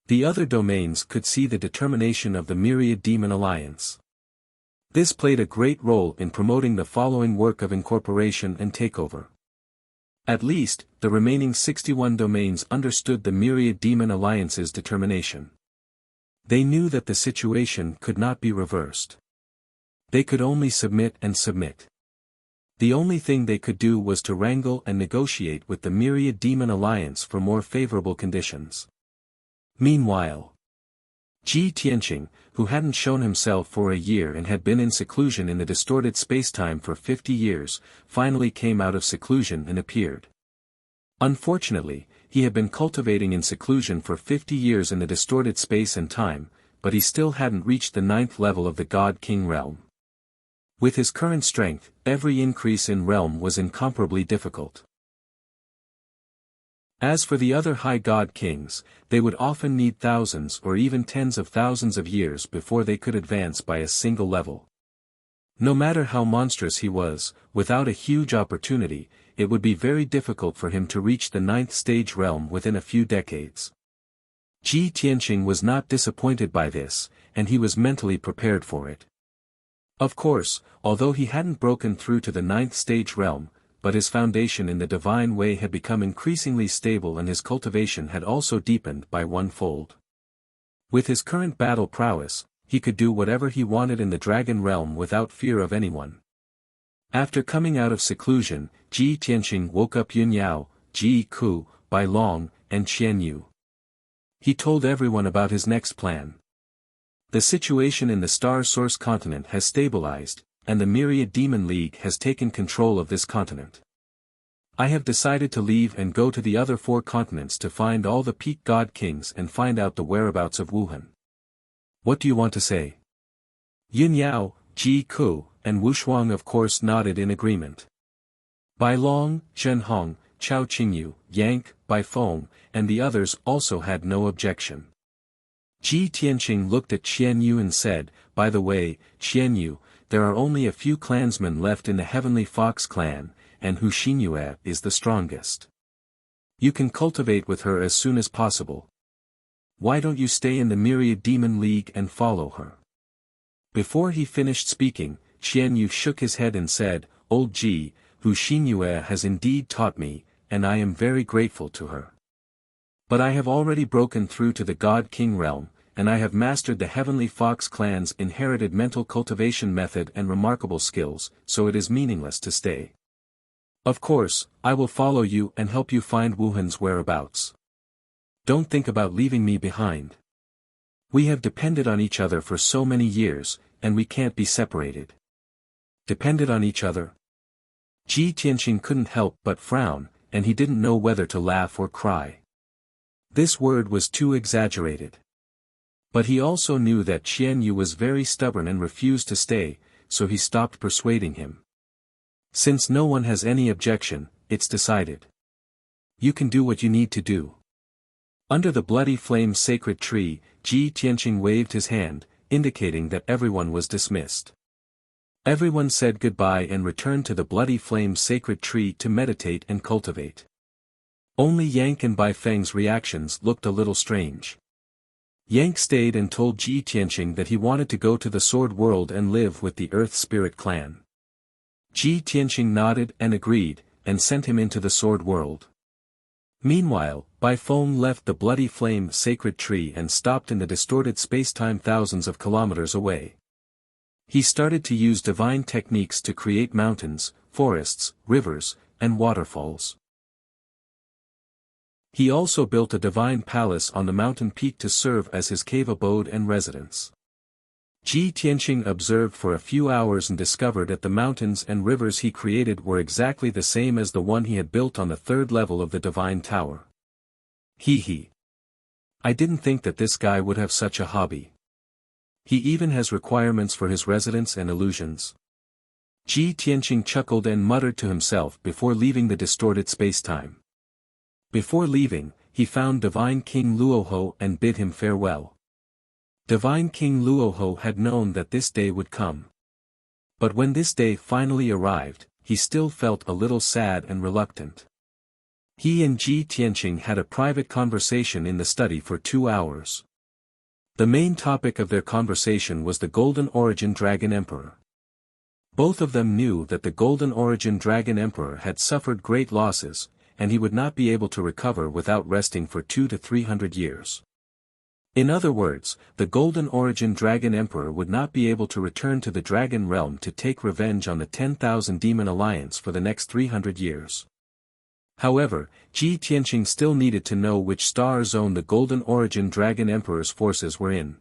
The other domains could see the determination of the Myriad Demon Alliance. This played a great role in promoting the following work of incorporation and takeover. At least, the remaining 61 domains understood the Myriad Demon Alliance's determination. They knew that the situation could not be reversed. They could only submit and submit. The only thing they could do was to wrangle and negotiate with the Myriad Demon Alliance for more favorable conditions. Meanwhile, Ji Tianqing, who hadn't shown himself for a year and had been in seclusion in the distorted spacetime for 50 years, finally came out of seclusion and appeared. Unfortunately, he had been cultivating in seclusion for 50 years in the distorted space and time, but he still hadn't reached the 9th level of the God King realm. With his current strength, every increase in realm was incomparably difficult. As for the other high god kings, they would often need thousands or even tens of thousands of years before they could advance by a single level. No matter how monstrous he was, without a huge opportunity, it would be very difficult for him to reach the 9th stage realm within a few decades. Ji Tianqing was not disappointed by this, and he was mentally prepared for it. Of course, although he hadn't broken through to the 9th stage realm, but his foundation in the divine way had become increasingly stable and his cultivation had also deepened by one-fold. With his current battle prowess, he could do whatever he wanted in the dragon realm without fear of anyone. After coming out of seclusion, Ji Tianqing woke up Yun Yao, Ji Ku, Bai Long, and Qian Yu. He told everyone about his next plan. The situation in the Star Source continent has stabilized, and the Myriad Demon League has taken control of this continent. I have decided to leave and go to the other 4 continents to find all the peak god kings and find out the whereabouts of Wuhan. What do you want to say? Yun Yao, Ji Ku, and Wu Shuang of course nodded in agreement. Bai Long, Zhen Hong, Chao Qingyu, Yank, Bai Feng, and the others also had no objection. Ji Tianqing looked at Qian Yu and said, "By the way, Qian Yu, there are only a few clansmen left in the Heavenly Fox clan, and Hu Xinyue is the strongest. You can cultivate with her as soon as possible. Why don't you stay in the Myriad Demon League and follow her?" Before he finished speaking, Qian Yu shook his head and said, "Old Ji, Hu Xinyue has indeed taught me, and I am very grateful to her. But I have already broken through to the God King realm, and I have mastered the Heavenly Fox clan's inherited mental cultivation method and remarkable skills, so it is meaningless to stay. Of course, I will follow you and help you find Wuhan's whereabouts. Don't think about leaving me behind. We have depended on each other for so many years, and we can't be separated." Depended on each other? Ji Tianqing couldn't help but frown, and he didn't know whether to laugh or cry. This word was too exaggerated. But he also knew that Qian Yu was very stubborn and refused to stay, so he stopped persuading him. "Since no one has any objection, it's decided. You can do what you need to do." Under the bloody flame sacred tree, Ji Tianqing waved his hand, indicating that everyone was dismissed. Everyone said goodbye and returned to the bloody flame sacred tree to meditate and cultivate. Only Yank and Bai Feng's reactions looked a little strange. Yank stayed and told Ji Tianqing that he wanted to go to the Sword World and live with the Earth Spirit clan. Ji Tianqing nodded and agreed, and sent him into the Sword World. Meanwhile, Bai Feng left the bloody flame sacred tree and stopped in the distorted space-time thousands of kilometers away. He started to use divine techniques to create mountains, forests, rivers, and waterfalls. He also built a divine palace on the mountain peak to serve as his cave abode and residence. Ji Tianqing observed for a few hours and discovered that the mountains and rivers he created were exactly the same as the one he had built on the 3rd level of the divine tower. He. I didn't think that this guy would have such a hobby. He even has requirements for his residence and illusions. Ji Tianqing chuckled and muttered to himself before leaving the distorted space-time. Before leaving, he found Divine King Luoho and bid him farewell. Divine King Luoho had known that this day would come. But when this day finally arrived, he still felt a little sad and reluctant. He and Ji Tianqing had a private conversation in the study for 2 hours. The main topic of their conversation was the Golden Origin Dragon Emperor. Both of them knew that the Golden Origin Dragon Emperor had suffered great losses, and he would not be able to recover without resting for 200 to 300 years. In other words, the Golden Origin Dragon Emperor would not be able to return to the Dragon Realm to take revenge on the 10,000 Demon Alliance for the next 300 years. However, Ji Tianqing still needed to know which star zone the Golden Origin Dragon Emperor's forces were in.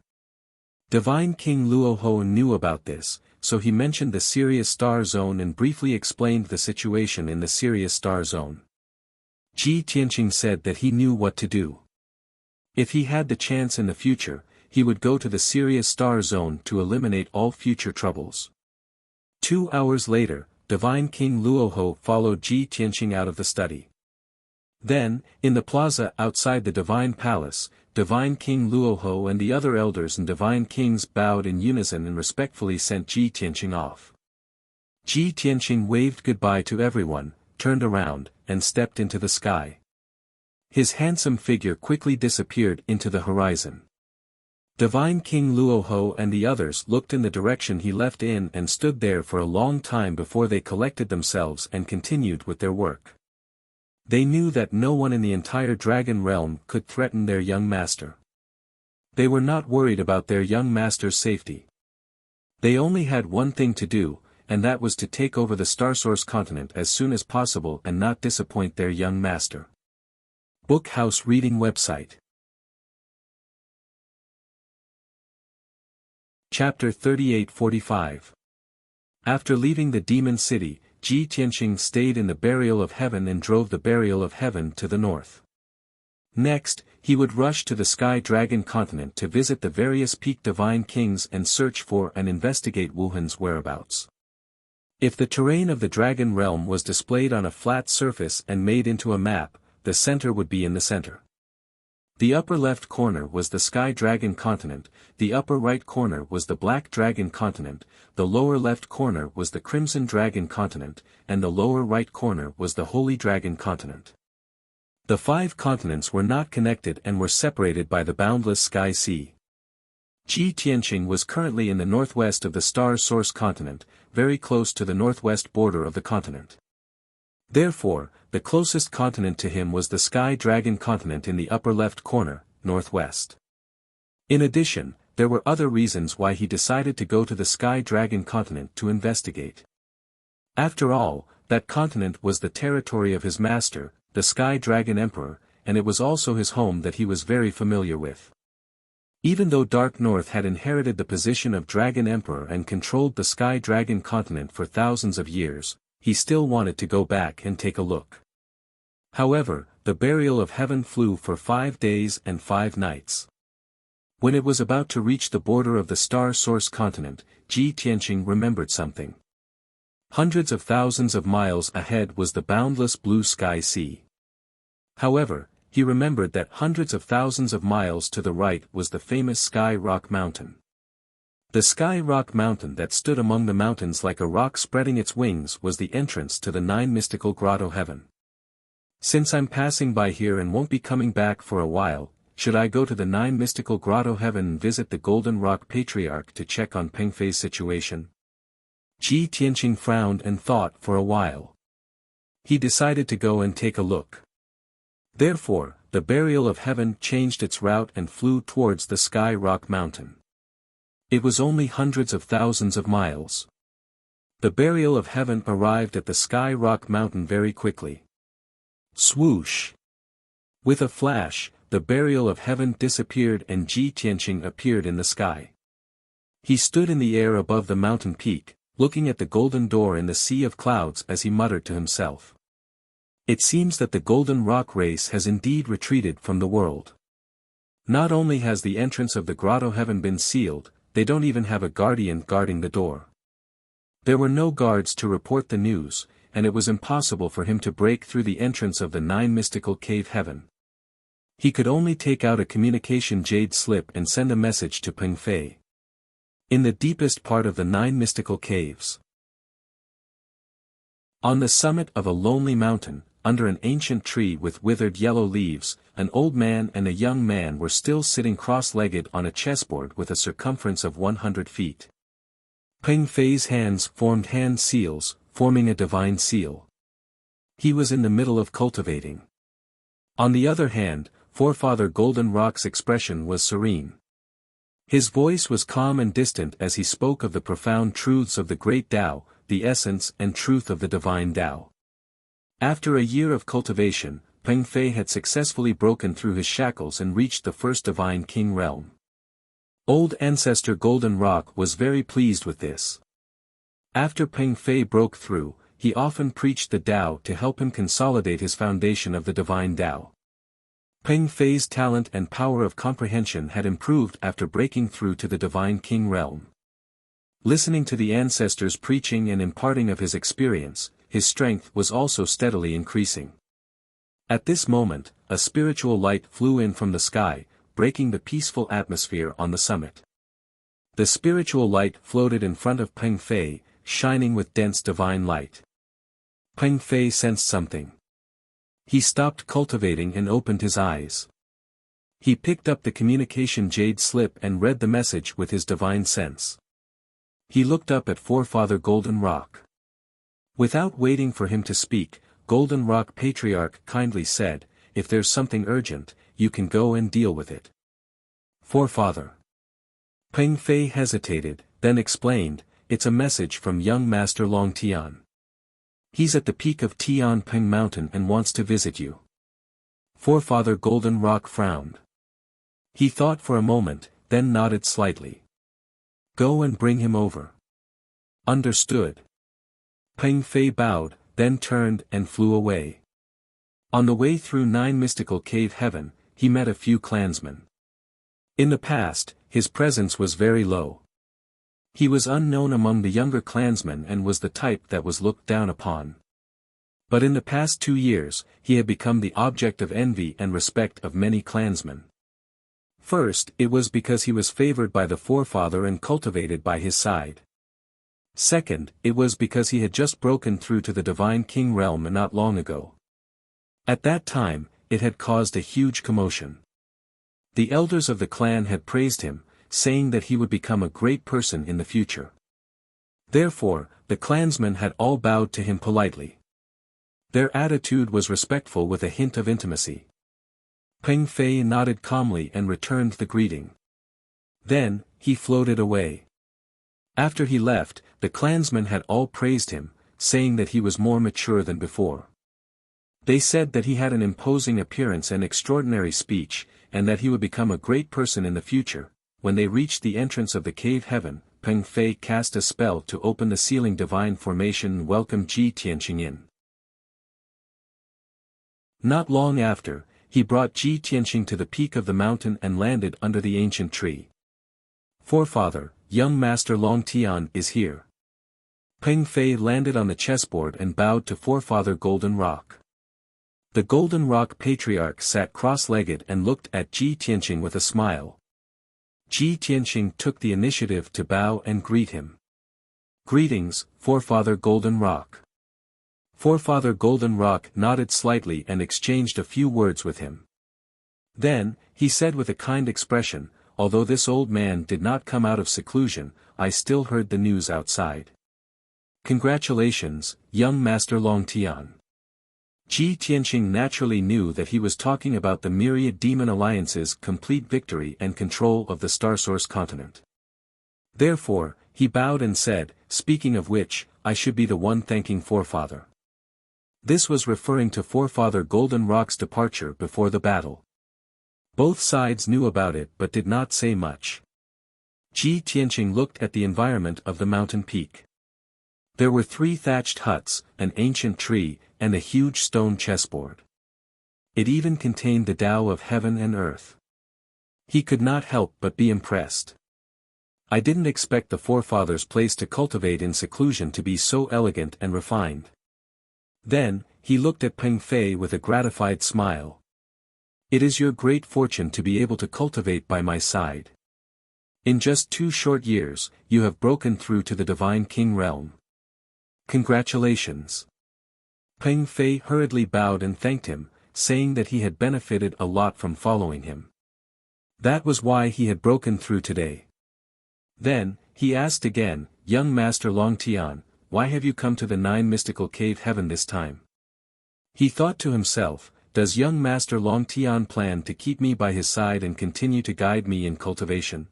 Divine King Luoho knew about this, so he mentioned the Sirius star zone and briefly explained the situation in the Sirius star zone. Ji Tianqing said that he knew what to do. If he had the chance in the future, he would go to the Sirius star zone to eliminate all future troubles. 2 hours later, Divine King Luoho followed Ji Tianqing out of the study. Then, in the plaza outside the Divine Palace, Divine King Luoho and the other elders and Divine Kings bowed in unison and respectfully sent Ji Tianqing off. Ji Tianqing waved goodbye to everyone, turned around, and stepped into the sky. His handsome figure quickly disappeared into the horizon. Divine King Luoho and the others looked in the direction he left in and stood there for a long time before they collected themselves and continued with their work. They knew that no one in the entire dragon realm could threaten their young master. They were not worried about their young master's safety. They only had one thing to do, and that was to take over the Starsource continent as soon as possible and not disappoint their young master. Book House Reading Website. Chapter 3845. After leaving the Demon City, Ji Tianqing stayed in the Burial of Heaven and drove the Burial of Heaven to the north. Next, he would rush to the Sky Dragon continent to visit the various peak divine kings and search for and investigate Wuhan's whereabouts. If the terrain of the Dragon Realm was displayed on a flat surface and made into a map, the center would be in the center. The upper left corner was the Sky Dragon continent, the upper right corner was the Black Dragon continent, the lower left corner was the Crimson Dragon continent, and the lower right corner was the Holy Dragon continent. The 5 continents were not connected and were separated by the boundless sky sea. Ji Tianqing was currently in the northwest of the Star Source continent, very close to the northwest border of the continent. Therefore, the closest continent to him was the Sky Dragon continent in the upper left corner, northwest. In addition, there were other reasons why he decided to go to the Sky Dragon continent to investigate. After all, that continent was the territory of his master, the Sky Dragon Emperor, and it was also his home that he was very familiar with. Even though Dark North had inherited the position of Dragon Emperor and controlled the Sky Dragon continent for thousands of years, he still wanted to go back and take a look. However, the Burial of Heaven flew for 5 days and 5 nights. When it was about to reach the border of the Star Source continent, Ji Tianqing remembered something. Hundreds of thousands of miles ahead was the boundless blue sky sea. However, he remembered that hundreds of thousands of miles to the right was the famous Sky Rock Mountain. The Sky Rock Mountain that stood among the mountains like a rock spreading its wings was the entrance to the 9 mystical grotto heaven. Since I'm passing by here and won't be coming back for a while, should I go to the 9 mystical grotto heaven and visit the Golden Rock Patriarch to check on Peng Fei's situation? Ji Tianqing frowned and thought for a while. He decided to go and take a look. Therefore, the Burial of Heaven changed its route and flew towards the Sky Rock Mountain. It was only hundreds of thousands of miles. The Burial of Heaven arrived at the Sky Rock Mountain very quickly. Swoosh! With a flash, the Burial of Heaven disappeared and Ji Tianqing appeared in the sky. He stood in the air above the mountain peak, looking at the golden door in the sea of clouds as he muttered to himself. It seems that the Golden Rock race has indeed retreated from the world. Not only has the entrance of the grotto heaven been sealed, they don't even have a guardian guarding the door. There were no guards to report the news, and it was impossible for him to break through the entrance of the 9 mystical cave heaven. He could only take out a communication jade slip and send a message to Peng Fei. In the deepest part of the 9 mystical caves. On the summit of a lonely mountain, under an ancient tree with withered yellow leaves, an old man and a young man were still sitting cross-legged on a chessboard with a circumference of 100 feet. Peng Fei's hands formed hand seals, forming a divine seal. He was in the middle of cultivating. On the other hand, Forefather Golden Rock's expression was serene. His voice was calm and distant as he spoke of the profound truths of the great Tao, the essence and truth of the divine Tao. After a year of cultivation, Peng Fei had successfully broken through his shackles and reached the first divine king realm. Old Ancestor Golden Rock was very pleased with this. After Peng Fei broke through, he often preached the Tao to help him consolidate his foundation of the divine Tao. Peng Fei's talent and power of comprehension had improved after breaking through to the divine king realm. Listening to the ancestors preaching and imparting of his experience, his strength was also steadily increasing. At this moment, a spiritual light flew in from the sky, breaking the peaceful atmosphere on the summit. The spiritual light floated in front of Peng Fei, shining with dense divine light. Peng Fei sensed something. He stopped cultivating and opened his eyes. He picked up the communication jade slip and read the message with his divine sense. He looked up at Forefather Golden Rock. Without waiting for him to speak, Golden Rock Patriarch kindly said, "If there's something urgent, you can go and deal with it." Forefather. Peng Fei hesitated, then explained, "It's a message from young Master Long Tian. He's at the peak of Tian Peng Mountain and wants to visit you." Forefather Golden Rock frowned. He thought for a moment, then nodded slightly. "Go and bring him over." "Understood." Peng Fei bowed, then turned and flew away. On the way through 9 mystical cave heaven, he met a few clansmen. In the past, his presence was very low. He was unknown among the younger clansmen and was the type that was looked down upon. But in the past 2 years, he had become the object of envy and respect of many clansmen. First, it was because he was favored by the forefather and cultivated by his side. Second, it was because he had just broken through to the Divine King realm not long ago. At that time, it had caused a huge commotion. The elders of the clan had praised him, saying that he would become a great person in the future. Therefore, the clansmen had all bowed to him politely. Their attitude was respectful with a hint of intimacy. Peng Fei nodded calmly and returned the greeting. Then, he floated away. After he left, the clansmen had all praised him, saying that he was more mature than before. They said that he had an imposing appearance and extraordinary speech, and that he would become a great person in the future. When they reached the entrance of the cave heaven, Peng Fei cast a spell to open the ceiling divine formation and welcome Ji Tianqing in. Not long after, he brought Ji Tianqing to the peak of the mountain and landed under the ancient tree. "Forefather, young Master Long Tian is here." Peng Fei landed on the chessboard and bowed to Forefather Golden Rock. The Golden Rock Patriarch sat cross-legged and looked at Ji Tianqing with a smile. Ji Tianqing took the initiative to bow and greet him. "Greetings, Forefather Golden Rock." Forefather Golden Rock nodded slightly and exchanged a few words with him. Then, he said with a kind expression, "Although this old man did not come out of seclusion, I still heard the news outside. Congratulations, young Master Long Tian." Ji Tianqing naturally knew that he was talking about the myriad demon alliance's complete victory and control of the Starsource continent. Therefore, he bowed and said, "Speaking of which, I should be the one thanking Forefather." This was referring to Forefather Golden Rock's departure before the battle. Both sides knew about it but did not say much. Ji Tianqing looked at the environment of the mountain peak. There were 3 thatched huts, an ancient tree, and a huge stone chessboard. It even contained the Tao of heaven and earth. He could not help but be impressed. "I didn't expect the forefather's place to cultivate in seclusion to be so elegant and refined." Then, he looked at Peng Fei with a gratified smile. "It is your great fortune to be able to cultivate by my side. In just 2 short years, you have broken through to the Divine King realm. Congratulations." Peng Fei hurriedly bowed and thanked him, saying that he had benefited a lot from following him. That was why he had broken through today. Then, he asked again, "Young Master Long Tian, why have you come to the 9 mystical cave heaven this time?" He thought to himself, "Does young Master Long Tian plan to keep me by his side and continue to guide me in cultivation?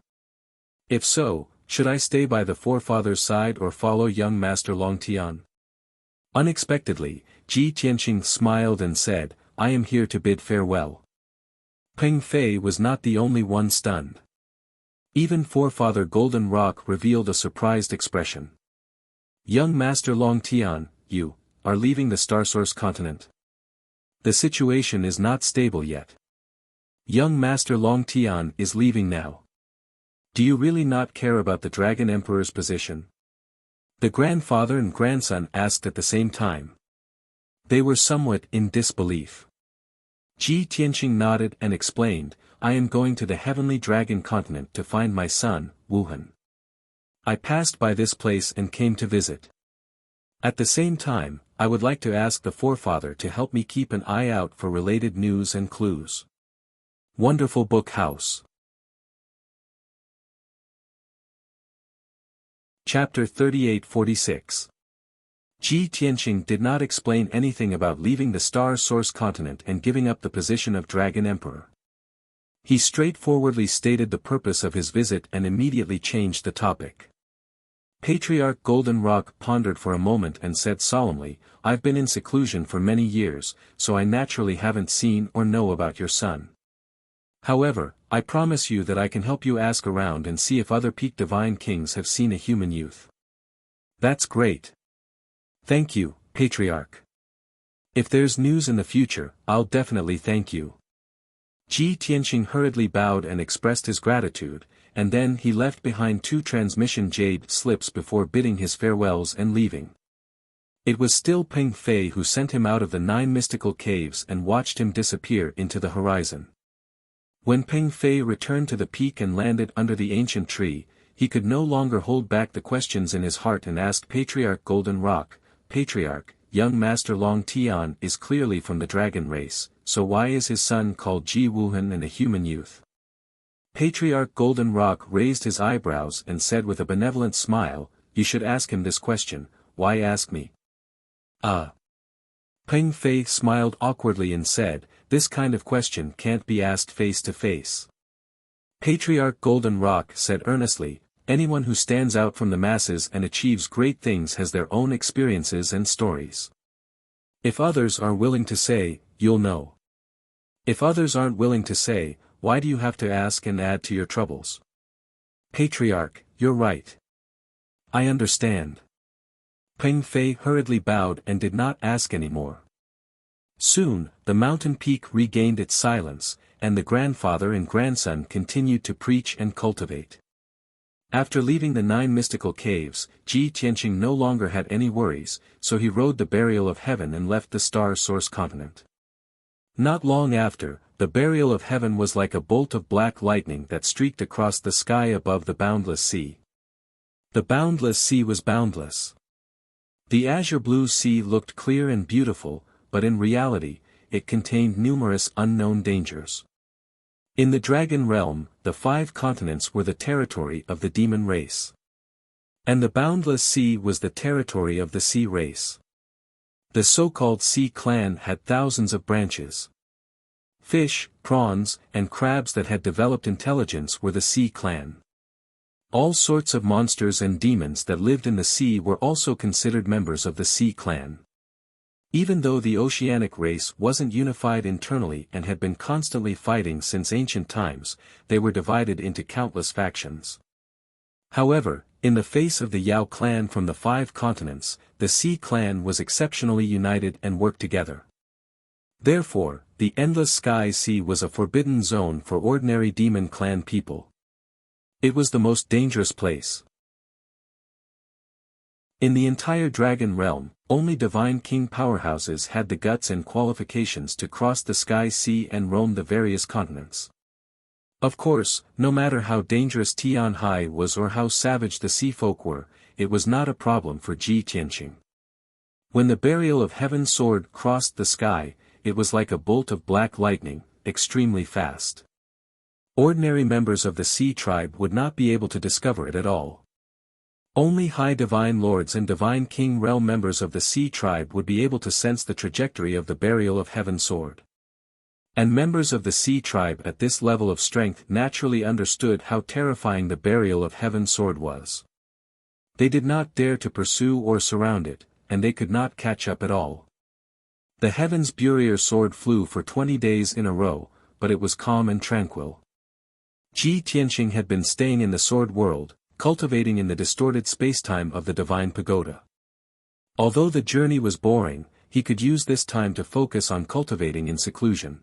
If so, should I stay by the forefather's side or follow young Master Long Tian?" Unexpectedly, Ji Tianqing smiled and said, "I am here to bid farewell." Peng Fei was not the only one stunned. Even Forefather Golden Rock revealed a surprised expression. "Young Master Long Tian, you are leaving the Starsource continent. The situation is not stable yet. Young Master Long Tian is leaving now." Do you really not care about the Dragon Emperor's position? The grandfather and grandson asked at the same time. They were somewhat in disbelief. Ji Tianqing nodded and explained, I am going to the Heavenly Dragon Continent to find my son, Wuhan. I passed by this place and came to visit. At the same time, I would like to ask the forefather to help me keep an eye out for related news and clues. Wonderful Book House. Chapter 3846. Ji Tianqing did not explain anything about leaving the Star Source continent and giving up the position of Dragon Emperor. He straightforwardly stated the purpose of his visit and immediately changed the topic. Patriarch Golden Rock pondered for a moment and said solemnly, I've been in seclusion for many years, so I naturally haven't seen or know about your son. However, I promise you that I can help you ask around and see if other peak divine kings have seen a human youth. That's great. Thank you, Patriarch. If there's news in the future, I'll definitely thank you. Ji Tianqing hurriedly bowed and expressed his gratitude, and then he left behind 2 transmission jade slips before bidding his farewells and leaving. It was still Peng Fei who sent him out of the 9 mystical caves and watched him disappear into the horizon. When Peng Fei returned to the peak and landed under the ancient tree, he could no longer hold back the questions in his heart and asked Patriarch Golden Rock, Patriarch, young Master Long Tian is clearly from the dragon race, so why is his son called Ji Wuhan and a human youth? Patriarch Golden Rock raised his eyebrows and said with a benevolent smile, you should ask him this question, why ask me? Peng Fei smiled awkwardly and said, this kind of question can't be asked face to face. Patriarch Golden Rock said earnestly, anyone who stands out from the masses and achieves great things has their own experiences and stories. If others are willing to say, you'll know. If others aren't willing to say, why do you have to ask and add to your troubles? Patriarch, you're right. I understand. Peng Fei hurriedly bowed and did not ask any more. Soon, the mountain peak regained its silence, and the grandfather and grandson continued to preach and cultivate. After leaving the 9 mystical caves, Ji Tianqing no longer had any worries, so he rode the burial of heaven and left the Star Source continent. Not long after, the burial of heaven was like a bolt of black lightning that streaked across the sky above the boundless sea. The boundless sea was boundless. The azure blue sea looked clear and beautiful, but in reality, it contained numerous unknown dangers. In the dragon realm, the 5 continents were the territory of the demon race. And the boundless sea was the territory of the sea race. The so-called Sea Clan had thousands of branches. Fish, prawns, and crabs that had developed intelligence were the Sea Clan. All sorts of monsters and demons that lived in the sea were also considered members of the Sea Clan. Even though the oceanic race wasn't unified internally and had been constantly fighting since ancient times, they were divided into countless factions. However, in the face of the Yao clan from the 5 continents, the Sea Clan was exceptionally united and worked together. Therefore, the Endless Sky Sea was a forbidden zone for ordinary demon clan people. It was the most dangerous place. In the entire dragon realm, only divine king powerhouses had the guts and qualifications to cross the Sky Sea and roam the various continents. Of course, no matter how dangerous Tian Hai was or how savage the sea folk were, it was not a problem for Ji Tianqing. When the burial of Heaven's sword crossed the sky, it was like a bolt of black lightning, extremely fast. Ordinary members of the Sea tribe would not be able to discover it at all. Only high divine lords and divine king realm members of the Sea tribe would be able to sense the trajectory of the burial of Heaven's sword. And members of the Sea tribe at this level of strength naturally understood how terrifying the burial of Heaven's sword was. They did not dare to pursue or surround it, and they could not catch up at all. The Heaven's burial sword flew for 20 days in a row, but it was calm and tranquil. Ji Tianqing had been staying in the sword world, cultivating in the distorted spacetime of the divine pagoda. Although the journey was boring, he could use this time to focus on cultivating in seclusion.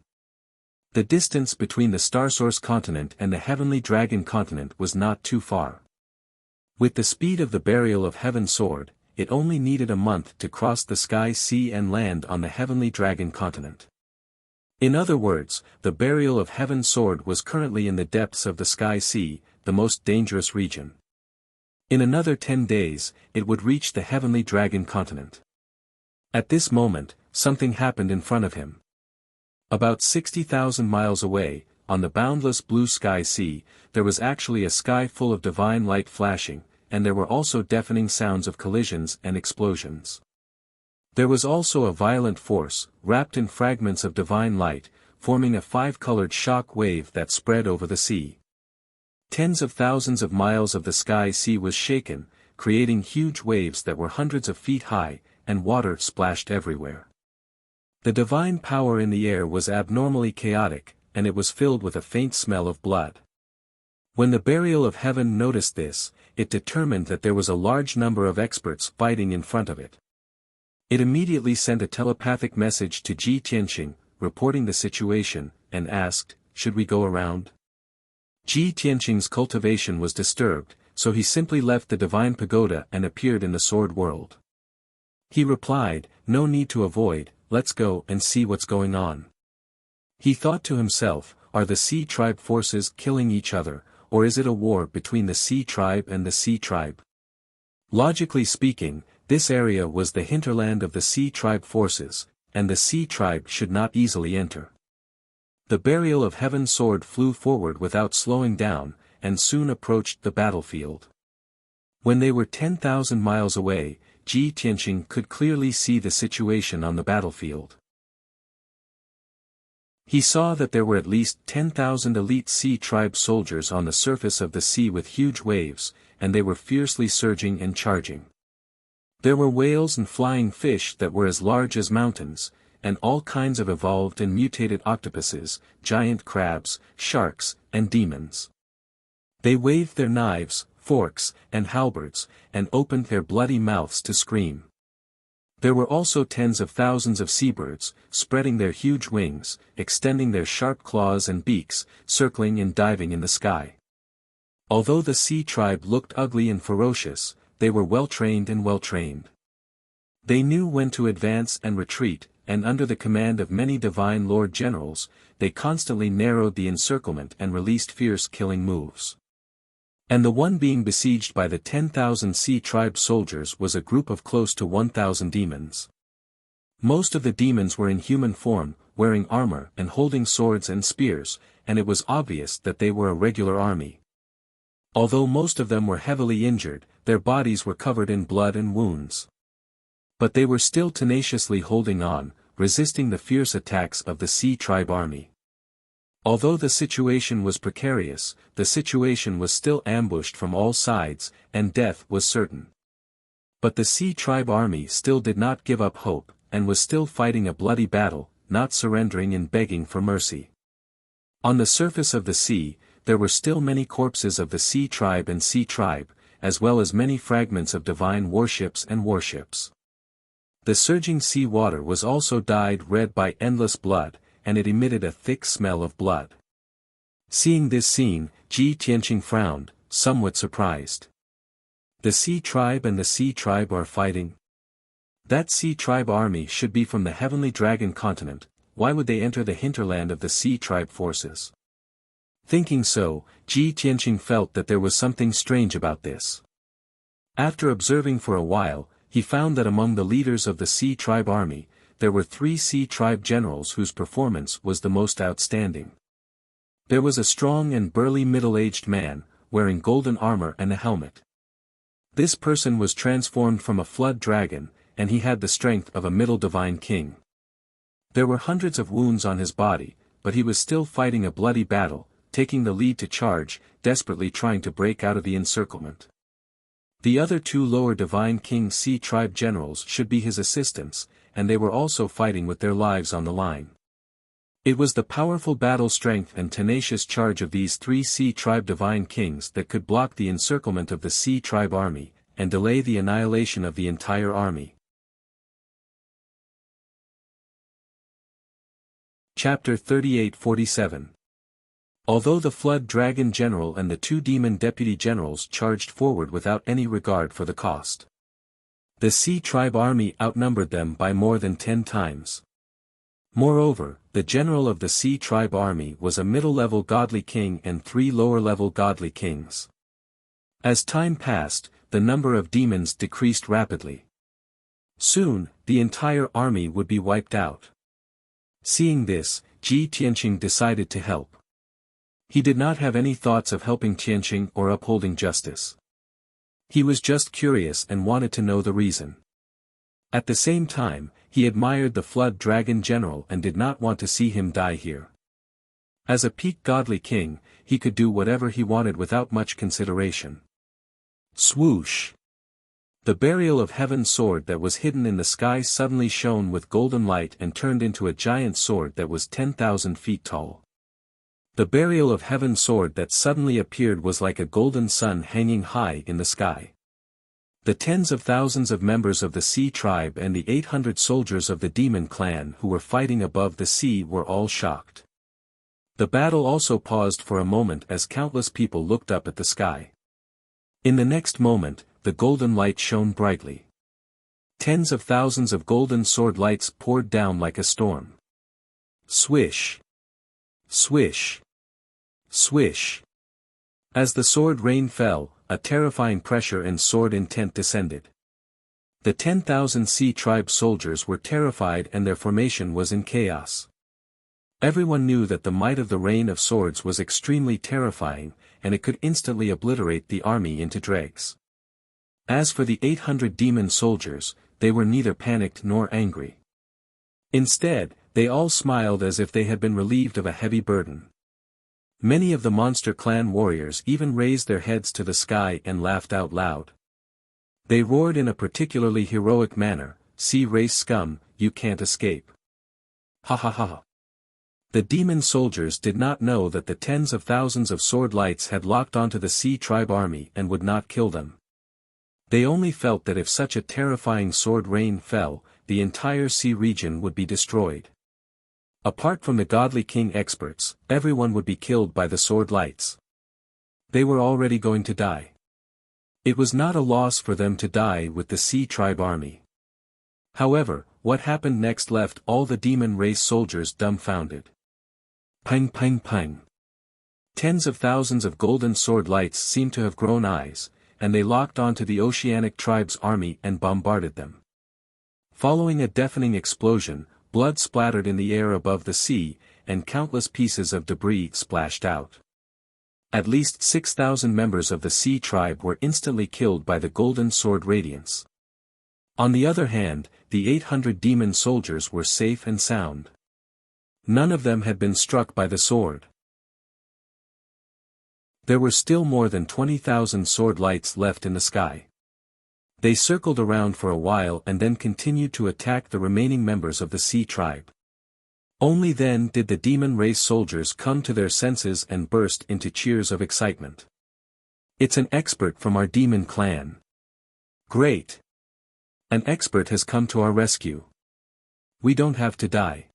The distance between the Starsource continent and the Heavenly Dragon continent was not too far. With the speed of the Burial of Heaven sword, it only needed a month to cross the Sky Sea and land on the Heavenly Dragon continent. In other words, the Burial of Heaven sword was currently in the depths of the Sky Sea, the most dangerous region. In another 10 days, it would reach the Heavenly Dragon continent. At this moment, something happened in front of him. About 60,000 miles away, on the boundless blue sky sea, there was actually a sky full of divine light flashing, and there were also deafening sounds of collisions and explosions. There was also a violent force, wrapped in fragments of divine light, forming a 5-colored shock wave that spread over the sea. Tens of thousands of miles of the sky sea was shaken, creating huge waves that were hundreds of feet high, and water splashed everywhere. The divine power in the air was abnormally chaotic, and it was filled with a faint smell of blood. When the Burial of Heaven noticed this, it determined that there was a large number of experts fighting in front of it. It immediately sent a telepathic message to Ji Tianqing, reporting the situation, and asked, "Should we go around?" Ji Tianqing's cultivation was disturbed, so he simply left the divine pagoda and appeared in the sword world. He replied, "No need to avoid, let's go and see what's going on." He thought to himself, are the Sea Tribe forces killing each other, or is it a war between the Sea Tribe and the Sea Tribe? Logically speaking, this area was the hinterland of the Sea Tribe forces, and the Sea Tribe should not easily enter. The Burial of Heaven sword flew forward without slowing down, and soon approached the battlefield. When they were 10,000 miles away, Ji Tianqing could clearly see the situation on the battlefield. He saw that there were at least 10,000 elite Sea Tribe soldiers on the surface of the sea with huge waves, and they were fiercely surging and charging. There were whales and flying fish that were as large as mountains, and all kinds of evolved and mutated octopuses, giant crabs, sharks, and demons. They waved their knives, forks, and halberds, and opened their bloody mouths to scream. There were also tens of thousands of seabirds, spreading their huge wings, extending their sharp claws and beaks, circling and diving in the sky. Although the Sea Tribe looked ugly and ferocious, they were well-trained and well-trained. They knew when to advance and retreat, and under the command of many divine Lord Generals, they constantly narrowed the encirclement and released fierce killing moves. And the one being besieged by the 10,000 Sea Tribe soldiers was a group of close to 1,000 demons. Most of the demons were in human form, wearing armor and holding swords and spears, and it was obvious that they were a regular army. Although most of them were heavily injured, their bodies were covered in blood and wounds. But they were still tenaciously holding on, resisting the fierce attacks of the Sea Tribe army. Although the situation was precarious, the situation was still ambushed from all sides, and death was certain. But the Sea Tribe army still did not give up hope, and was still fighting a bloody battle, not surrendering and begging for mercy. On the surface of the sea, there were still many corpses of the Sea Tribe and Sea Tribe, as well as many fragments of divine warships and warships. The surging sea water was also dyed red by endless blood, and it emitted a thick smell of blood. Seeing this scene, Ji Tianqing frowned, somewhat surprised. The Sea Tribe and the Sea Tribe are fighting? That Sea Tribe army should be from the Heavenly Dragon continent, why would they enter the hinterland of the Sea Tribe forces? Thinking so, Ji Tianqing felt that there was something strange about this. After observing for a while, he found that among the leaders of the Sea Tribe army, there were 3 Sea Tribe generals whose performance was the most outstanding. There was a strong and burly middle-aged man, wearing golden armor and a helmet. This person was transformed from a flood dragon, and he had the strength of a middle divine king. There were hundreds of wounds on his body, but he was still fighting a bloody battle, taking the lead to charge, desperately trying to break out of the encirclement. The other 2 lower divine king Sea Tribe generals should be his assistants, and they were also fighting with their lives on the line. It was the powerful battle strength and tenacious charge of these 3 Sea Tribe divine kings that could block the encirclement of the Sea Tribe army, and delay the annihilation of the entire army. Chapter 38-47. Although the Flood Dragon General and the two Demon Deputy Generals charged forward without any regard for the cost, the Sea Tribe army outnumbered them by more than 10 times. Moreover, the general of the Sea Tribe army was a middle-level godly king and 3 lower-level godly kings. As time passed, the number of demons decreased rapidly. Soon, the entire army would be wiped out. Seeing this, Ji Tianqing decided to help. He did not have any thoughts of helping Tianqing or upholding justice. He was just curious and wanted to know the reason. At the same time, he admired the Flood Dragon General and did not want to see him die here. As a peak godly king, he could do whatever he wanted without much consideration. Swoosh! The Burial of Heaven sword that was hidden in the sky suddenly shone with golden light and turned into a giant sword that was 10,000 feet tall. The Burial of Heaven sword that suddenly appeared was like a golden sun hanging high in the sky. The tens of thousands of members of the Sea Tribe and the 800 soldiers of the Demon Clan who were fighting above the sea were all shocked. The battle also paused for a moment as countless people looked up at the sky. In the next moment, the golden light shone brightly. Tens of thousands of golden sword lights poured down like a storm. Swish! Swish! Swish! As the sword rain fell, a terrifying pressure and sword intent descended. The 10,000 Sea Tribe soldiers were terrified and their formation was in chaos. Everyone knew that the might of the rain of swords was extremely terrifying, and it could instantly obliterate the army into dregs. As for the 800 demon soldiers, they were neither panicked nor angry. Instead, they all smiled as if they had been relieved of a heavy burden. Many of the Monster Clan warriors even raised their heads to the sky and laughed out loud. They roared in a particularly heroic manner, "Sea race scum, you can't escape. Ha ha ha." The demon soldiers did not know that the tens of thousands of sword lights had locked onto the Sea Tribe army and would not kill them. They only felt that if such a terrifying sword rain fell, the entire sea region would be destroyed. Apart from the godly king experts, everyone would be killed by the sword lights. They were already going to die. It was not a loss for them to die with the Sea Tribe army. However, what happened next left all the demon race soldiers dumbfounded. Pang pang pang. Tens of thousands of golden sword lights seemed to have grown eyes, and they locked onto the Oceanic Tribe's army and bombarded them. Following a deafening explosion, blood splattered in the air above the sea, and countless pieces of debris splashed out. At least 6,000 members of the Sea Tribe were instantly killed by the golden sword radiance. On the other hand, the 800 demon soldiers were safe and sound. None of them had been struck by the sword. There were still more than 20,000 sword lights left in the sky. They circled around for a while and then continued to attack the remaining members of the Sea Tribe. Only then did the demon race soldiers come to their senses and burst into cheers of excitement. "It's an expert from our demon clan. Great! An expert has come to our rescue. We don't have to die."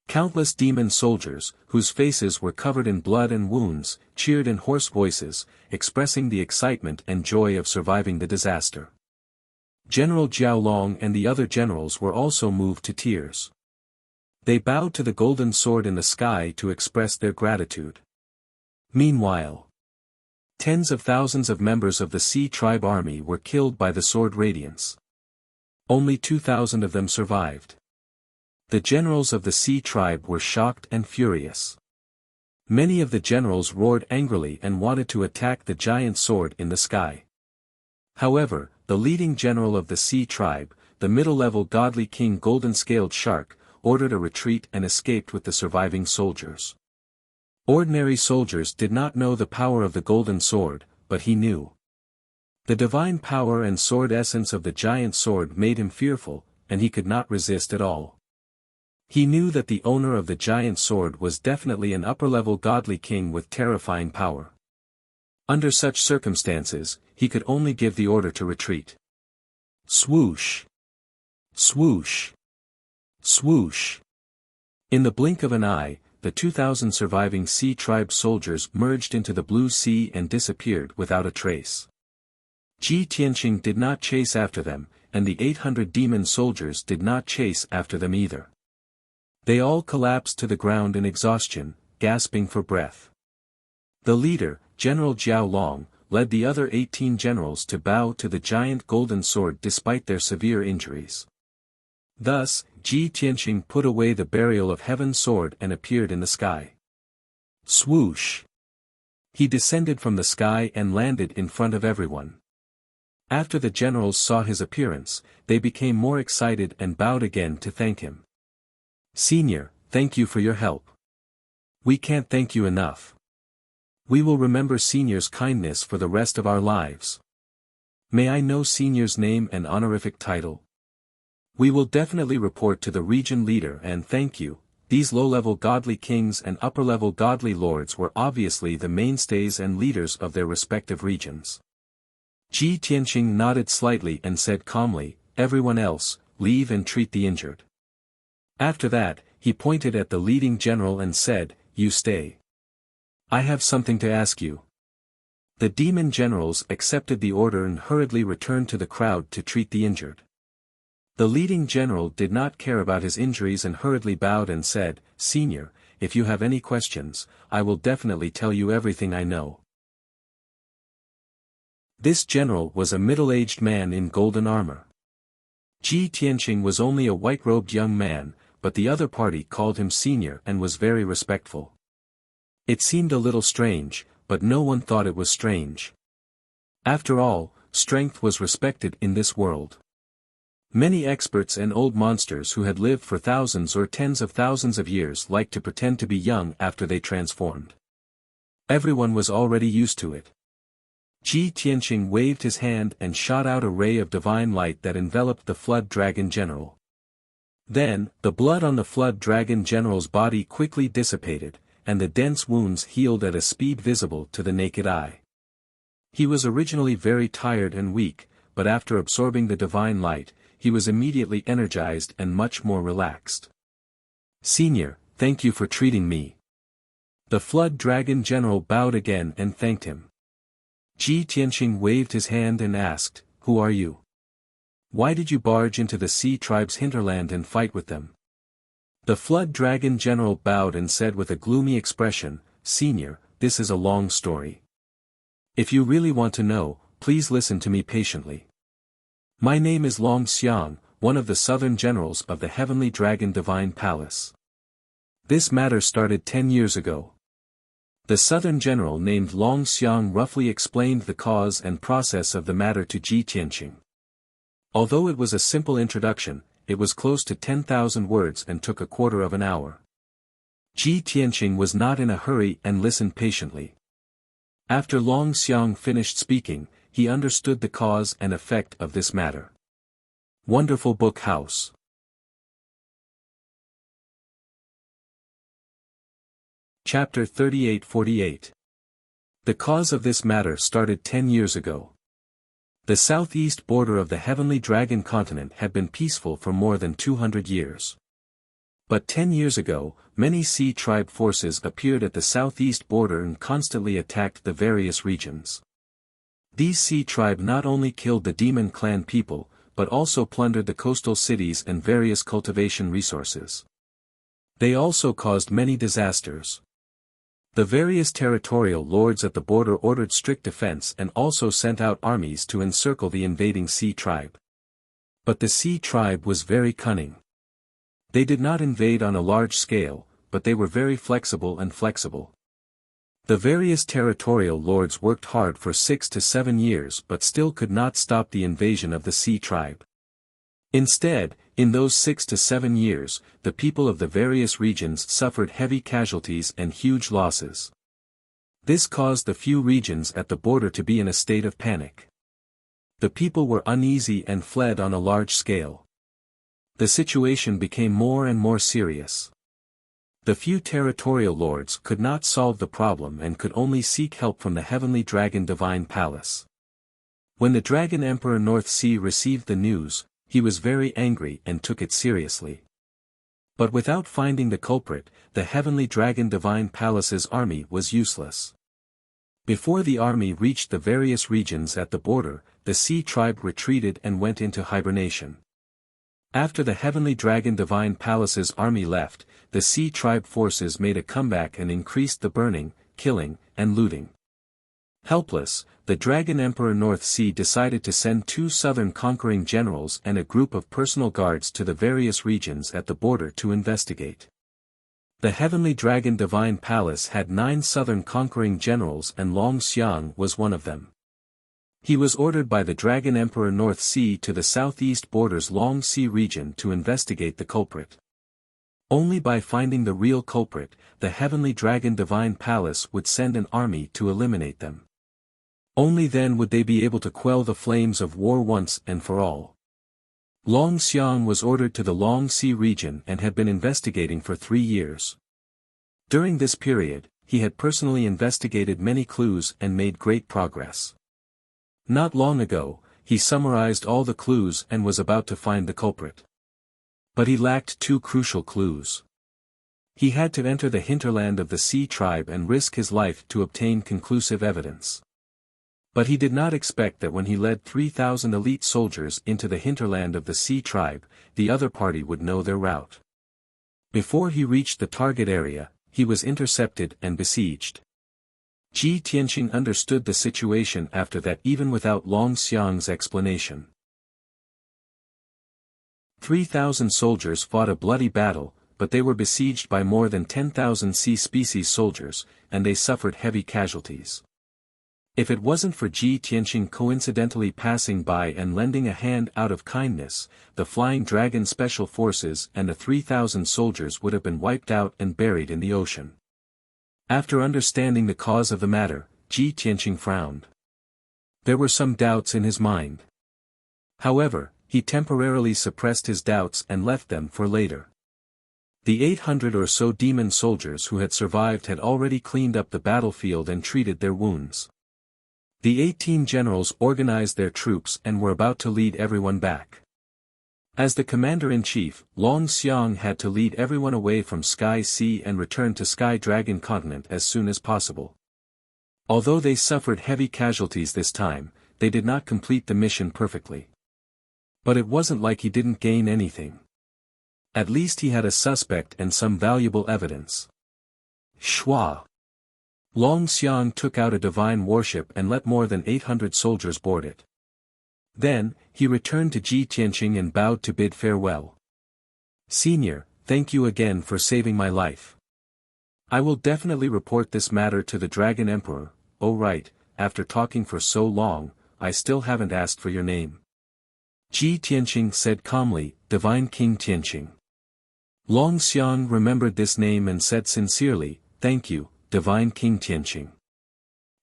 Countless demon soldiers, whose faces were covered in blood and wounds, cheered in hoarse voices, expressing the excitement and joy of surviving the disaster. General Jiaolong and the other generals were also moved to tears. They bowed to the golden sword in the sky to express their gratitude. Meanwhile, tens of thousands of members of the Sea Tribe army were killed by the sword radiance. Only 2,000 of them survived. The generals of the Sea Tribe were shocked and furious. Many of the generals roared angrily and wanted to attack the giant sword in the sky. However, the leading general of the Sea Tribe, the middle-level godly king Golden-Scaled Shark, ordered a retreat and escaped with the surviving soldiers. Ordinary soldiers did not know the power of the golden sword, but he knew. The divine power and sword essence of the giant sword made him fearful, and he could not resist at all. He knew that the owner of the giant sword was definitely an upper-level godly king with terrifying power. Under such circumstances, he could only give the order to retreat. Swoosh! Swoosh! Swoosh! In the blink of an eye, the 2,000 surviving Sea Tribe soldiers merged into the blue sea and disappeared without a trace. Ji Tianqing did not chase after them, and the 800 demon soldiers did not chase after them either. They all collapsed to the ground in exhaustion, gasping for breath. The leader, General Jiao Long, led the other 18 generals to bow to the giant golden sword despite their severe injuries. Thus, Ji Tianqing put away the burial of heaven's sword and appeared in the sky. Swoosh! He descended from the sky and landed in front of everyone. After the generals saw his appearance, they became more excited and bowed again to thank him. Senior, thank you for your help. We can't thank you enough. We will remember Senior's kindness for the rest of our lives. May I know Senior's name and honorific title? We will definitely report to the region leader and thank you. These low-level godly kings and upper-level godly lords were obviously the mainstays and leaders of their respective regions. Ji Tianqing nodded slightly and said calmly, everyone else, leave and treat the injured. After that, he pointed at the leading general and said, you stay. I have something to ask you. The demon generals accepted the order and hurriedly returned to the crowd to treat the injured. The leading general did not care about his injuries and hurriedly bowed and said, Senior, if you have any questions, I will definitely tell you everything I know. This general was a middle-aged man in golden armor. Ji Tianqing was only a white-robed young man, but the other party called him senior and was very respectful. It seemed a little strange, but no one thought it was strange. After all, strength was respected in this world. Many experts and old monsters who had lived for thousands or tens of thousands of years liked to pretend to be young after they transformed. Everyone was already used to it. Ji Tianqing waved his hand and shot out a ray of divine light that enveloped the Flood Dragon General. Then, the blood on the Flood Dragon General's body quickly dissipated, and the dense wounds healed at a speed visible to the naked eye. He was originally very tired and weak, but after absorbing the divine light, he was immediately energized and much more relaxed. Senior, thank you for treating me. The Flood Dragon General bowed again and thanked him. Ji Tianqing waved his hand and asked, who are you? Why did you barge into the Sea Tribe's hinterland and fight with them? The Flood Dragon General bowed and said with a gloomy expression, Senior, this is a long story. If you really want to know, please listen to me patiently. My name is Long Xiang, one of the southern generals of the Heavenly Dragon Divine Palace. This matter started 10 years ago. The southern general named Long Xiang roughly explained the cause and process of the matter to Ji Tianqing. Although it was a simple introduction, it was close to 10,000 words and took a quarter of an hour. Ji Tianqing was not in a hurry and listened patiently. After Long Xiang finished speaking, he understood the cause and effect of this matter. Wonderful Book House. Chapter 38-48. The cause of this matter started 10 years ago. The southeast border of the Heavenly Dragon continent had been peaceful for more than 200 years. But 10 years ago, many Sea Tribe forces appeared at the southeast border and constantly attacked the various regions. These Sea Tribe not only killed the Demon Clan people, but also plundered the coastal cities and various cultivation resources. They also caused many disasters. The various territorial lords at the border ordered strict defense and also sent out armies to encircle the invading Sea Tribe. But the Sea Tribe was very cunning. They did not invade on a large scale, but they were very flexible. The various territorial lords worked hard for 6 to 7 years but still could not stop the invasion of the Sea Tribe. Instead, in those 6 to 7 years, the people of the various regions suffered heavy casualties and huge losses. This caused the few regions at the border to be in a state of panic. The people were uneasy and fled on a large scale. The situation became more and more serious. The few territorial lords could not solve the problem and could only seek help from the Heavenly Dragon Divine Palace. When the Dragon Emperor North Sea received the news, he was very angry and took it seriously. But without finding the culprit, the heavenly dragon divine palace's army was useless. Before the army reached the various regions at the border, the sea tribe retreated and went into hibernation. After the heavenly dragon divine palace's army left, the sea tribe forces made a comeback and increased the burning, killing, and looting. Helpless, the Dragon Emperor North Sea decided to send 2 southern conquering generals and a group of personal guards to the various regions at the border to investigate. The Heavenly Dragon Divine Palace had 9 southern conquering generals and Long Xiang was one of them. He was ordered by the Dragon Emperor North Sea to the southeast border's Long Sea region to investigate the culprit. Only by finding the real culprit, the Heavenly Dragon Divine Palace would send an army to eliminate them. Only then would they be able to quell the flames of war once and for all. Long Xiang was ordered to the Long Sea region and had been investigating for 3 years. During this period, he had personally investigated many clues and made great progress. Not long ago, he summarized all the clues and was about to find the culprit. But he lacked 2 crucial clues. He had to enter the hinterland of the Sea tribe and risk his life to obtain conclusive evidence. But he did not expect that when he led 3,000 elite soldiers into the hinterland of the Sea tribe, the other party would know their route. Before he reached the target area, he was intercepted and besieged. Ji Tianqing understood the situation after that even without Long Xiang's explanation. 3,000 soldiers fought a bloody battle, but they were besieged by more than 10,000 sea species soldiers, and they suffered heavy casualties. If it wasn't for Ji Tianqing coincidentally passing by and lending a hand out of kindness, the Flying Dragon Special Forces and the 3,000 soldiers would have been wiped out and buried in the ocean. After understanding the cause of the matter, Ji Tianqing frowned. There were some doubts in his mind. However, he temporarily suppressed his doubts and left them for later. The 800 or so demon soldiers who had survived had already cleaned up the battlefield and treated their wounds. The 18 generals organized their troops and were about to lead everyone back. As the commander-in-chief, Long Xiang had to lead everyone away from Sky Sea and return to Sky Dragon Continent as soon as possible. Although they suffered heavy casualties this time, they did not complete the mission perfectly. But it wasn't like he didn't gain anything. At least he had a suspect and some valuable evidence. Shua. Long Xiang took out a divine warship and let more than 800 soldiers board it. Then, he returned to Ji Tianqing and bowed to bid farewell. Senior, thank you again for saving my life. I will definitely report this matter to the Dragon Emperor. Oh right, after talking for so long, I still haven't asked for your name. Ji Tianqing said calmly, Divine King Tianqing. Long Xiang remembered this name and said sincerely, thank you, Divine King Tianqing.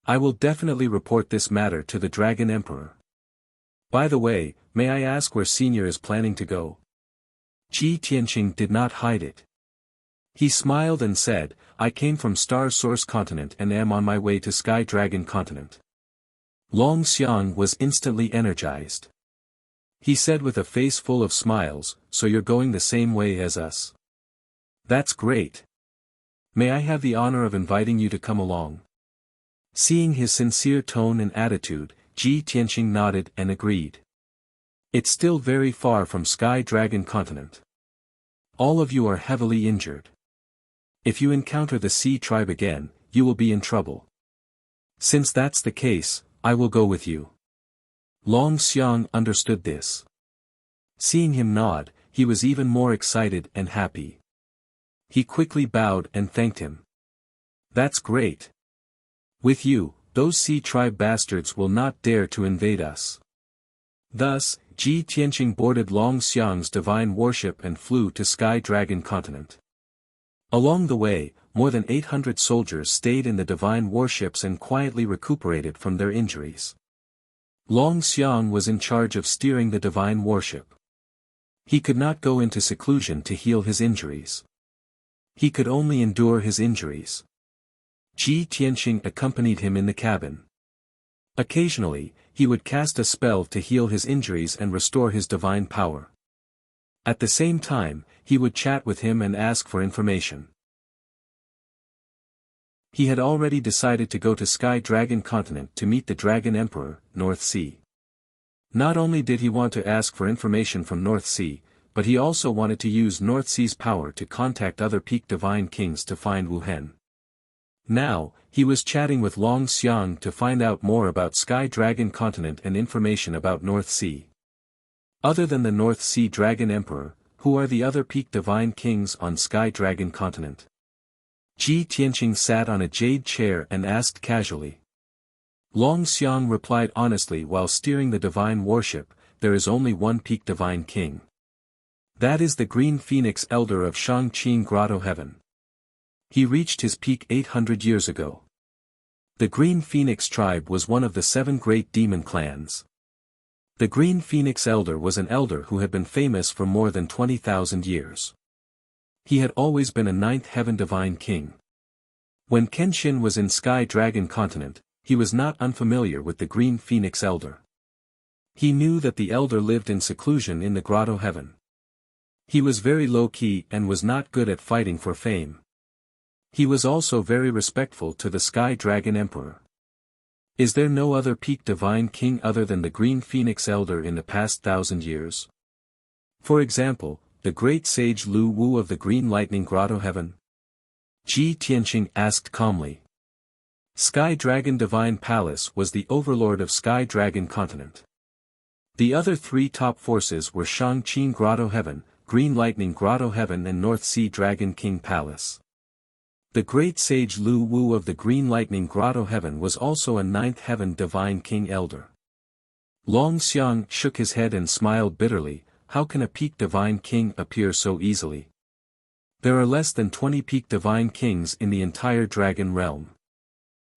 I will definitely report this matter to the Dragon Emperor. By the way, may I ask where Senior is planning to go? Ji Tianqing did not hide it. He smiled and said, I came from Star Source Continent and am on my way to Sky Dragon Continent. Long Xiang was instantly energized. He said with a face full of smiles, so you're going the same way as us. That's great. May I have the honor of inviting you to come along? Seeing his sincere tone and attitude, Ji Tianqing nodded and agreed. It's still very far from Sky Dragon Continent. All of you are heavily injured. If you encounter the Sea tribe again, you will be in trouble. Since that's the case, I will go with you. Long Xiang understood this. Seeing him nod, he was even more excited and happy. He quickly bowed and thanked him. That's great. With you, those Sea tribe bastards will not dare to invade us. Thus, Ji Tianqing boarded Long Xiang's divine warship and flew to Sky Dragon Continent. Along the way, more than 800 soldiers stayed in the divine warships and quietly recuperated from their injuries. Long Xiang was in charge of steering the divine warship. He could not go into seclusion to heal his injuries. He could only endure his injuries. Ji Tianqing accompanied him in the cabin. Occasionally, he would cast a spell to heal his injuries and restore his divine power. At the same time, he would chat with him and ask for information. He had already decided to go to Sky Dragon Continent to meet the Dragon Emperor, North Sea. Not only did he want to ask for information from North Sea, but he also wanted to use North Sea's power to contact other peak divine kings to find Wuhen. Now, he was chatting with Long Xiang to find out more about Sky Dragon Continent and information about North Sea. Other than the North Sea Dragon Emperor, who are the other peak divine kings on Sky Dragon Continent? Ji Tianqing sat on a jade chair and asked casually. Long Xiang replied honestly while steering the divine warship, there is only one peak divine king. That is the Green Phoenix Elder of Shangqing Grotto Heaven. He reached his peak 800 years ago. The Green Phoenix tribe was one of the 7 great demon clans. The Green Phoenix Elder was an elder who had been famous for more than 20,000 years. He had always been a 9th heaven divine king. When Kenshin was in Sky Dragon Continent, he was not unfamiliar with the Green Phoenix Elder. He knew that the elder lived in seclusion in the Grotto Heaven. He was very low-key and was not good at fighting for fame. He was also very respectful to the Sky Dragon Emperor. Is there no other peak divine king other than the Green Phoenix Elder in the past 1,000 years? For example, the great sage Lu Wu of the Green Lightning Grotto Heaven? Ji Tianqing asked calmly. Sky Dragon Divine Palace was the overlord of Sky Dragon Continent. The other 3 top forces were Shangqing Grotto Heaven, Green Lightning Grotto Heaven and North Sea Dragon King Palace. The great sage Lu Wu of the Green Lightning Grotto Heaven was also a 9th heaven divine king elder. Long Xiang shook his head and smiled bitterly, how can a peak divine king appear so easily? There are less than 20 peak divine kings in the entire dragon realm.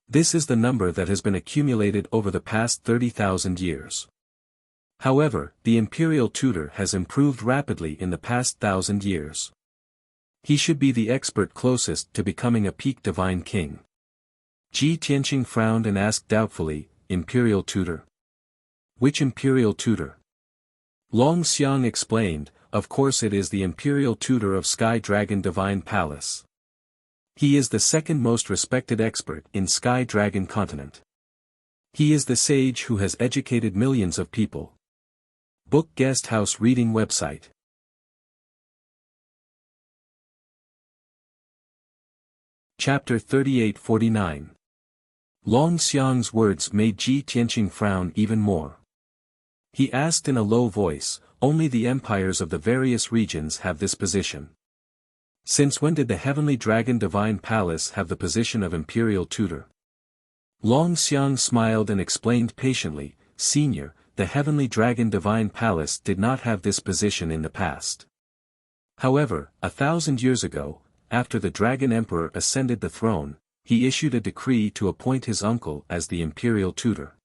This is the number that has been accumulated over the past 30,000 years. However, the imperial tutor has improved rapidly in the past 1,000 years. He should be the expert closest to becoming a peak divine king. Ji Tianqing frowned and asked doubtfully, Imperial tutor? Which imperial tutor? Long Xiang explained, of course it is the imperial tutor of Sky Dragon Divine Palace. He is the 2nd most respected expert in Sky Dragon Continent. He is the sage who has educated millions of people. Book Guest House Reading Website. Chapter 3849. Long Xiang's words made Ji Tianqing frown even more. He asked in a low voice, only the empires of the various regions have this position. Since when did the Heavenly Dragon Divine Palace have the position of imperial tutor? Long Xiang smiled and explained patiently, Senior, the Heavenly Dragon Divine Palace did not have this position in the past. However, 1,000 years ago, after the Dragon Emperor ascended the throne, he issued a decree to appoint his uncle as the imperial tutor.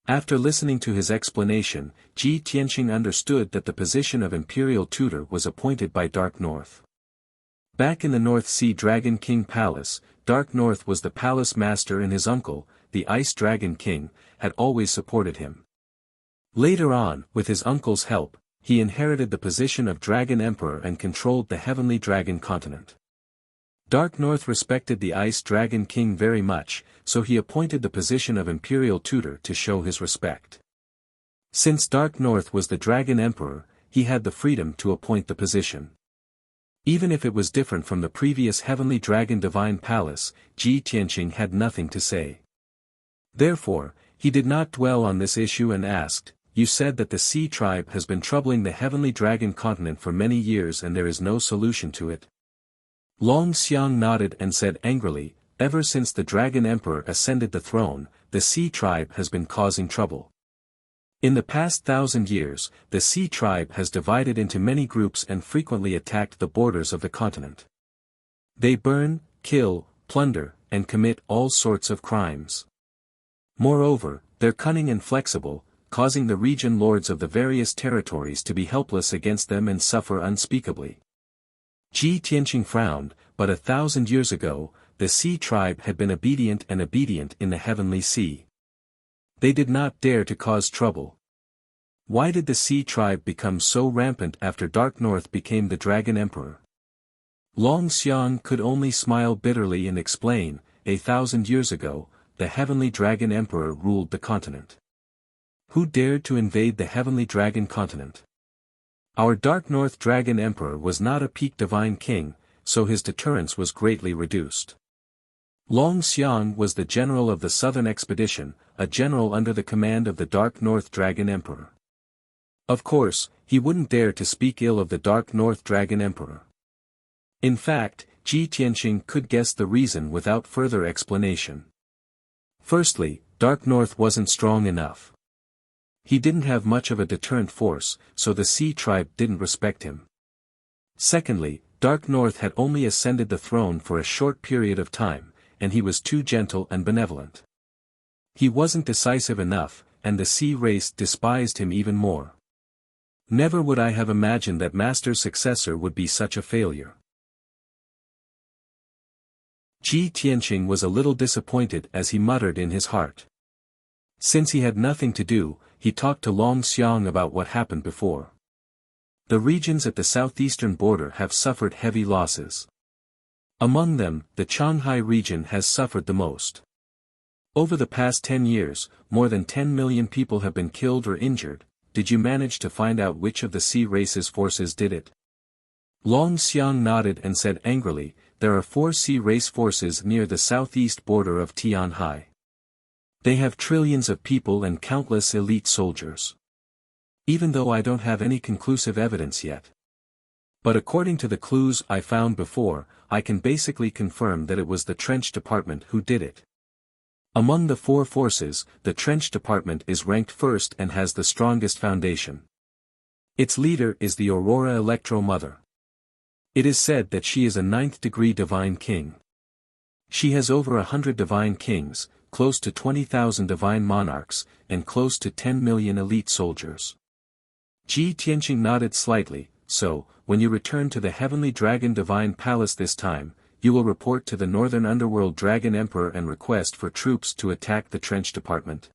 After listening to his explanation, Ji Tianqing understood that the position of imperial tutor was appointed by Dark North. Back in the North Sea Dragon King Palace, Dark North was the palace master and his uncle, the Ice Dragon King, had always supported him. Later on, with his uncle's help, he inherited the position of Dragon Emperor and controlled the Heavenly Dragon Continent. Dark North respected the Ice Dragon King very much, so he appointed the position of Imperial Tutor to show his respect. Since Dark North was the Dragon Emperor, he had the freedom to appoint the position. Even if it was different from the previous Heavenly Dragon Divine Palace, Ji Tianqing had nothing to say. Therefore, he did not dwell on this issue and asked, You said that the Sea Tribe has been troubling the Heavenly Dragon Continent for many years and there is no solution to it. Long Xiang nodded and said angrily, Ever since the Dragon Emperor ascended the throne, the Sea Tribe has been causing trouble. In the past 1,000 years, the Sea Tribe has divided into many groups and frequently attacked the borders of the continent. They burn, kill, plunder, and commit all sorts of crimes. Moreover, they're cunning and flexible, causing the region lords of the various territories to be helpless against them and suffer unspeakably. Ji Tianqing frowned, but 1,000 years ago, the Sea Tribe had been obedient in the heavenly sea. They did not dare to cause trouble. Why did the Sea tribe become so rampant after Dark North became the Dragon Emperor? Long Xiang could only smile bitterly and explain, 1,000 years ago, the Heavenly Dragon Emperor ruled the continent. Who dared to invade the Heavenly Dragon continent? Our Dark North Dragon Emperor was not a peak divine king, so his deterrence was greatly reduced. Long Xiang was the general of the southern expedition, a general under the command of the Dark North Dragon Emperor. Of course, he wouldn't dare to speak ill of the Dark North Dragon Emperor. In fact, Ji Tianqing could guess the reason without further explanation. Firstly, Dark North wasn't strong enough. He didn't have much of a deterrent force, so the Sea tribe didn't respect him. Secondly, Dark North had only ascended the throne for a short period of time, and he was too gentle and benevolent. He wasn't decisive enough, and the Sea race despised him even more. Never would I have imagined that Master's successor would be such a failure. Ji Tianqing was a little disappointed as he muttered in his heart. Since he had nothing to do, he talked to Long Xiang about what happened before. The regions at the southeastern border have suffered heavy losses. Among them, the Qionghai region has suffered the most. Over the past 10 years, more than 10 million people have been killed or injured. Did you manage to find out which of the Sea race's forces did it? Long Xiang nodded and said angrily, there are 4 Sea race forces near the southeast border of Tianhai. They have trillions of people and countless elite soldiers. Even though I don't have any conclusive evidence yet. But according to the clues I found before, I can basically confirm that it was the Trench Department who did it. Among the 4 forces, the Trench Department is ranked first and has the strongest foundation. Its leader is the Aurora Electro Mother. It is said that she is a 9th-degree divine king. She has over 100 divine kings, close to 20,000 divine monarchs, and close to 10 million elite soldiers. Ji Tianqing nodded slightly, so, when you return to the Heavenly Dragon Divine Palace this time, you will report to the Northern Underworld Dragon Emperor and request for troops to attack the Trench Department.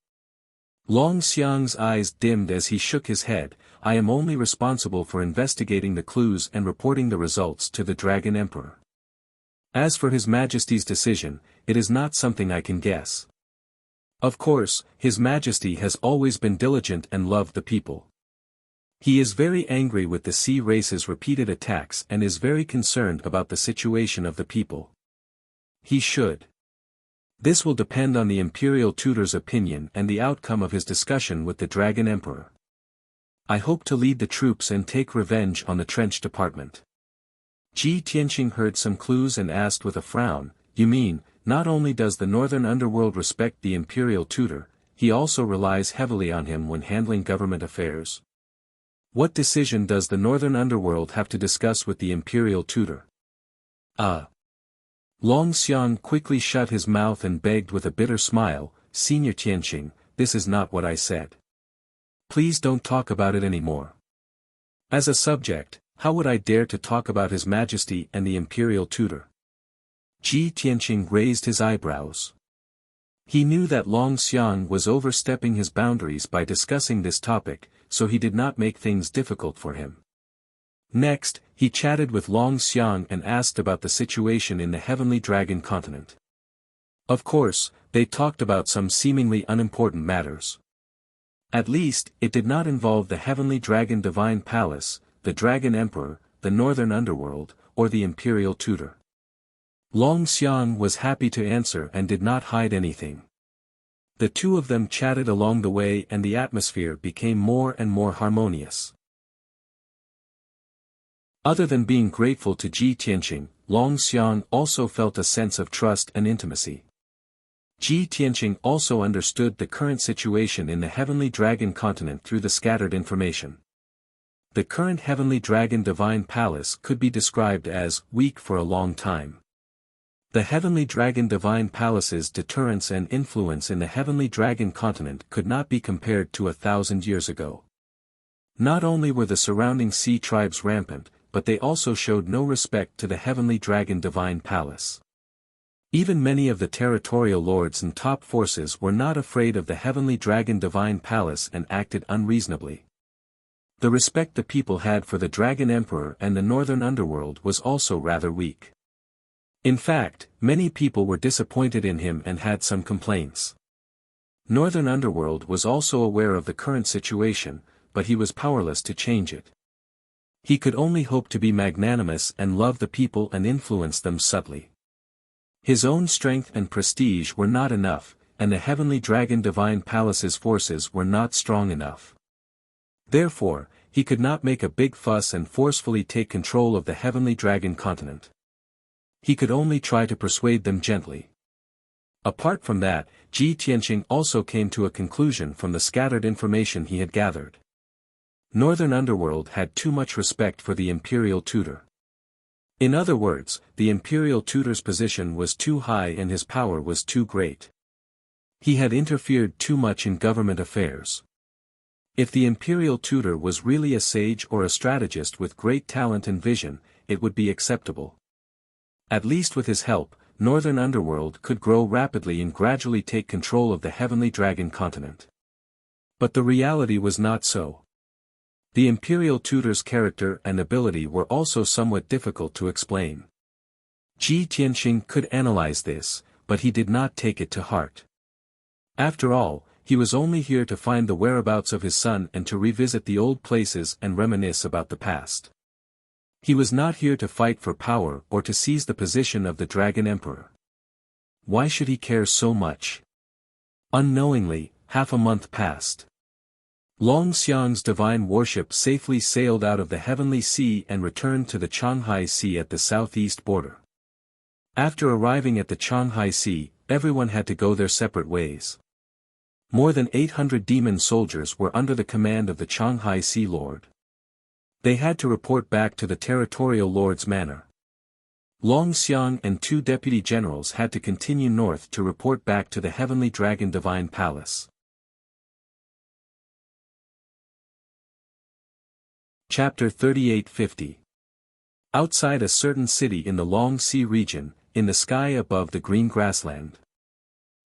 Long Xiang's eyes dimmed as he shook his head. I am only responsible for investigating the clues and reporting the results to the Dragon Emperor. As for His Majesty's decision, it is not something I can guess. Of course, His Majesty has always been diligent and loved the people. He is very angry with the Sea race's repeated attacks and is very concerned about the situation of the people. He should. This will depend on the Imperial Tutor's opinion and the outcome of his discussion with the Dragon Emperor. I hope to lead the troops and take revenge on the Trench Department. Ji Tianqing heard some clues and asked with a frown, you mean, not only does the Northern Underworld respect the Imperial Tutor, he also relies heavily on him when handling government affairs? What decision does the Northern Underworld have to discuss with the Imperial Tutor? Long Xiang quickly shut his mouth and begged with a bitter smile, Senior Tianqing, this is not what I said. Please don't talk about it anymore. As a subject, how would I dare to talk about His Majesty and the Imperial Tutor? Ji Tianqing raised his eyebrows. He knew that Long Xiang was overstepping his boundaries by discussing this topic, so he did not make things difficult for him. Next, he chatted with Long Xiang and asked about the situation in the Heavenly Dragon continent. Of course, they talked about some seemingly unimportant matters. At least, it did not involve the Heavenly Dragon Divine Palace, the Dragon Emperor, the Northern Underworld, or the Imperial Tutor. Long Xiang was happy to answer and did not hide anything. The two of them chatted along the way and the atmosphere became more and more harmonious. Other than being grateful to Ji Tianqing, Long Xiang also felt a sense of trust and intimacy. Ji Tianqing also understood the current situation in the Heavenly Dragon continent through the scattered information. The current Heavenly Dragon Divine Palace could be described as weak for a long time. The Heavenly Dragon Divine Palace's deterrence and influence in the Heavenly Dragon continent could not be compared to 1,000 years ago. Not only were the surrounding sea tribes rampant, but they also showed no respect to the Heavenly Dragon Divine Palace. Even many of the territorial lords and top forces were not afraid of the Heavenly Dragon Divine Palace and acted unreasonably. The respect the people had for the Dragon Emperor and the Northern Underworld was also rather weak. In fact, many people were disappointed in him and had some complaints. Northern Underworld was also aware of the current situation, but he was powerless to change it. He could only hope to be magnanimous and love the people and influence them subtly. His own strength and prestige were not enough, and the Heavenly Dragon Divine Palace's forces were not strong enough. Therefore, he could not make a big fuss and forcefully take control of the Heavenly Dragon continent. He could only try to persuade them gently. Apart from that, Ji Tianqing also came to a conclusion from the scattered information he had gathered. Northern Underworld had too much respect for the Imperial Tutor. In other words, the Imperial Tutor's position was too high and his power was too great. He had interfered too much in government affairs. If the Imperial Tutor was really a sage or a strategist with great talent and vision, it would be acceptable. At least with his help, Northern Underworld could grow rapidly and gradually take control of the Heavenly Dragon continent. But the reality was not so. The Imperial Tutor's character and ability were also somewhat difficult to explain. Ji Tianqing could analyze this, but he did not take it to heart. After all, he was only here to find the whereabouts of his son and to revisit the old places and reminisce about the past. He was not here to fight for power or to seize the position of the Dragon Emperor. Why should he care so much? Unknowingly, half a month passed. Long Xiang's divine warship safely sailed out of the Heavenly Sea and returned to the Changhai Sea at the southeast border. After arriving at the Changhai Sea, everyone had to go their separate ways. More than 800 demon soldiers were under the command of the Changhai Sea Lord. They had to report back to the territorial lord's manor. Long Xiang and 2 deputy generals had to continue north to report back to the Heavenly Dragon Divine Palace. Chapter 3850. Outside a certain city in the Long Sea region, in the sky above the green grassland.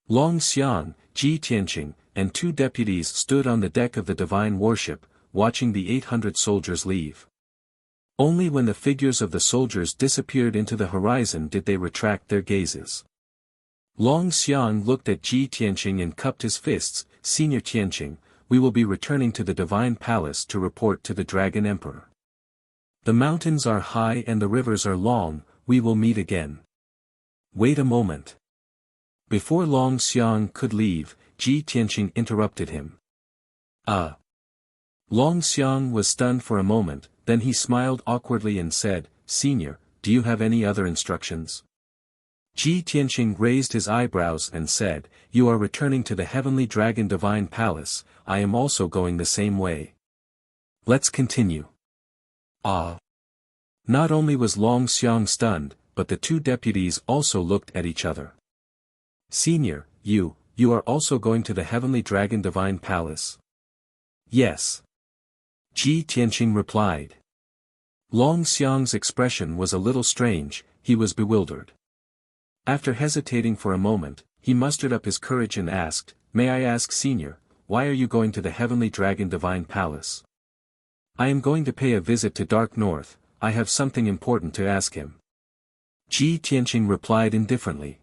Long Xiang, Ji Tianqing, and 2 deputies stood on the deck of the divine warship, watching the 800 soldiers leave. Only when the figures of the soldiers disappeared into the horizon did they retract their gazes. Long Xiang looked at Ji Tianqing and cupped his fists. "Senior Tianqing, we will be returning to the divine palace to report to the Dragon Emperor. The mountains are high and the rivers are long, we will meet again." "Wait a moment." Before Long Xiang could leave, Ji Tianqing interrupted him. Long Xiang was stunned for a moment, then he smiled awkwardly and said, "Senior, do you have any other instructions?" Ji Tianqing raised his eyebrows and said, "You are returning to the Heavenly Dragon Divine Palace, I am also going the same way. Let's continue." Not only was Long Xiang stunned, but the 2 deputies also looked at each other. "Senior, you are also going to the Heavenly Dragon Divine Palace?" "Yes." Ji Tianqing replied. Long Xiang's expression was a little strange, he was bewildered. After hesitating for a moment, he mustered up his courage and asked, "May I ask, Senior, why are you going to the Heavenly Dragon Divine Palace?" "I am going to pay a visit to Dark North, I have something important to ask him." Ji Tianqing replied indifferently.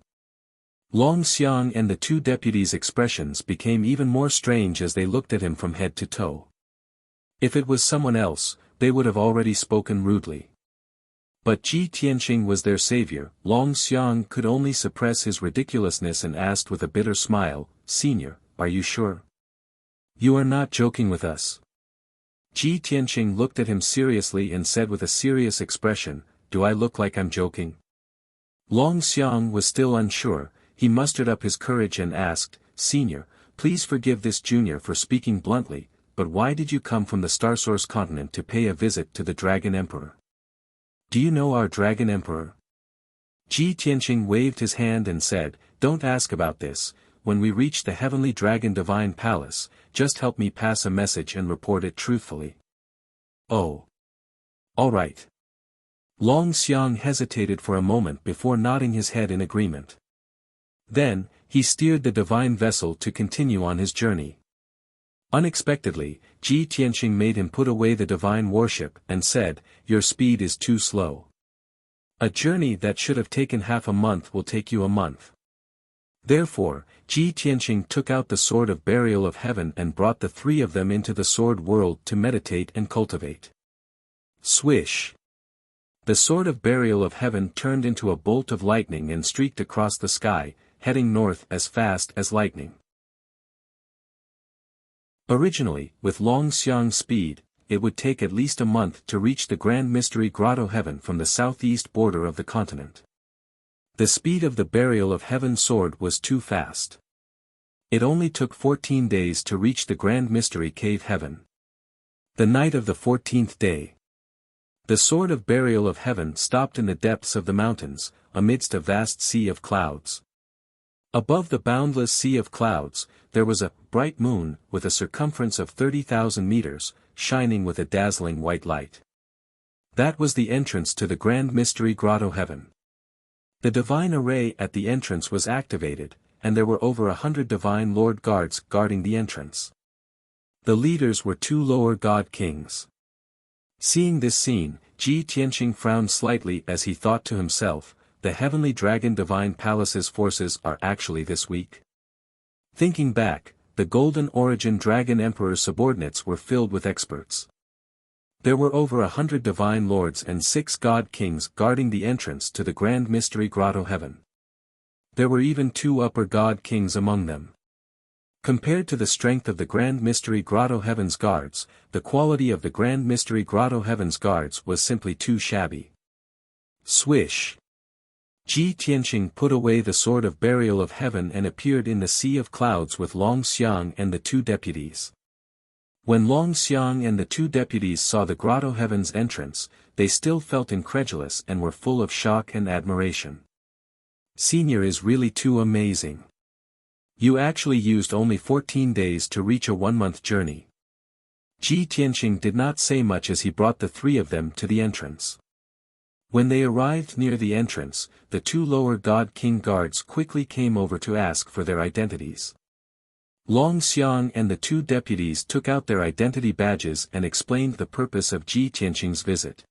Long Xiang and the 2 deputies' expressions became even more strange as they looked at him from head to toe. If it was someone else, they would have already spoken rudely. But Ji Tianqing was their savior. Long Xiang could only suppress his ridiculousness and asked with a bitter smile, "Senior, are you sure? You are not joking with us?" Ji Tianqing looked at him seriously and said with a serious expression, "Do I look like I'm joking?" Long Xiang was still unsure. He mustered up his courage and asked, "Senior, please forgive this junior for speaking bluntly, but why did you come from the Starsource continent to pay a visit to the Dragon Emperor? Do you know our Dragon Emperor?" Ji Tianqing waved his hand and said, "Don't ask about this, when we reach the Heavenly Dragon Divine Palace, just help me pass a message and report it truthfully." "Oh. All right." Long Xiang hesitated for a moment before nodding his head in agreement. Then, he steered the divine vessel to continue on his journey. Unexpectedly, Ji Tianqing made him put away the divine worship and said, "Your speed is too slow. A journey that should have taken half a month will take you a month." Therefore, Ji Tianqing took out the sword of burial of heaven and brought the three of them into the sword world to meditate and cultivate. Swish! The sword of burial of heaven turned into a bolt of lightning and streaked across the sky, heading north as fast as lightning. Originally, with Long Xiang's speed, it would take at least a month to reach the Grand Mystery Grotto Heaven from the southeast border of the continent. The speed of the burial of heaven sword was too fast. It only took 14 days to reach the Grand Mystery Cave Heaven. The night of the 14th day, the sword of burial of heaven stopped in the depths of the mountains, amidst a vast sea of clouds. Above the boundless sea of clouds, there was a bright moon with a circumference of 30,000 meters, shining with a dazzling white light. That was the entrance to the Grand Mystery Grotto Heaven. The divine array at the entrance was activated, and there were over 100 divine lord guards guarding the entrance. The leaders were two lower god kings. Seeing this scene, Ji Tianqing frowned slightly as he thought to himself, "The heavenly dragon divine palace's forces are actually this weak." Thinking back, the Golden Origin Dragon Emperor's subordinates were filled with experts. There were over 100 divine lords and 6 god kings guarding the entrance to the Grand Mystery Grotto Heaven. There were even 2 upper god kings among them. Compared to the strength of the Grand Mystery Grotto Heaven's guards, the quality of the Grand Mystery Grotto Heaven's guards was simply too shabby. Swish! Ji Tianqing put away the sword of burial of heaven and appeared in the sea of clouds with Long Xiang and the 2 deputies. When Long Xiang and the 2 deputies saw the Grotto Heaven's entrance, they still felt incredulous and were full of shock and admiration. "Senior is really too amazing. You actually used only 14 days to reach a 1-month journey." Ji Tianqing did not say much as he brought the 3 of them to the entrance. When they arrived near the entrance, the 2 lower god king guards quickly came over to ask for their identities. Long Xiang and the 2 deputies took out their identity badges and explained the purpose of Ji Tianqing's visit.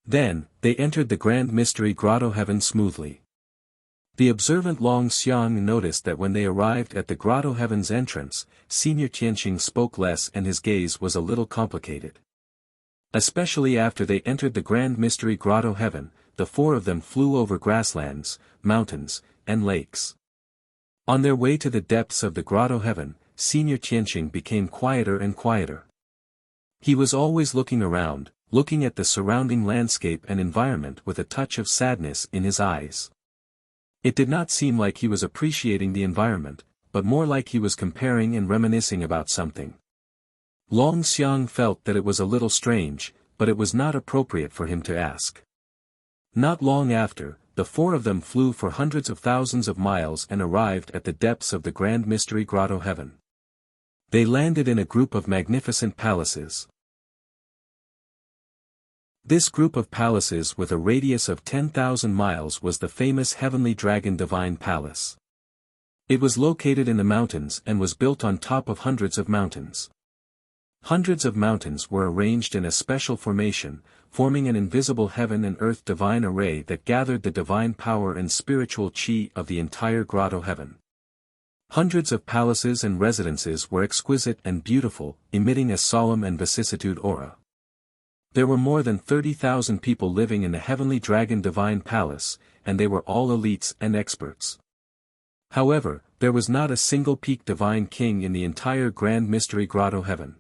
Then, they entered the Grand Mystery Grotto Heaven smoothly. The observant Long Xiang noticed that when they arrived at the Grotto Heaven's entrance, Senior Tianqing spoke less and his gaze was a little complicated. Especially after they entered the Grand Mystery Grotto Heaven, the 4 of them flew over grasslands, mountains, and lakes. On their way to the depths of the Grotto Heaven, Senior Tianqing became quieter and quieter. He was always looking around, looking at the surrounding landscape and environment with a touch of sadness in his eyes. It did not seem like he was appreciating the environment, but more like he was comparing and reminiscing about something. Long Xiang felt that it was a little strange, but it was not appropriate for him to ask. Not long after, the 4 of them flew for hundreds of thousands of miles and arrived at the depths of the Grand Mystery Grotto Heaven. They landed in a group of magnificent palaces. This group of palaces with a radius of 10,000 miles was the famous Heavenly Dragon Divine Palace. It was located in the mountains and was built on top of hundreds of mountains. Hundreds of mountains were arranged in a special formation, forming an invisible heaven and earth divine array that gathered the divine power and spiritual chi of the entire Grotto Heaven. Hundreds of palaces and residences were exquisite and beautiful, emitting a solemn and vicissitude aura. There were more than 30,000 people living in the Heavenly Dragon Divine Palace, and they were all elites and experts. However, there was not a single peak divine king in the entire Grand Mystery Grotto Heaven.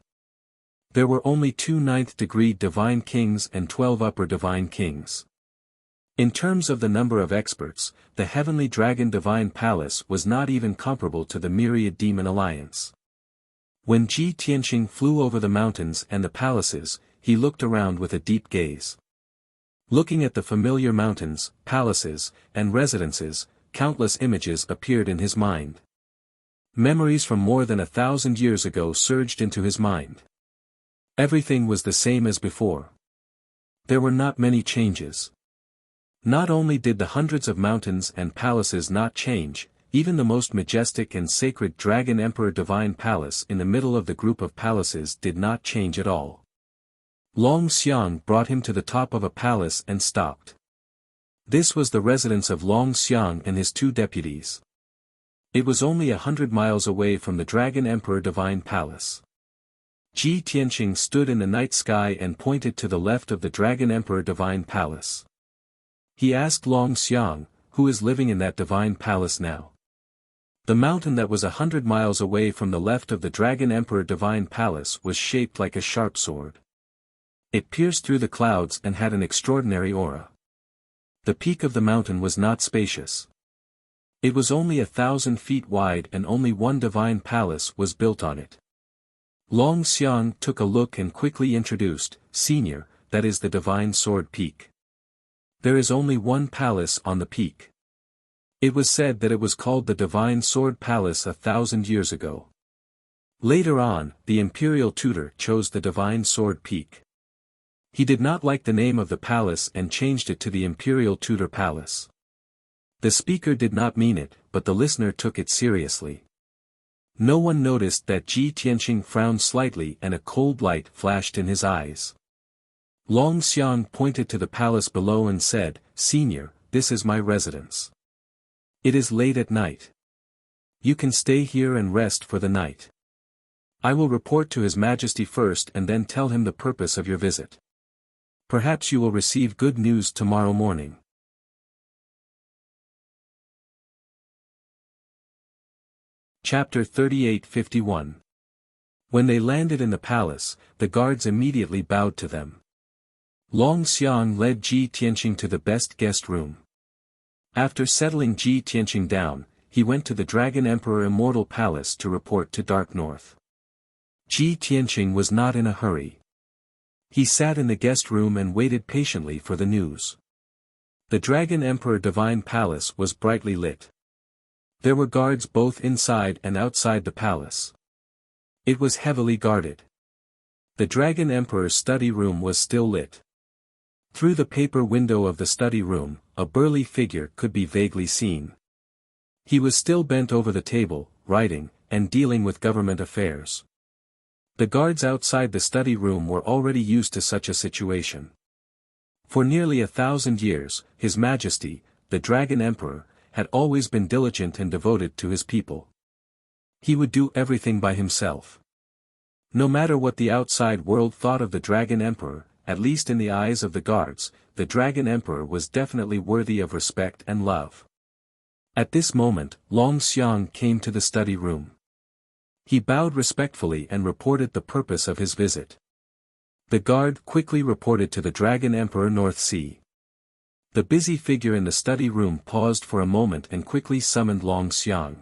There were only 2 9th-degree divine kings and 12 upper divine kings. In terms of the number of experts, the Heavenly Dragon Divine Palace was not even comparable to the Myriad Demon Alliance. When Ji Tianqing flew over the mountains and the palaces, he looked around with a deep gaze. Looking at the familiar mountains, palaces, and residences, countless images appeared in his mind. Memories from more than 1,000 years ago surged into his mind. Everything was the same as before. There were not many changes. Not only did the hundreds of mountains and palaces not change, even the most majestic and sacred Dragon Emperor Divine Palace in the middle of the group of palaces did not change at all. Long Xiang brought him to the top of a palace and stopped. This was the residence of Long Xiang and his 2 deputies. It was only 100 miles away from the Dragon Emperor Divine Palace. Ji Tianqing stood in the night sky and pointed to the left of the Dragon Emperor Divine Palace. He asked Long Xiang, who is living in that Divine Palace now? The mountain that was 100 miles away from the left of the Dragon Emperor Divine Palace was shaped like a sharp sword. It pierced through the clouds and had an extraordinary aura. The peak of the mountain was not spacious. It was only 1,000 feet wide and only one divine palace was built on it. Long Xiang took a look and quickly introduced, "Senior, that is the Divine Sword Peak. There is only one palace on the peak. It was said that it was called the Divine Sword Palace 1,000 years ago. Later on, the imperial tutor chose the Divine Sword Peak. He did not like the name of the palace and changed it to the Imperial Tutor Palace." The speaker did not mean it, but the listener took it seriously. No one noticed that Ji Tianqing frowned slightly and a cold light flashed in his eyes. Long Xiang pointed to the palace below and said, "Senior, this is my residence. It is late at night. You can stay here and rest for the night. I will report to His Majesty first and then tell him the purpose of your visit. Perhaps you will receive good news tomorrow morning." Chapter 38:51. When they landed in the palace, the guards immediately bowed to them. Long Xiang led Ji Tianqing to the best guest room. After settling Ji Tianqing down, he went to the Dragon Emperor Immortal Palace to report to Dark North. Ji Tianqing was not in a hurry. He sat in the guest room and waited patiently for the news. The Dragon Emperor Divine Palace was brightly lit. There were guards both inside and outside the palace. It was heavily guarded. The Dragon Emperor's study room was still lit. Through the paper window of the study room, a burly figure could be vaguely seen. He was still bent over the table, writing, and dealing with government affairs. The guards outside the study room were already used to such a situation. For nearly 1,000 years, His Majesty, the Dragon Emperor, had always been diligent and devoted to his people. He would do everything by himself. No matter what the outside world thought of the Dragon Emperor, at least in the eyes of the guards, the Dragon Emperor was definitely worthy of respect and love. At this moment, Long Xiang came to the study room. He bowed respectfully and reported the purpose of his visit. The guard quickly reported to the Dragon Emperor North Sea. The busy figure in the study room paused for a moment and quickly summoned Long Xiang.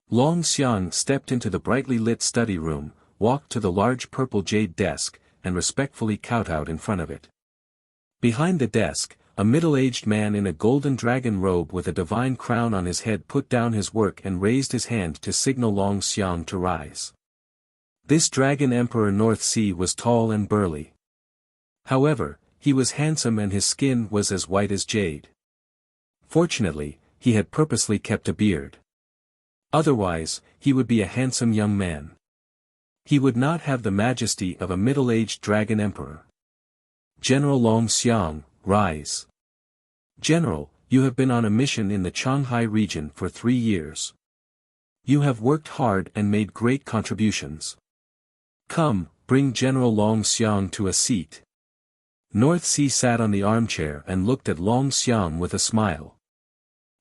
Long Xiang stepped into the brightly lit study room, walked to the large purple jade desk, and respectfully kowtowed in front of it. Behind the desk, a middle-aged man in a golden dragon robe with a divine crown on his head put down his work and raised his hand to signal Long Xiang to rise. This Dragon Emperor North Sea was tall and burly. However, he was handsome and his skin was as white as jade. Fortunately, he had purposely kept a beard. Otherwise, he would be a handsome young man. He would not have the majesty of a middle-aged Dragon Emperor. "General Long Xiang, rise. General, you have been on a mission in the Qionghai region for 3 years. You have worked hard and made great contributions. Come, bring General Long Xiang to a seat." North Sea sat on the armchair and looked at Long Xiang with a smile.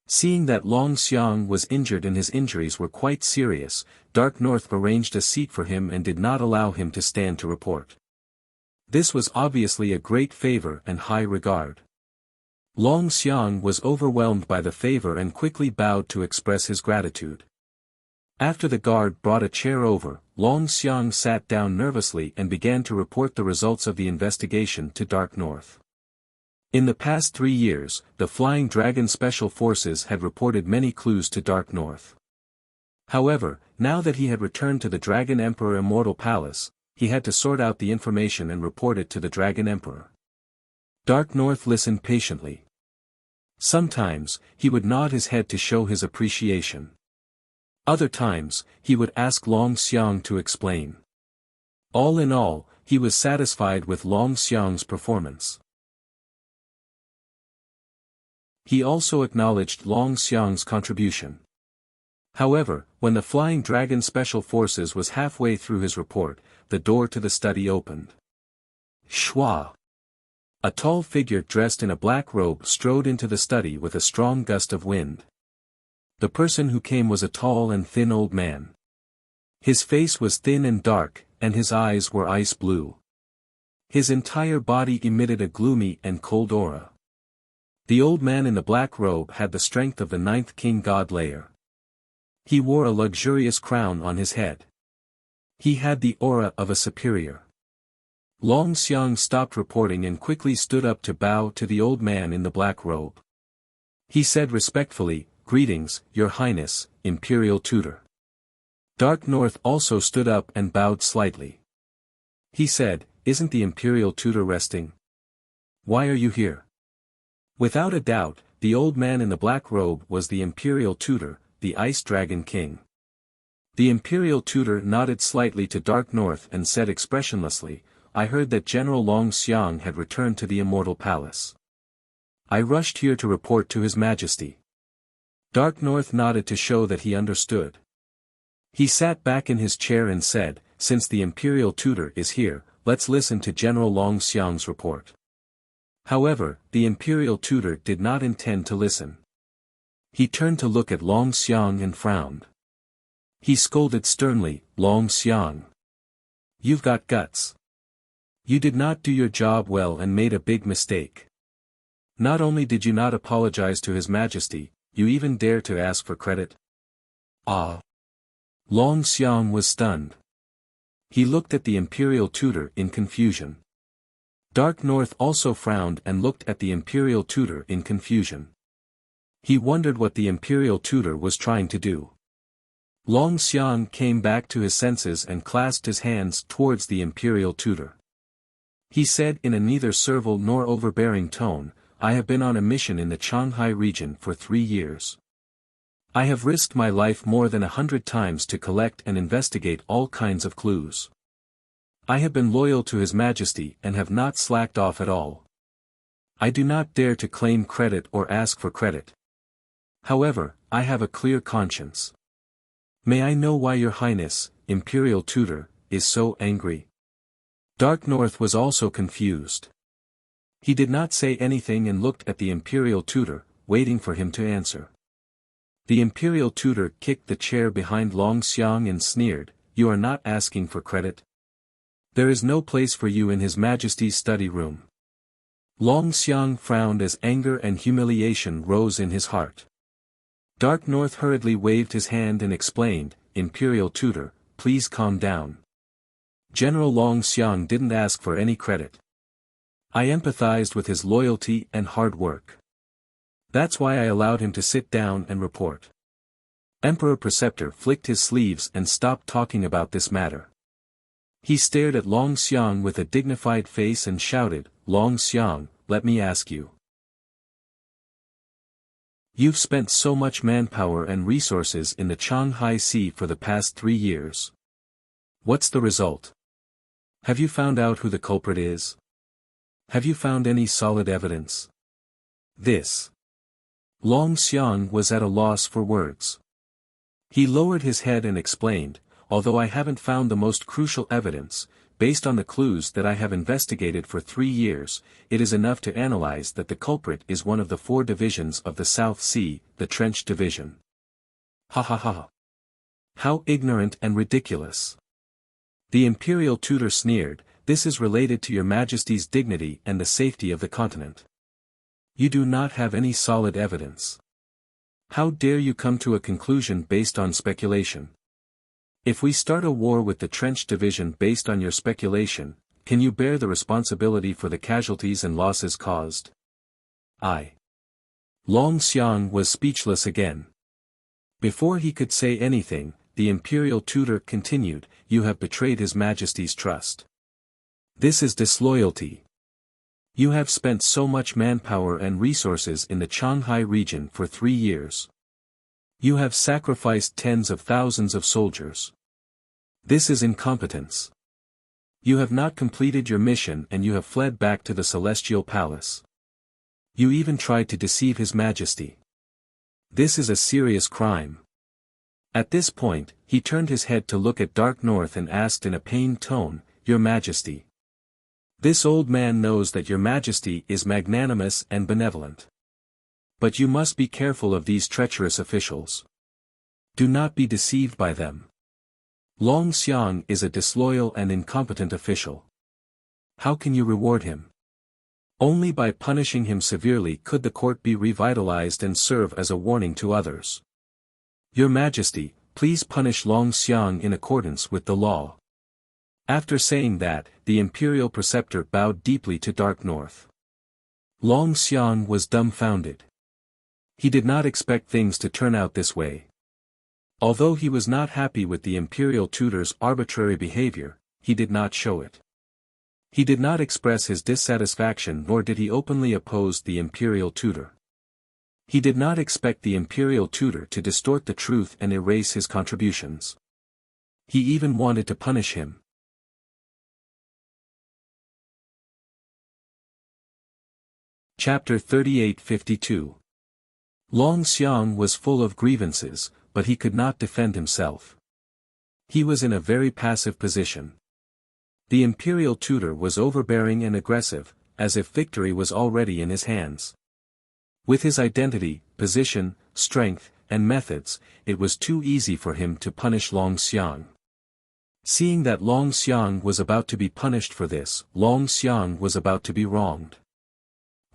Seeing that Long Xiang was injured and his injuries were quite serious, Dark North arranged a seat for him and did not allow him to stand to report. This was obviously a great favor and high regard. Long Xiang was overwhelmed by the favor and quickly bowed to express his gratitude. After the guard brought a chair over, Long Xiang sat down nervously and began to report the results of the investigation to Dark North. In the past 3 years, the Flying Dragon Special Forces had reported many clues to Dark North. However, now that he had returned to the Dragon Emperor Immortal Palace, he had to sort out the information and report it to the Dragon Emperor. Dark North listened patiently. Sometimes, he would nod his head to show his appreciation. Other times, he would ask Long Xiang to explain. All in all, he was satisfied with Long Xiang's performance. He also acknowledged Long Xiang's contribution. However, when the Flying Dragon Special Forces was halfway through his report, the door to the study opened. Shwa! A tall figure dressed in a black robe strode into the study with a strong gust of wind. The person who came was a tall and thin old man. His face was thin and dark, and his eyes were ice blue. His entire body emitted a gloomy and cold aura. The old man in the black robe had the strength of the ninth king god layer. He wore a luxurious crown on his head. He had the aura of a superior. Long Xiang stopped reporting and quickly stood up to bow to the old man in the black robe. He said respectfully, "Greetings, Your Highness, Imperial Tutor." Dark North also stood up and bowed slightly. He said, "Isn't the Imperial Tutor resting? Why are you here?" Without a doubt, the old man in the black robe was the Imperial Tutor, the Ice Dragon King. The Imperial Tutor nodded slightly to Dark North and said expressionlessly, "I heard that General Long Xiang had returned to the Immortal Palace. I rushed here to report to His Majesty." Dark North nodded to show that he understood. He sat back in his chair and said, "Since the Imperial Tutor is here, let's listen to General Long Xiang's report." However, the Imperial Tutor did not intend to listen. He turned to look at Long Xiang and frowned. He scolded sternly, "Long Xiang. You've got guts. You did not do your job well and made a big mistake. Not only did you not apologize to His Majesty, you even dare to ask for credit." Ah! Long Xiang was stunned. He looked at the Imperial Tutor in confusion. Dark North also frowned and looked at the Imperial Tutor in confusion. He wondered what the Imperial Tutor was trying to do. Long Xiang came back to his senses and clasped his hands towards the Imperial Tutor. He said in a neither servile nor overbearing tone, "I have been on a mission in the Shanghai region for 3 years. I have risked my life more than 100 times to collect and investigate all kinds of clues. I have been loyal to His Majesty and have not slacked off at all. I do not dare to claim credit or ask for credit. However, I have a clear conscience. May I know why Your Highness, Imperial Tutor, is so angry?" Dark North was also confused. He did not say anything and looked at the Imperial Tutor, waiting for him to answer. The Imperial Tutor kicked the chair behind Long Xiang and sneered, "You are not asking for credit. There is no place for you in His Majesty's study room." Long Xiang frowned as anger and humiliation rose in his heart. Dark North hurriedly waved his hand and explained, "Imperial Tutor, please calm down. General Long Xiang didn't ask for any credit. I empathized with his loyalty and hard work. That's why I allowed him to sit down and report." Emperor Preceptor flicked his sleeves and stopped talking about this matter. He stared at Long Xiang with a dignified face and shouted, "Long Xiang, let me ask you. You've spent so much manpower and resources in the Shanghai Sea for the past 3 years. What's the result? Have you found out who the culprit is? Have you found any solid evidence?" This. Long Xiang was at a loss for words. He lowered his head and explained, "Although I haven't found the most crucial evidence, based on the clues that I have investigated for 3 years, it is enough to analyze that the culprit is one of the 4 divisions of the South Sea, the Trench Division." Ha ha ha. How ignorant and ridiculous. The Imperial Tutor sneered, "This is related to Your Majesty's dignity and the safety of the continent. You do not have any solid evidence. How dare you come to a conclusion based on speculation? If we start a war with the Trench Division based on your speculation, can you bear the responsibility for the casualties and losses caused?" Long Xiang was speechless again. Before he could say anything, the Imperial Tutor continued, "You have betrayed His Majesty's trust. This is disloyalty. You have spent so much manpower and resources in the Shanghai region for 3 years. You have sacrificed tens of thousands of soldiers. This is incompetence. You have not completed your mission and you have fled back to the Celestial Palace. You even tried to deceive His Majesty. This is a serious crime. At this point, he turned his head to look at Dark North and asked in a pained tone, "Your Majesty. This old man knows that Your Majesty is magnanimous and benevolent. But you must be careful of these treacherous officials. Do not be deceived by them. Long Xiang is a disloyal and incompetent official. How can you reward him? Only by punishing him severely could the court be revitalized and serve as a warning to others. Your Majesty, please punish Long Xiang in accordance with the law." After saying that, the imperial preceptor bowed deeply to Dark North. Long Xiang was dumbfounded. He did not expect things to turn out this way. Although he was not happy with the imperial tutor's arbitrary behavior, he did not show it. He did not express his dissatisfaction nor did he openly oppose the imperial tutor. He did not expect the imperial tutor to distort the truth and erase his contributions. He even wanted to punish him. Chapter 38-52. Long Xiang was full of grievances, but he could not defend himself. He was in a very passive position. The imperial tutor was overbearing and aggressive, as if victory was already in his hands. With his identity, position, strength, and methods, it was too easy for him to punish Long Xiang. Seeing that Long Xiang was about to be punished for this, Long Xiang was about to be wronged.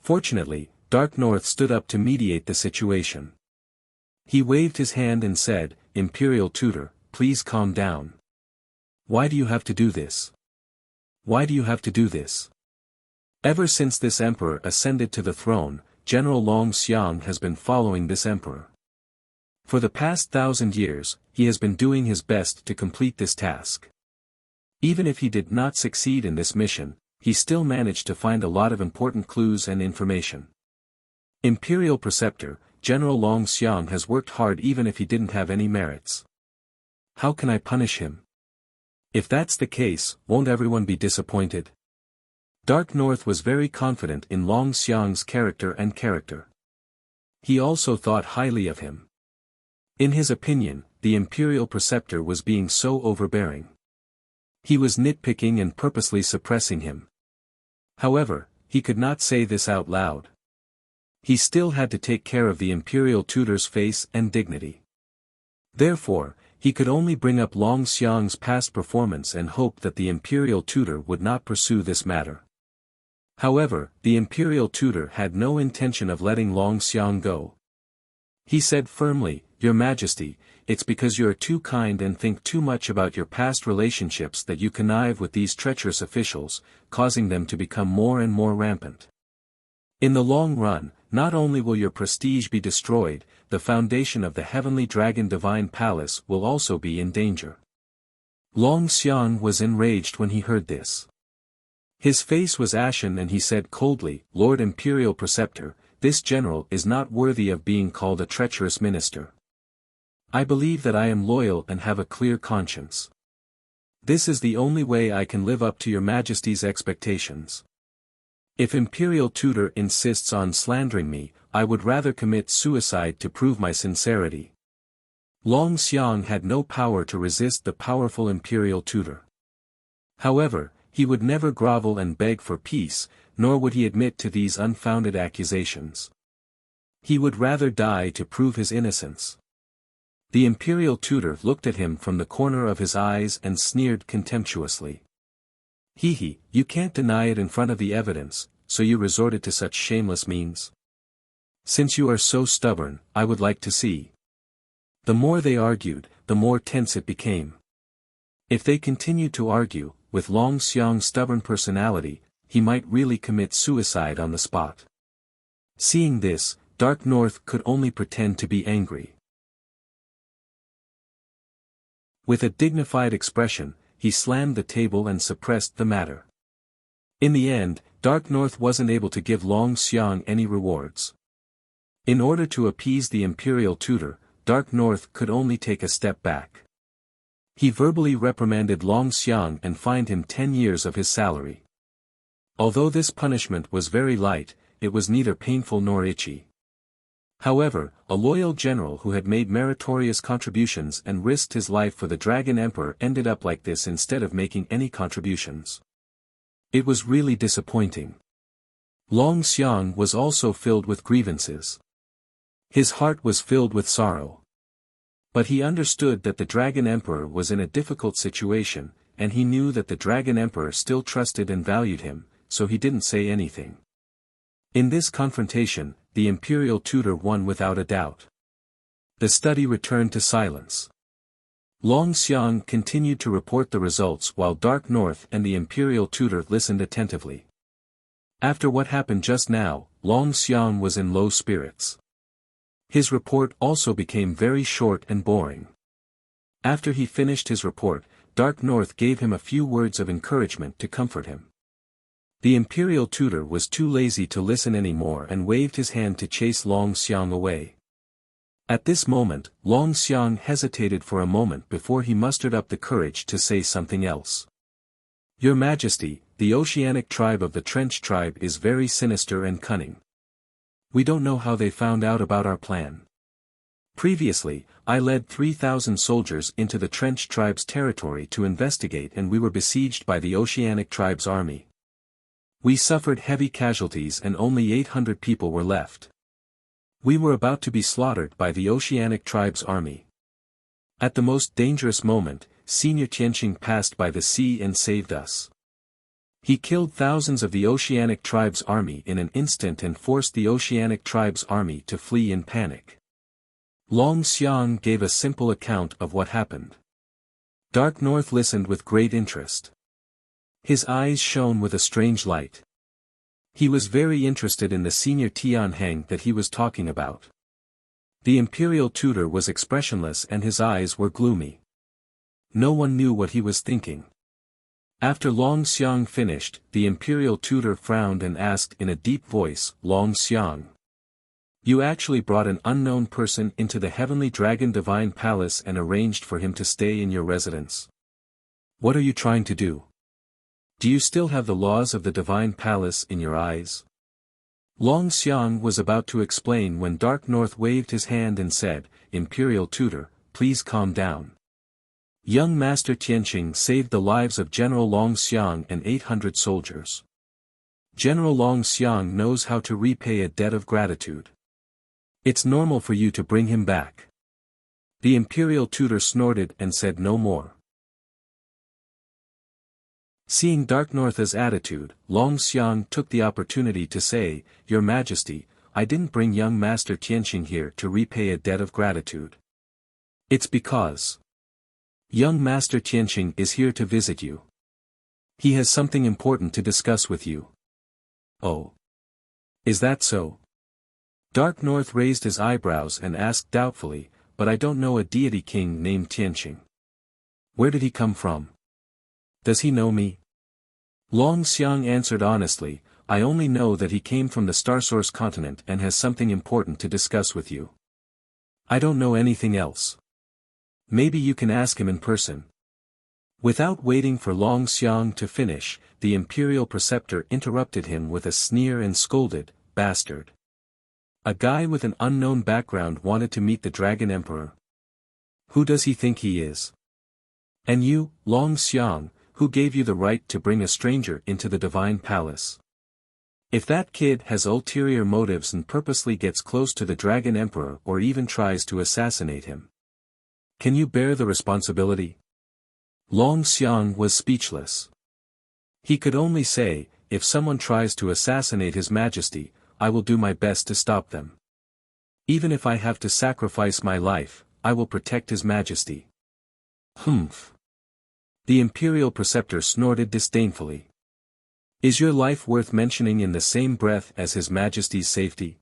Fortunately, Dark North stood up to mediate the situation. He waved his hand and said, "Imperial tutor, please calm down. Why do you have to do this? Why do you have to do this? Ever since this emperor ascended to the throne, General Long Xiang has been following this emperor. For the past 1,000 years, he has been doing his best to complete this task. Even if he did not succeed in this mission, he still managed to find a lot of important clues and information. Imperial Preceptor, General Long Xiang has worked hard even if he didn't have any merits. How can I punish him? If that's the case, won't everyone be disappointed?" Dark North was very confident in Long Xiang's character. He also thought highly of him. In his opinion, the imperial preceptor was being so overbearing. He was nitpicking and purposely suppressing him. However, he could not say this out loud. He still had to take care of the imperial tutor's face and dignity. Therefore, he could only bring up Long Xiang's past performance and hope that the imperial tutor would not pursue this matter. However, the imperial tutor had no intention of letting Long Xiang go. He said firmly, "Your Majesty, it's because you are too kind and think too much about your past relationships that you connive with these treacherous officials, causing them to become more and more rampant. In the long run, not only will your prestige be destroyed, the foundation of the Heavenly Dragon Divine Palace will also be in danger." Long Xiang was enraged when he heard this. His face was ashen and he said coldly, "Lord Imperial Preceptor, this general is not worthy of being called a treacherous minister. I believe that I am loyal and have a clear conscience. This is the only way I can live up to your Majesty's expectations. If Imperial Tutor insists on slandering me, I would rather commit suicide to prove my sincerity." Long Xiang had no power to resist the powerful Imperial Tutor. However, he would never grovel and beg for peace, nor would he admit to these unfounded accusations. He would rather die to prove his innocence. The imperial tutor looked at him from the corner of his eyes and sneered contemptuously. "Hee, you can't deny it in front of the evidence, so you resorted to such shameless means? Since you are so stubborn, I would like to see." The more they argued, the more tense it became. If they continued to argue, with Long Xiang's stubborn personality, he might really commit suicide on the spot. Seeing this, Dark North could only pretend to be angry. With a dignified expression, he slammed the table and suppressed the matter. In the end, Dark North wasn't able to give Long Xiang any rewards. In order to appease the imperial tutor, Dark North could only take a step back. He verbally reprimanded Long Xiang and fined him 10 years of his salary. Although this punishment was very light, it was neither painful nor itchy. However, a loyal general who had made meritorious contributions and risked his life for the Dragon Emperor ended up like this instead of making any contributions. It was really disappointing. Long Xiang was also filled with grievances. His heart was filled with sorrow. But he understood that the Dragon Emperor was in a difficult situation, and he knew that the Dragon Emperor still trusted and valued him, so he didn't say anything. In this confrontation, the imperial tutor won without a doubt. The study returned to silence. Long Xiang continued to report the results while Dark North and the imperial tutor listened attentively. After what happened just now, Long Xiang was in low spirits. His report also became very short and boring. After he finished his report, Dark North gave him a few words of encouragement to comfort him. The imperial tutor was too lazy to listen anymore and waved his hand to chase Long Xiang away. At this moment, Long Xiang hesitated for a moment before he mustered up the courage to say something else. Your Majesty, the Oceanic tribe of the Trench tribe is very sinister and cunning. We don't know how they found out about our plan. Previously, I led 3,000 soldiers into the Trench tribe's territory to investigate and we were besieged by the Oceanic tribe's army. We suffered heavy casualties and only 800 people were left. We were about to be slaughtered by the Oceanic tribe's army. At the most dangerous moment, Senior Tianqing passed by the sea and saved us. He killed thousands of the Oceanic tribe's army in an instant and forced the Oceanic tribe's army to flee in panic. Long Xiang gave a simple account of what happened. Dark North listened with great interest. His eyes shone with a strange light. He was very interested in the senior Tianheng that he was talking about. The imperial tutor was expressionless and his eyes were gloomy. No one knew what he was thinking. After Long Xiang finished, the imperial tutor frowned and asked in a deep voice, Long Xiang. You actually brought an unknown person into the Heavenly Dragon Divine Palace and arranged for him to stay in your residence. What are you trying to do? Do you still have the laws of the Divine Palace in your eyes? Long Xiang was about to explain when Dark North waved his hand and said, Imperial tutor, please calm down. Young Master Tianqing saved the lives of General Long Xiang and 800 soldiers. General Long Xiang knows how to repay a debt of gratitude. It's normal for you to bring him back. The imperial tutor snorted and said no more. Seeing Dark North's attitude, Long Xiang took the opportunity to say, Your Majesty, I didn't bring young Master Tianqing here to repay a debt of gratitude. It's because young Master Tianqing is here to visit you. He has something important to discuss with you. Oh. Is that so? Dark North raised his eyebrows and asked doubtfully, but I don't know a deity king named Tianqing. Where did he come from? Does he know me? Long Xiang answered honestly, I only know that he came from the Starsource continent and has something important to discuss with you. I don't know anything else. Maybe you can ask him in person. Without waiting for Long Xiang to finish, the imperial preceptor interrupted him with a sneer and scolded, Bastard. A guy with an unknown background wanted to meet the Dragon Emperor. Who does he think he is? And you, Long Xiang, who gave you the right to bring a stranger into the Divine Palace? If that kid has ulterior motives and purposely gets close to the Dragon Emperor or even tries to assassinate him, can you bear the responsibility? Long Xiang was speechless. He could only say, if someone tries to assassinate His Majesty, I will do my best to stop them. Even if I have to sacrifice my life, I will protect His Majesty. Humph. The imperial preceptor snorted disdainfully. Is your life worth mentioning in the same breath as His Majesty's safety?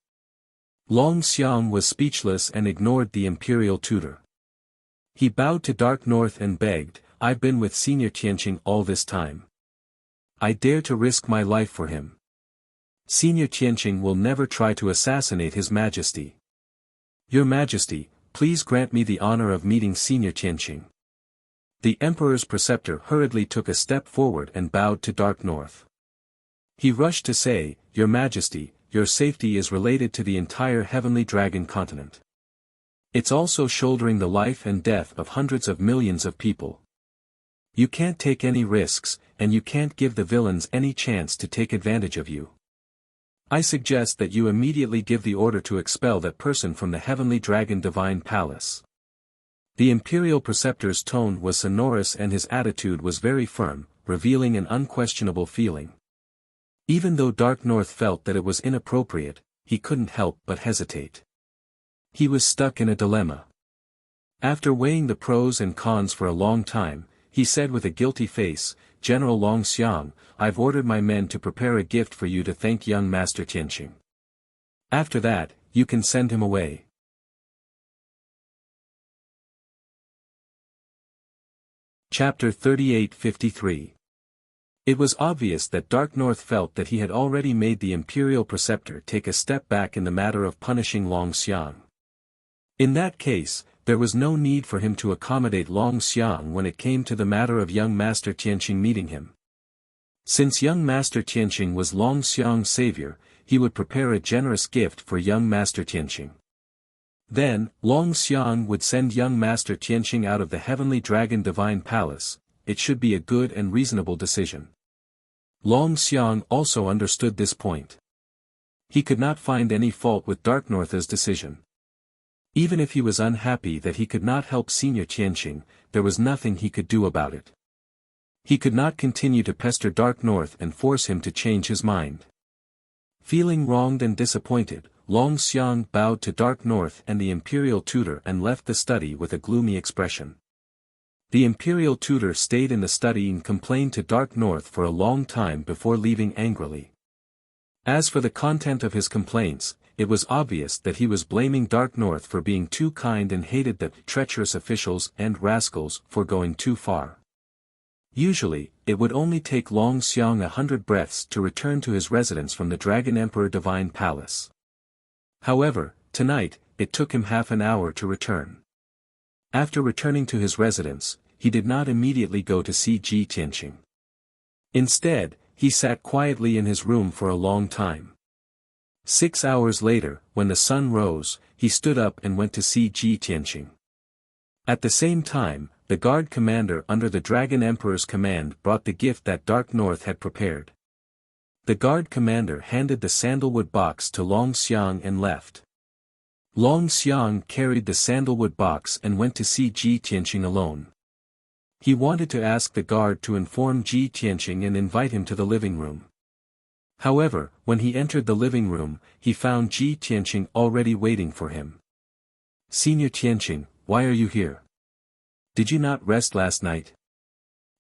Long Xiang was speechless and ignored the imperial tutor. He bowed to Dark North and begged, I've been with Senior Tianqing all this time. I dare to risk my life for him. Senior Qianqing will never try to assassinate His Majesty. Your Majesty, please grant me the honor of meeting Senior Qianqing. The Emperor's preceptor hurriedly took a step forward and bowed to Dark North. He rushed to say, Your Majesty, your safety is related to the entire Heavenly Dragon continent. It's also shouldering the life and death of hundreds of millions of people. You can't take any risks, and you can't give the villains any chance to take advantage of you. I suggest that you immediately give the order to expel that person from the Heavenly Dragon Divine Palace. The Imperial Preceptor's tone was sonorous and his attitude was very firm, revealing an unquestionable feeling. Even though Dark North felt that it was inappropriate, he couldn't help but hesitate. He was stuck in a dilemma. After weighing the pros and cons for a long time, he said with a guilty face, General Long Xiang, I've ordered my men to prepare a gift for you to thank young Master Qianqing. After that, you can send him away. Chapter 38-53. It was obvious that Dark North felt that he had already made the Imperial Preceptor take a step back in the matter of punishing Long Xiang. In that case, there was no need for him to accommodate Long Xiang when it came to the matter of young Master Qianqing meeting him. Since young Master Qianqing was Long Xiang's savior, he would prepare a generous gift for young Master Qianqing. Then, Long Xiang would send young Master Qianqing out of the Heavenly Dragon Divine Palace. It should be a good and reasonable decision. Long Xiang also understood this point. He could not find any fault with Dark North's decision. Even if he was unhappy that he could not help Senior Qianqing, there was nothing he could do about it. He could not continue to pester Dark North and force him to change his mind. Feeling wronged and disappointed, Long Xiang bowed to Dark North and the Imperial Tutor and left the study with a gloomy expression. The Imperial Tutor stayed in the study and complained to Dark North for a long time before leaving angrily. As for the content of his complaints, it was obvious that he was blaming Dark North for being too kind and hated the treacherous officials and rascals for going too far. Usually, it would only take Long Xiang 100 breaths to return to his residence from the Dragon Emperor Divine Palace. However, tonight, it took him half an hour to return. After returning to his residence, he did not immediately go to see Ji Qianqing. Instead, he sat quietly in his room for a long time. 6 hours later, when the sun rose, he stood up and went to see Ji Qianqing. At the same time, the guard commander under the Dragon Emperor's command brought the gift that Dark North had prepared. The guard commander handed the sandalwood box to Long Xiang and left. Long Xiang carried the sandalwood box and went to see Ji Qianqing alone. He wanted to ask the guard to inform Ji Qianqing and invite him to the living room. However, when he entered the living room, he found Ji Qianqing already waiting for him. Senior Qianqing, why are you here? Did you not rest last night?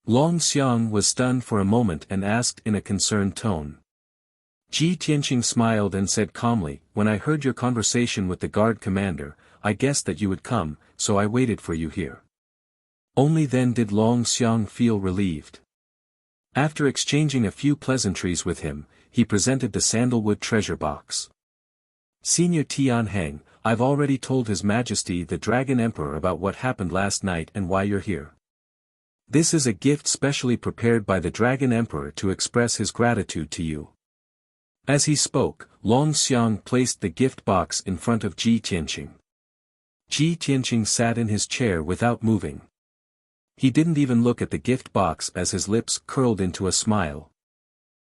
Long Xiang was stunned for a moment and asked in a concerned tone. Ji Qianqing smiled and said calmly, when I heard your conversation with the guard commander, I guessed that you would come, so I waited for you here. Only then did Long Xiang feel relieved. After exchanging a few pleasantries with him, he presented the sandalwood treasure box. Senior Tianheng, I've already told His Majesty the Dragon Emperor about what happened last night and why you're here. This is a gift specially prepared by the Dragon Emperor to express his gratitude to you. As he spoke, Long Xiang placed the gift box in front of Ji Qianqing. Ji Qianqing sat in his chair without moving. He didn't even look at the gift box as his lips curled into a smile.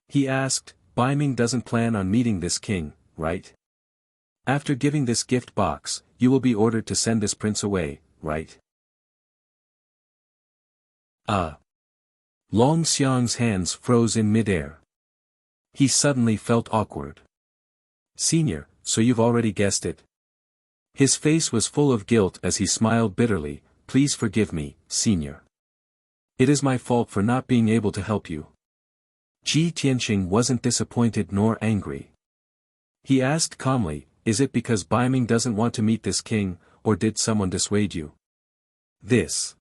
He asked, Baiming doesn't plan on meeting this king, right? After giving this gift box, you will be ordered to send this prince away, right? Long Xiang's hands froze in midair. He suddenly felt awkward. Senior, so you've already guessed it? His face was full of guilt as he smiled bitterly, please forgive me, Senior. It is my fault for not being able to help you. Ji Qianqing wasn't disappointed nor angry. He asked calmly, is it because Baiming doesn't want to meet this king, or did someone dissuade you? This.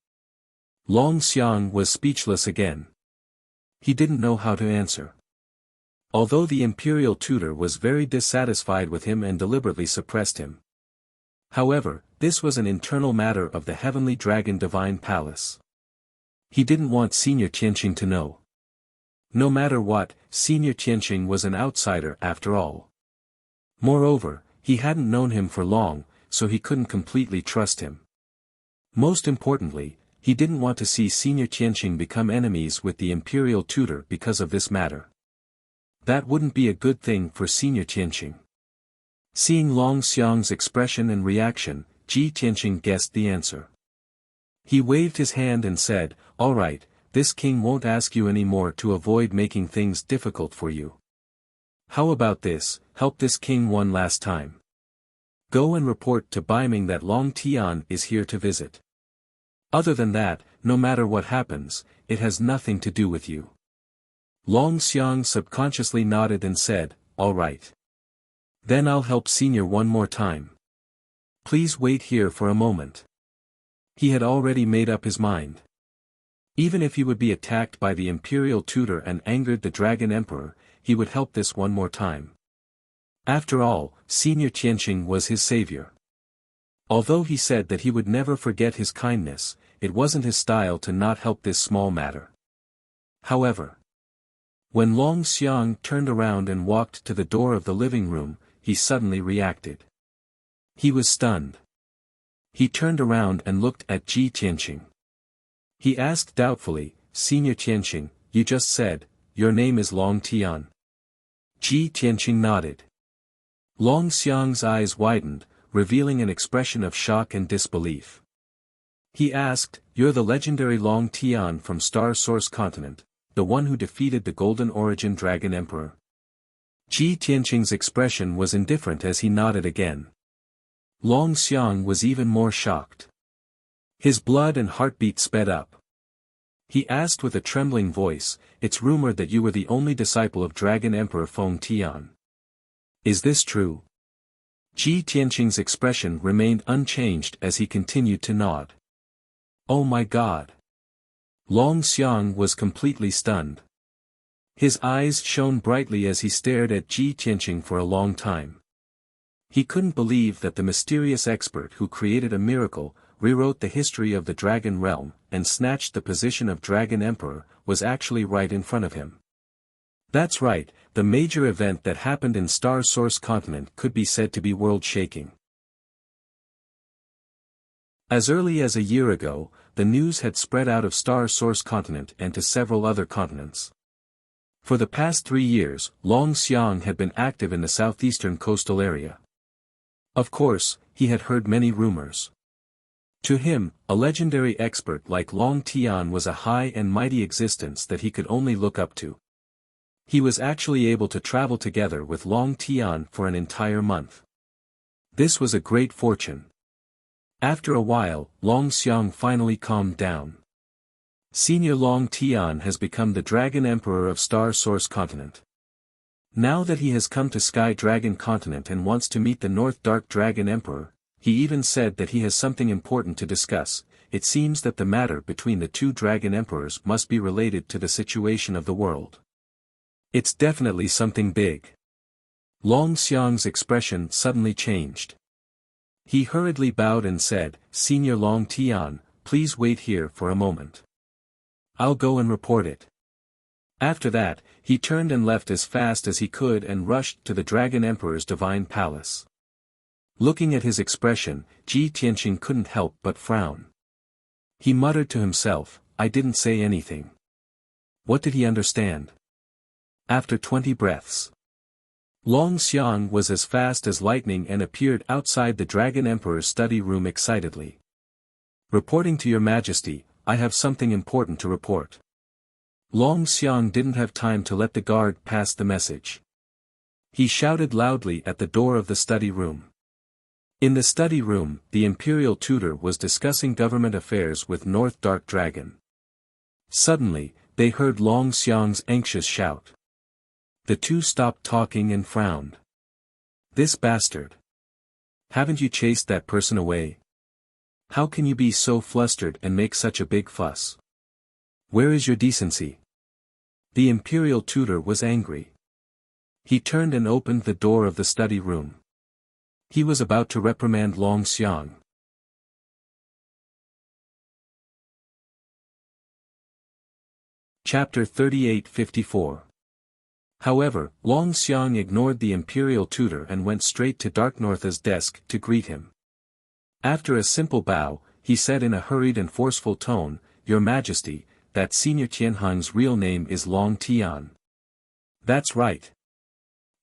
Long Xiang was speechless again. He didn't know how to answer. Although the imperial tutor was very dissatisfied with him and deliberately suppressed him. However, this was an internal matter of the heavenly dragon divine palace. He didn't want Senior Qianqing to know. No matter what, Senior Qianqing was an outsider after all. Moreover, he hadn't known him for long, so he couldn't completely trust him. Most importantly, he didn't want to see Senior Qianqing become enemies with the imperial tutor because of this matter. That wouldn't be a good thing for Senior Qianqing. Seeing Long Xiang's expression and reaction, Ji Qianqing guessed the answer. He waved his hand and said, "All right, this king won't ask you anymore to avoid making things difficult for you. How about this, help this king one last time. Go and report to Baiming that Long Tian is here to visit. Other than that, no matter what happens, it has nothing to do with you." Long Xiang subconsciously nodded and said, "All right. Then I'll help Senior one more time. Please wait here for a moment." He had already made up his mind. Even if he would be attacked by the imperial tutor and angered the Dragon Emperor, he would help this one more time. After all, Senior Qianqing was his savior. Although he said that he would never forget his kindness, it wasn't his style to not help this small matter. However, when Long Xiang turned around and walked to the door of the living room, he suddenly reacted. He was stunned. He turned around and looked at Ji Qianqing. He asked doubtfully, "Senior Qianqing, you just said, your name is Long Tian?" Ji Qianqing nodded. Long Xiang's eyes widened, revealing an expression of shock and disbelief. He asked, "You're the legendary Long Tian from Star Source Continent, the one who defeated the Golden Origin Dragon Emperor?" Ji Tianqing's expression was indifferent as he nodded again. Long Xiang was even more shocked. His blood and heartbeat sped up. He asked with a trembling voice, "It's rumored that you were the only disciple of Dragon Emperor Feng Tian. Is this true?" Ji Tianqing's expression remained unchanged as he continued to nod. "Oh my God!" Long Xiang was completely stunned. His eyes shone brightly as he stared at Ji Tianqing for a long time. He couldn't believe that the mysterious expert who created a miracle, rewrote the history of the Dragon Realm, and snatched the position of Dragon Emperor, was actually right in front of him. That's right, the major event that happened in Star Source Continent could be said to be world-shaking. As early as a year ago, the news had spread out of Star Source Continent and to several other continents. For the past 3 years, Long Xiang had been active in the southeastern coastal area. Of course, he had heard many rumors. To him, a legendary expert like Long Tian was a high and mighty existence that he could only look up to. He was actually able to travel together with Long Tian for an entire month. This was a great fortune. After a while, Long Xiang finally calmed down. Senior Long Tian has become the Dragon Emperor of Star Source Continent. Now that he has come to Sky Dragon Continent and wants to meet the North Dark Dragon Emperor, he even said that he has something important to discuss. It seems that the matter between the two Dragon Emperors must be related to the situation of the world. It's definitely something big. Long Xiang's expression suddenly changed. He hurriedly bowed and said, "Senior Long Tian, please wait here for a moment. I'll go and report it." After that, he turned and left as fast as he could and rushed to the Dragon Emperor's divine palace. Looking at his expression, Ji Tianqing couldn't help but frown. He muttered to himself, "I didn't say anything." What did he understand? After 20 breaths, Long Xiang was as fast as lightning and appeared outside the Dragon Emperor's study room excitedly. "Reporting to your Majesty, I have something important to report." Long Xiang didn't have time to let the guard pass the message. He shouted loudly at the door of the study room. In the study room, the imperial tutor was discussing government affairs with North Dark Dragon. Suddenly, they heard Long Xiang's anxious shout. The two stopped talking and frowned. "This bastard! Haven't you chased that person away? How can you be so flustered and make such a big fuss? Where is your decency?" The imperial tutor was angry. He turned and opened the door of the study room. He was about to reprimand Long Xiang. Chapter 38-54. However, Long Xiang ignored the imperial tutor and went straight to Dark North's desk to greet him. After a simple bow, he said in a hurried and forceful tone, "Your Majesty, that Senior Tianhang's real name is Long Tian." "That's right.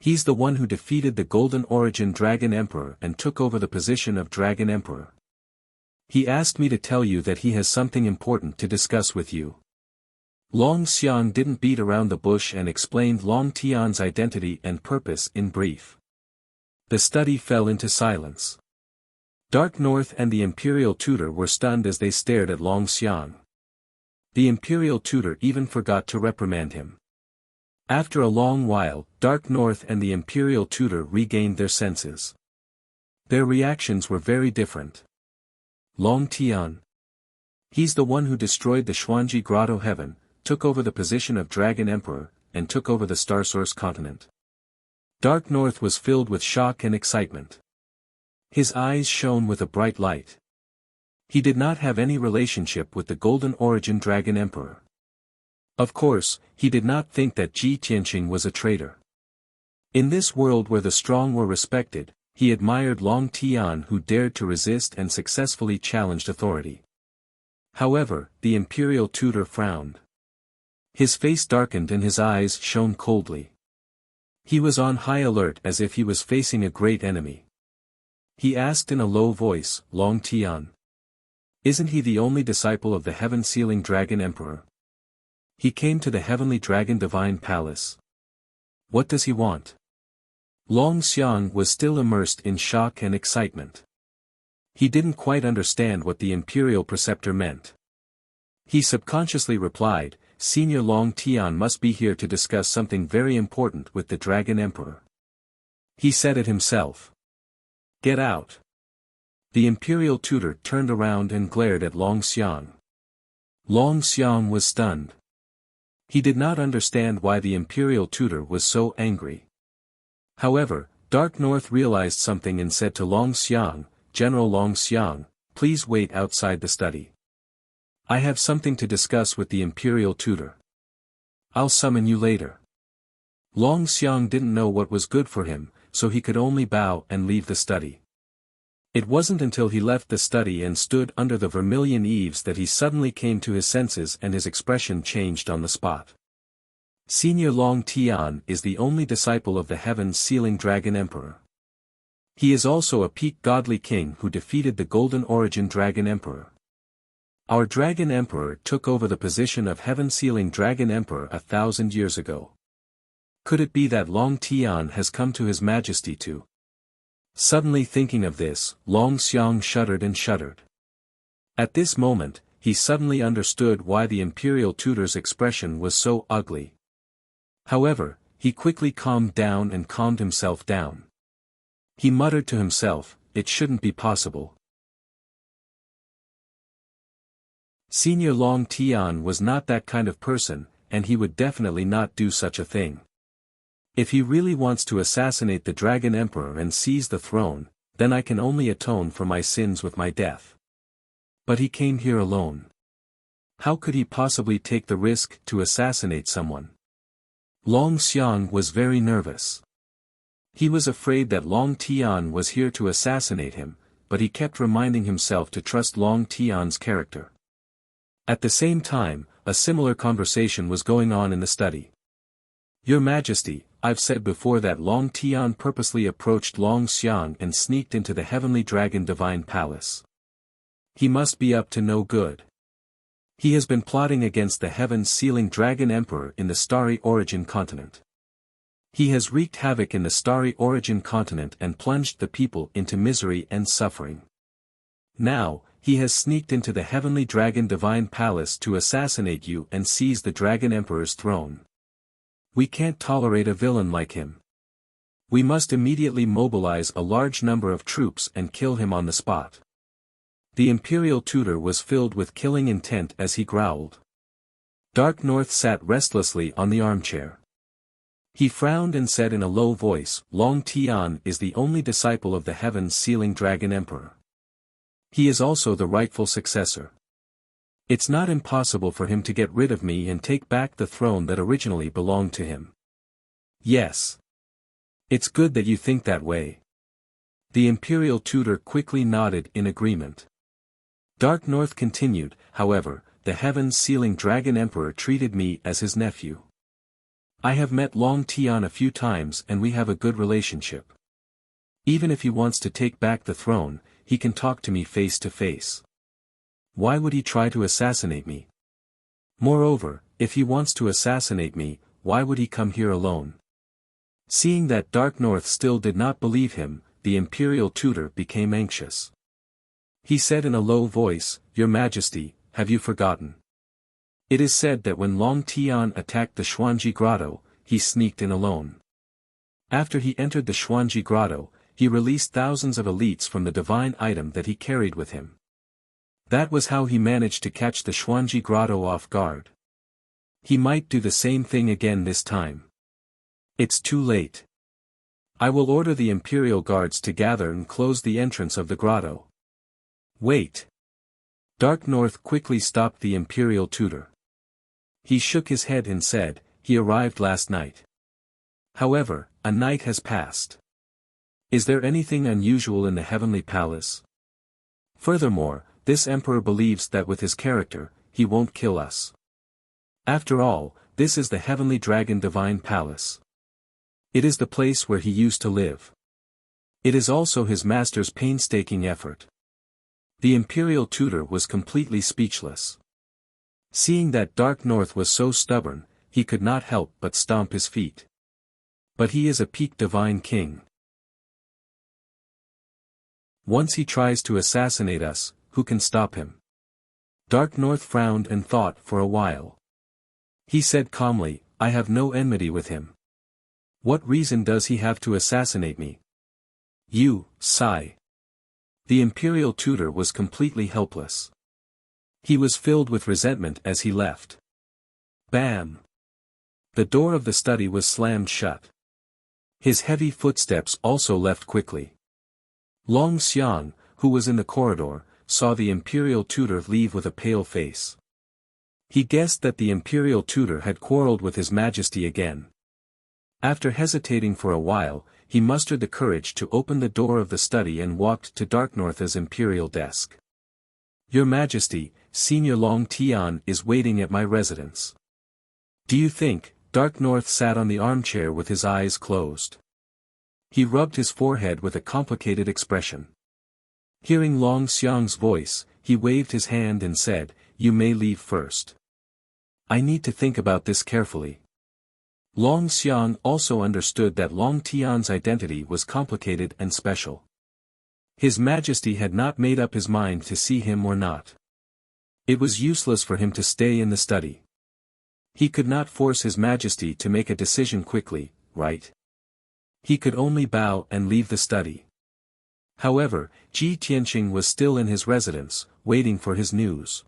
He's the one who defeated the Golden Origin Dragon Emperor and took over the position of Dragon Emperor. He asked me to tell you that he has something important to discuss with you." Long Xiang didn't beat around the bush and explained Long Tian's identity and purpose in brief. The study fell into silence. Dark North and the imperial tutor were stunned as they stared at Long Xiang. The imperial tutor even forgot to reprimand him. After a long while, Dark North and the imperial tutor regained their senses. Their reactions were very different. Long Tian. He's the one who destroyed the Xuanji Grotto Heaven, took over the position of Dragon Emperor, and took over the Star Source continent. Dark North was filled with shock and excitement. His eyes shone with a bright light. He did not have any relationship with the Golden Origin Dragon Emperor. Of course, he did not think that Ji Tianqing was a traitor. In this world where the strong were respected, he admired Long Tian who dared to resist and successfully challenged authority. However, the imperial tutor frowned. His face darkened and his eyes shone coldly. He was on high alert as if he was facing a great enemy. He asked in a low voice, "Long Tian. Isn't he the only disciple of the heaven-sealing Dragon Emperor? He came to the Heavenly Dragon Divine Palace. What does he want?" Long Xiang was still immersed in shock and excitement. He didn't quite understand what the imperial preceptor meant. He subconsciously replied, "Senior Long Tian must be here to discuss something very important with the Dragon Emperor." He said it himself. "Get out." The imperial tutor turned around and glared at Long Xiang. Long Xiang was stunned. He did not understand why the imperial tutor was so angry. However, Dark North realized something and said to Long Xiang, "General Long Xiang, please wait outside the study. I have something to discuss with the imperial tutor. I'll summon you later." Long Xiang didn't know what was good for him, so he could only bow and leave the study. It wasn't until he left the study and stood under the vermilion eaves that he suddenly came to his senses and his expression changed on the spot. Senior Long Tian is the only disciple of the heaven-sealing Dragon Emperor. He is also a peak godly king who defeated the Golden Origin Dragon Emperor. Our Dragon Emperor took over the position of heaven-sealing Dragon Emperor 1,000 years ago. Could it be that Long Tian has come to His Majesty too? Suddenly thinking of this, Long Xiang shuddered and shuddered. At this moment, he suddenly understood why the imperial tutor's expression was so ugly. However, he quickly calmed down and calmed himself down. He muttered to himself, "It shouldn't be possible." Senior Long Tian was not that kind of person, and he would definitely not do such a thing. If he really wants to assassinate the Dragon Emperor and seize the throne, then I can only atone for my sins with my death. But he came here alone. How could he possibly take the risk to assassinate someone? Long Xiang was very nervous. He was afraid that Long Tian was here to assassinate him, but he kept reminding himself to trust Long Tian's character. At the same time, a similar conversation was going on in the study. "Your Majesty, I've said before that Long Tian purposely approached Long Xiang and sneaked into the Heavenly Dragon Divine Palace. He must be up to no good. He has been plotting against the heaven-sealing Dragon Emperor in the Starry Origin continent. He has wreaked havoc in the Starry Origin continent and plunged the people into misery and suffering. Now, he has sneaked into the Heavenly Dragon Divine Palace to assassinate you and seize the Dragon Emperor's throne. We can't tolerate a villain like him. We must immediately mobilize a large number of troops and kill him on the spot." The imperial tutor was filled with killing intent as he growled. Dark North sat restlessly on the armchair. He frowned and said in a low voice, Long Tian is the only disciple of the heaven's sealing dragon emperor. He is also the rightful successor. It's not impossible for him to get rid of me and take back the throne that originally belonged to him. Yes. It's good that you think that way. The imperial tutor quickly nodded in agreement. Dark North continued, however, the heaven's sealing dragon emperor treated me as his nephew. I have met Long Tian a few times and we have a good relationship. Even if he wants to take back the throne, he can talk to me face to face. Why would he try to assassinate me? Moreover, if he wants to assassinate me, why would he come here alone? Seeing that Dark North still did not believe him, the imperial tutor became anxious. He said in a low voice, Your Majesty, have you forgotten? It is said that when Long Tian attacked the Xuanji Grotto, he sneaked in alone. After he entered the Xuanji Grotto, he released thousands of elites from the divine item that he carried with him. That was how he managed to catch the Xuanji Grotto off guard. He might do the same thing again this time. It's too late. I will order the Imperial Guards to gather and close the entrance of the grotto. Wait. Dark North quickly stopped the Imperial tutor. He shook his head and said, He arrived last night. However, a night has passed. Is there anything unusual in the heavenly palace? Furthermore, this emperor believes that with his character, he won't kill us. After all, this is the heavenly dragon divine palace. It is the place where he used to live. It is also his master's painstaking effort. The imperial tutor was completely speechless. Seeing that Dark North was so stubborn, he could not help but stomp his feet. But he is a peak divine king. Once he tries to assassinate us, who can stop him? Dark North frowned and thought for a while. He said calmly, I have no enmity with him. What reason does he have to assassinate me? You, sigh. The imperial tutor was completely helpless. He was filled with resentment as he left. Bam! The door of the study was slammed shut. His heavy footsteps also left quickly. Long Xiang, who was in the corridor, saw the imperial tutor leave with a pale face. He guessed that the imperial tutor had quarreled with his majesty again. After hesitating for a while, he mustered the courage to open the door of the study and walked to Dark North's imperial desk. Your Majesty, Senior Long Tian is waiting at my residence. Do you think? Dark North sat on the armchair with his eyes closed. He rubbed his forehead with a complicated expression. Hearing Long Xiang's voice, he waved his hand and said, You may leave first. I need to think about this carefully. Long Xiang also understood that Long Tian's identity was complicated and special. His Majesty had not made up his mind to see him or not. It was useless for him to stay in the study. He could not force His Majesty to make a decision quickly, right? He could only bow and leave the study. However, Ji Tianqing was still in his residence, waiting for his news.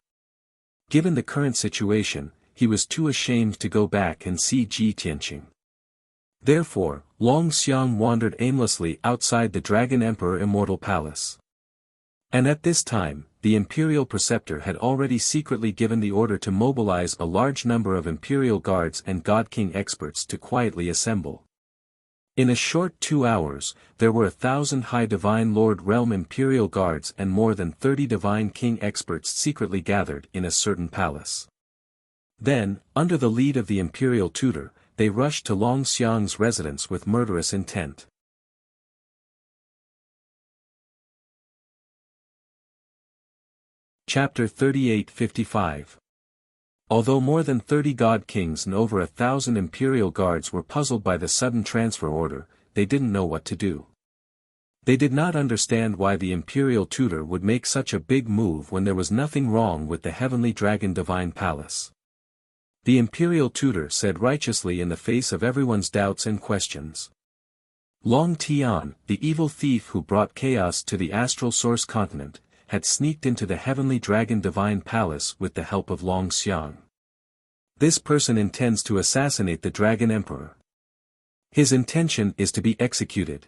Given the current situation, he was too ashamed to go back and see Ji Tianqing. Therefore, Long Xiang wandered aimlessly outside the Dragon Emperor Immortal Palace. And at this time, the Imperial Preceptor had already secretly given the order to mobilize a large number of Imperial Guards and God King experts to quietly assemble. In a short 2 hours, there were 1,000 High Divine Lord Realm Imperial Guards and more than 30 Divine King experts secretly gathered in a certain palace. Then, under the lead of the Imperial Tutor, they rushed to Long Xiang's residence with murderous intent. Chapter 38-55. Although more than 30 God Kings and over 1,000 Imperial Guards were puzzled by the sudden transfer order, they didn't know what to do. They did not understand why the Imperial Tutor would make such a big move when there was nothing wrong with the Heavenly Dragon Divine Palace. The Imperial Tutor said righteously in the face of everyone's doubts and questions. Long Tian, the evil thief who brought chaos to the Astral Source continent, had sneaked into the Heavenly Dragon Divine Palace with the help of Long Xiang. This person intends to assassinate the Dragon Emperor. His intention is to be executed.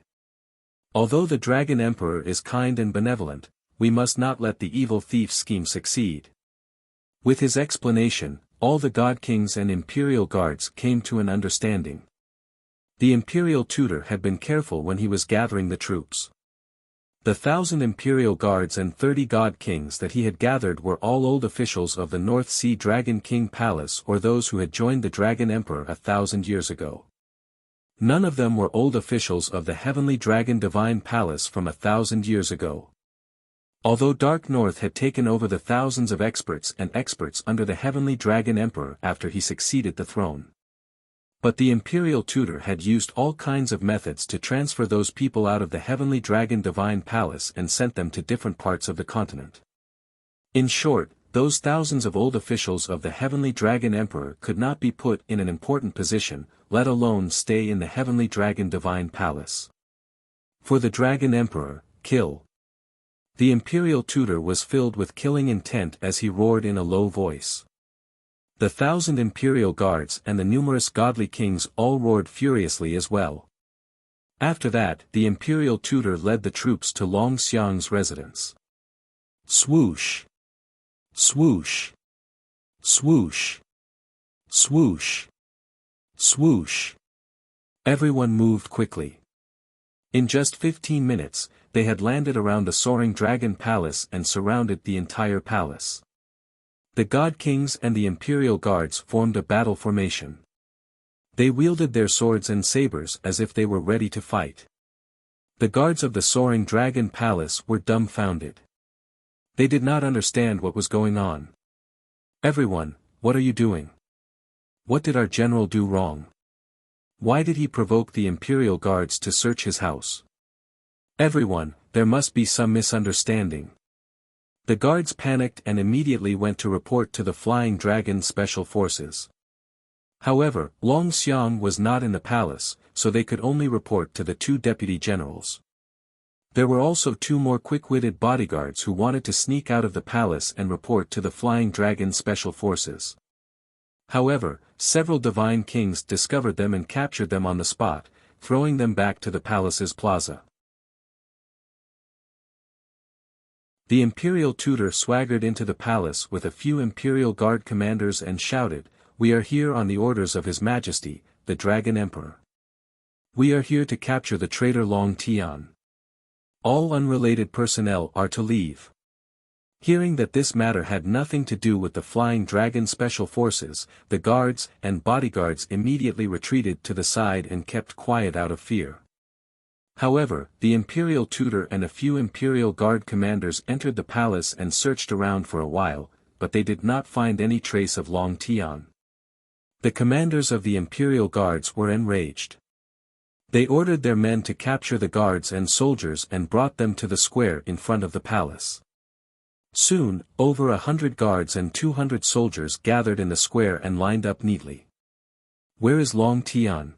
Although the Dragon Emperor is kind and benevolent, we must not let the evil thief's scheme succeed. With his explanation, all the God Kings and Imperial Guards came to an understanding. The Imperial Tutor had been careful when he was gathering the troops. The 1,000 Imperial Guards and 30 God Kings that he had gathered were all old officials of the North Sea Dragon King Palace or those who had joined the Dragon Emperor 1,000 years ago. None of them were old officials of the Heavenly Dragon Divine Palace from 1,000 years ago. Although Dark North had taken over the thousands of experts under the Heavenly Dragon Emperor after he succeeded the throne. But the Imperial Tutor had used all kinds of methods to transfer those people out of the Heavenly Dragon Divine Palace and sent them to different parts of the continent. In short, those thousands of old officials of the Heavenly Dragon Emperor could not be put in an important position, let alone stay in the Heavenly Dragon Divine Palace. For the Dragon Emperor, kill. The Imperial Tutor was filled with killing intent as he roared in a low voice. The 1,000 Imperial Guards and the numerous godly kings all roared furiously as well. After that, the Imperial Tutor led the troops to Long Xiang's residence. Swoosh! Swoosh! Swoosh! Swoosh! Swoosh! Everyone moved quickly. In just 15 minutes, they had landed around the soaring dragon palace and surrounded the entire palace. The God Kings and the Imperial Guards formed a battle formation. They wielded their swords and sabers as if they were ready to fight. The guards of the soaring dragon palace were dumbfounded. They did not understand what was going on. Everyone, what are you doing? What did our general do wrong? Why did he provoke the Imperial Guards to search his house? Everyone, there must be some misunderstanding. The guards panicked and immediately went to report to the Flying Dragon Special Forces. However, Long Xiang was not in the palace, so they could only report to the 2 deputy generals. There were also 2 more quick-witted bodyguards who wanted to sneak out of the palace and report to the Flying Dragon Special Forces. However, several divine kings discovered them and captured them on the spot, throwing them back to the palace's plaza. The Imperial Tutor swaggered into the palace with a few Imperial Guard commanders and shouted, "We are here on the orders of His Majesty, the Dragon Emperor. We are here to capture the traitor Long Tian. All unrelated personnel are to leave." Hearing that this matter had nothing to do with the Flying Dragon Special Forces, the guards and bodyguards immediately retreated to the side and kept quiet out of fear. However, the Imperial Tutor and a few Imperial Guard commanders entered the palace and searched around for a while, but they did not find any trace of Long Tian. The commanders of the Imperial Guards were enraged. They ordered their men to capture the guards and soldiers and brought them to the square in front of the palace. Soon, over 100 guards and 200 soldiers gathered in the square and lined up neatly. "Where is Long Tian?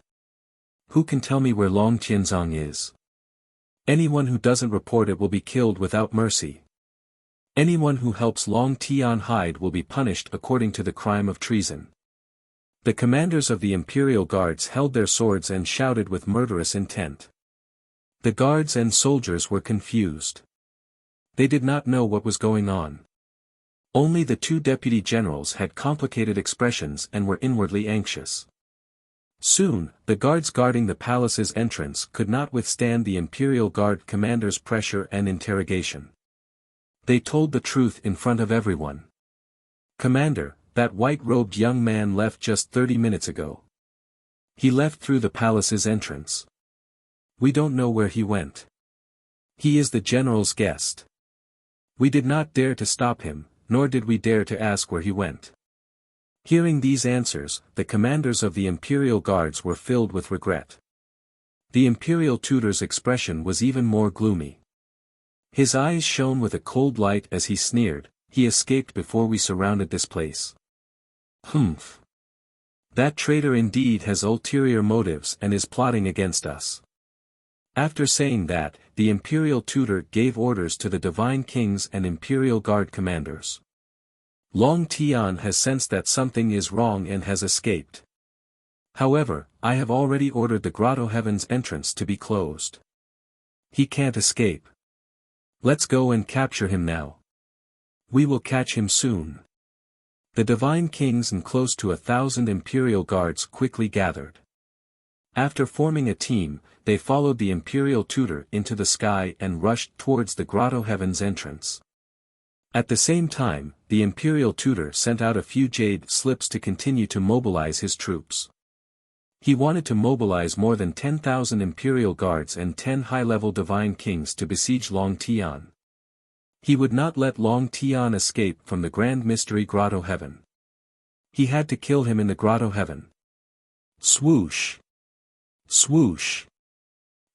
Who can tell me where Long Tianzong is? Anyone who doesn't report it will be killed without mercy. Anyone who helps Long Tian hide will be punished according to the crime of treason." The commanders of the Imperial Guards held their swords and shouted with murderous intent. The guards and soldiers were confused. They did not know what was going on. Only the 2 deputy generals had complicated expressions and were inwardly anxious. Soon, the guards guarding the palace's entrance could not withstand the Imperial Guard commander's pressure and interrogation. They told the truth in front of everyone. "Commander, that white-robed young man left just 30 minutes ago. He left through the palace's entrance. We don't know where he went. He is the general's guest. We did not dare to stop him, nor did we dare to ask where he went." Hearing these answers, the commanders of the Imperial Guards were filled with regret. The Imperial Tutor's expression was even more gloomy. His eyes shone with a cold light as he sneered, "He escaped before we surrounded this place. Humph. That traitor indeed has ulterior motives and is plotting against us." After saying that, the Imperial Tutor gave orders to the Divine Kings and Imperial Guard commanders. "Long Tian has sensed that something is wrong and has escaped. However, I have already ordered the Grotto Heaven's entrance to be closed. He can't escape. Let's go and capture him now. We will catch him soon. The divine kings and close to 1,000 imperial guards quickly gathered. After forming a team, they followed the imperial tutor into the sky and rushed towards the Grotto Heaven's entrance. At the same time, the imperial tutor sent out a few jade slips to continue to mobilize his troops. He wanted to mobilize more than 10,000 imperial guards and 10 high-level divine kings to besiege Long Tian. He would not let Long Tian escape from the Grand Mystery Grotto Heaven. He had to kill him in the Grotto Heaven. Swoosh! Swoosh!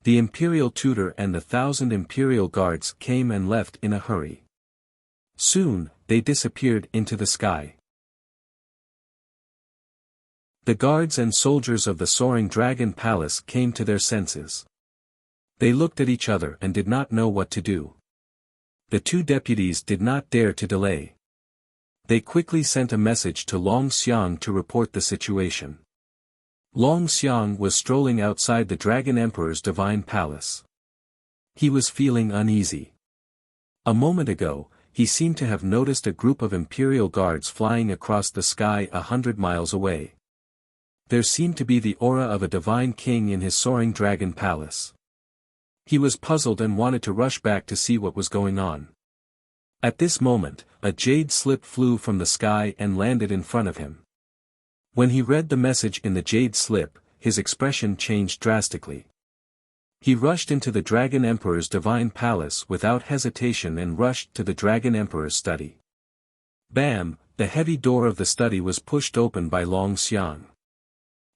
The imperial tutor and the 1,000 imperial guards came and left in a hurry. Soon, they disappeared into the sky. The guards and soldiers of the Soaring Dragon Palace came to their senses. They looked at each other and did not know what to do. The two deputies did not dare to delay. They quickly sent a message to Long Xiang to report the situation. Long Xiang was strolling outside the Dragon Emperor's divine palace. He was feeling uneasy. A moment ago, he seemed to have noticed a group of imperial guards flying across the sky 100 miles away. There seemed to be the aura of a divine king in his Soaring Dragon Palace. He was puzzled and wanted to rush back to see what was going on. At this moment, a jade slip flew from the sky and landed in front of him. When he read the message in the jade slip, his expression changed drastically. He rushed into the Dragon Emperor's divine palace without hesitation and rushed to the Dragon Emperor's study. Bam! The heavy door of the study was pushed open by Long Xiang.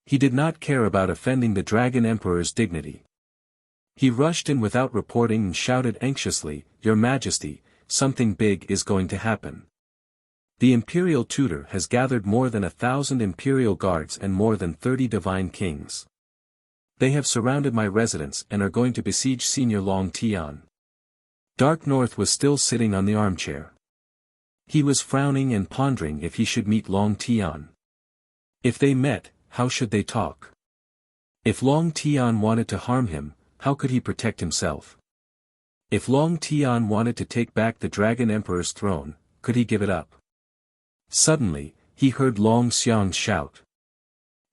He did not care about offending the Dragon Emperor's dignity. He rushed in without reporting and shouted anxiously, "Your Majesty, something big is going to happen. The imperial tutor has gathered more than 1,000 imperial guards and more than 30 divine kings. They have surrounded my residence and are going to besiege Senior Long Tian." Dark North was still sitting on the armchair. He was frowning and pondering if he should meet Long Tian. If they met, how should they talk? If Long Tian wanted to harm him, how could he protect himself? If Long Tian wanted to take back the Dragon Emperor's throne, could he give it up? Suddenly, he heard Long Xiang shout.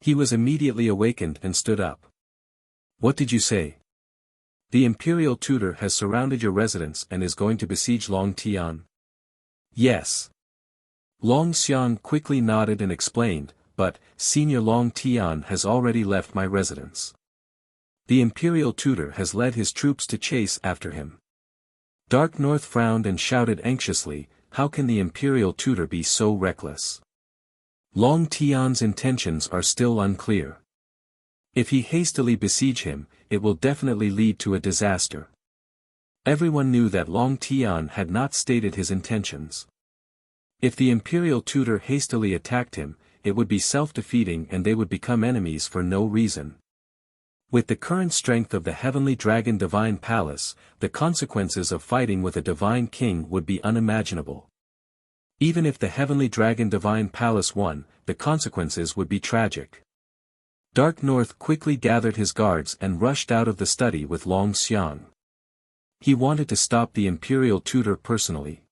He was immediately awakened and stood up. "What did you say?" "The imperial tutor has surrounded your residence and is going to besiege Long Tian." "Yes." Long Xiang quickly nodded and explained, "But, Senior Long Tian has already left my residence. The imperial tutor has led his troops to chase after him." Dark North frowned and shouted anxiously, "How can the imperial tutor be so reckless? Long Tian's intentions are still unclear. If he hastily besiege him, it will definitely lead to a disaster." Everyone knew that Long Tian had not stated his intentions. If the imperial tutor hastily attacked him, it would be self-defeating and they would become enemies for no reason. With the current strength of the Heavenly Dragon Divine Palace, the consequences of fighting with a divine king would be unimaginable. Even if the Heavenly Dragon Divine Palace won, the consequences would be tragic. Dark North quickly gathered his guards and rushed out of the study with Long Xiang. He wanted to stop the imperial tutor personally.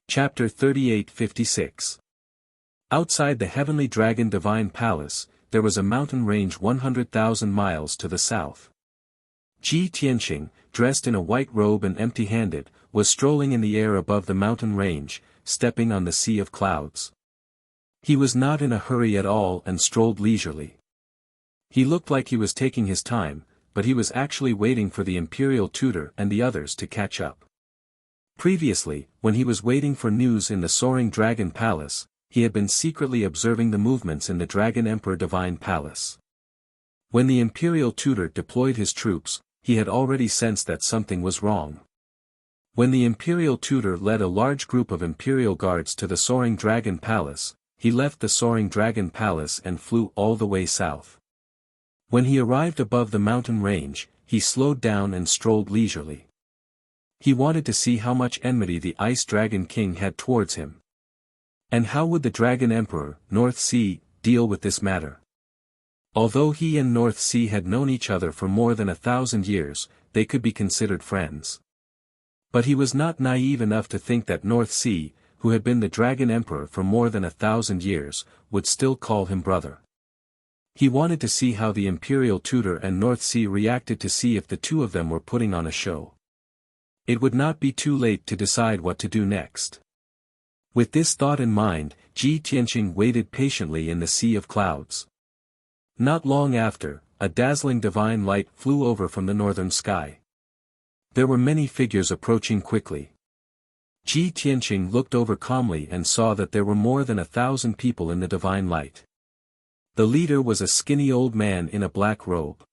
Chapter 38-56. Outside the Heavenly Dragon Divine Palace, there was a mountain range 100,000 miles to the south. Ji Tianxing, dressed in a white robe and empty-handed, was strolling in the air above the mountain range, stepping on the sea of clouds. He was not in a hurry at all and strolled leisurely. He looked like he was taking his time, but he was actually waiting for the imperial tutor and the others to catch up. Previously, when he was waiting for news in the Soaring Dragon Palace, he had been secretly observing the movements in the Dragon Emperor Divine Palace. When the imperial tutor deployed his troops, he had already sensed that something was wrong. When the imperial tutor led a large group of imperial guards to the Soaring Dragon Palace, he left the Soaring Dragon Palace and flew all the way south. When he arrived above the mountain range, he slowed down and strolled leisurely. He wanted to see how much enmity the Ice Dragon King had towards him. And how would the Dragon Emperor, North Sea, deal with this matter? Although he and North Sea had known each other for more than 1,000 years, they could be considered friends. But he was not naive enough to think that North Sea, who had been the Dragon Emperor for more than 1,000 years, would still call him brother. He wanted to see how the Imperial Tutor and North Sea reacted, to see if the two of them were putting on a show. It would not be too late to decide what to do next. With this thought in mind, Ji Tianqing waited patiently in the sea of clouds. Not long after, a dazzling divine light flew over from the northern sky. There were many figures approaching quickly. Ji Tianqing looked over calmly and saw that there were more than 1,000 people in the divine light. The leader was a skinny old man in a black robe.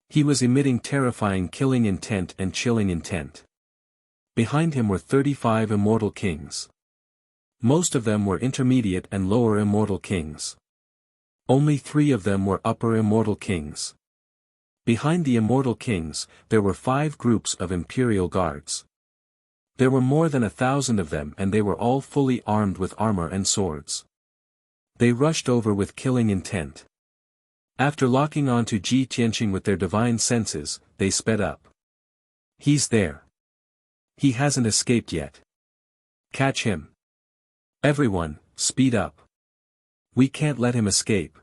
He was emitting terrifying killing intent and chilling intent. Behind him were 35 immortal kings. Most of them were intermediate and lower immortal kings. Only 3 of them were upper immortal kings. Behind the immortal kings, there were 5 groups of imperial guards. There were more than 1,000 of them, and they were all fully armed with armor and swords. They rushed over with killing intent. After locking onto Ji Tianqing with their divine senses, they sped up. He's there. He hasn't escaped yet. Catch him. Everyone, speed up. We can't let him escape.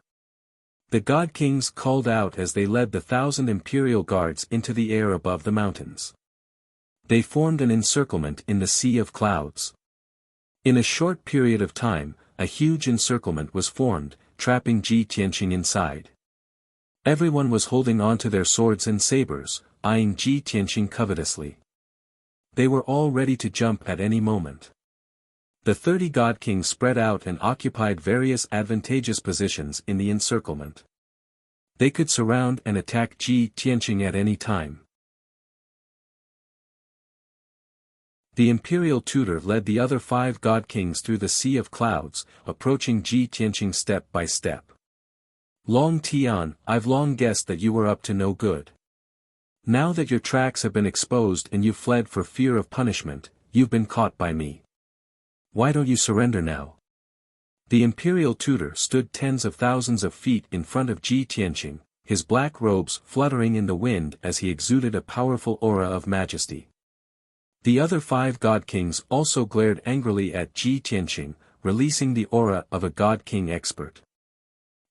The God Kings called out as they led the 1,000 imperial guards into the air above the mountains. They formed an encirclement in the sea of clouds. In a short period of time, a huge encirclement was formed, trapping Ji Tianqing inside. Everyone was holding on to their swords and sabers, eyeing Ji Tianqing covetously. They were all ready to jump at any moment. The 30 God Kings spread out and occupied various advantageous positions in the encirclement. They could surround and attack Ji Tianqing at any time. The Imperial Tutor led the other 5 God Kings through the sea of clouds, approaching Ji Tianqing step by step. Long Tian, I've long guessed that you were up to no good. Now that your tracks have been exposed and you fled for fear of punishment, you've been caught by me. Why don't you surrender now? The Imperial Tutor stood tens of thousands of feet in front of Ji Tianqing, his black robes fluttering in the wind as he exuded a powerful aura of majesty. The other 5 God Kings also glared angrily at Ji Tianqing, releasing the aura of a God King expert.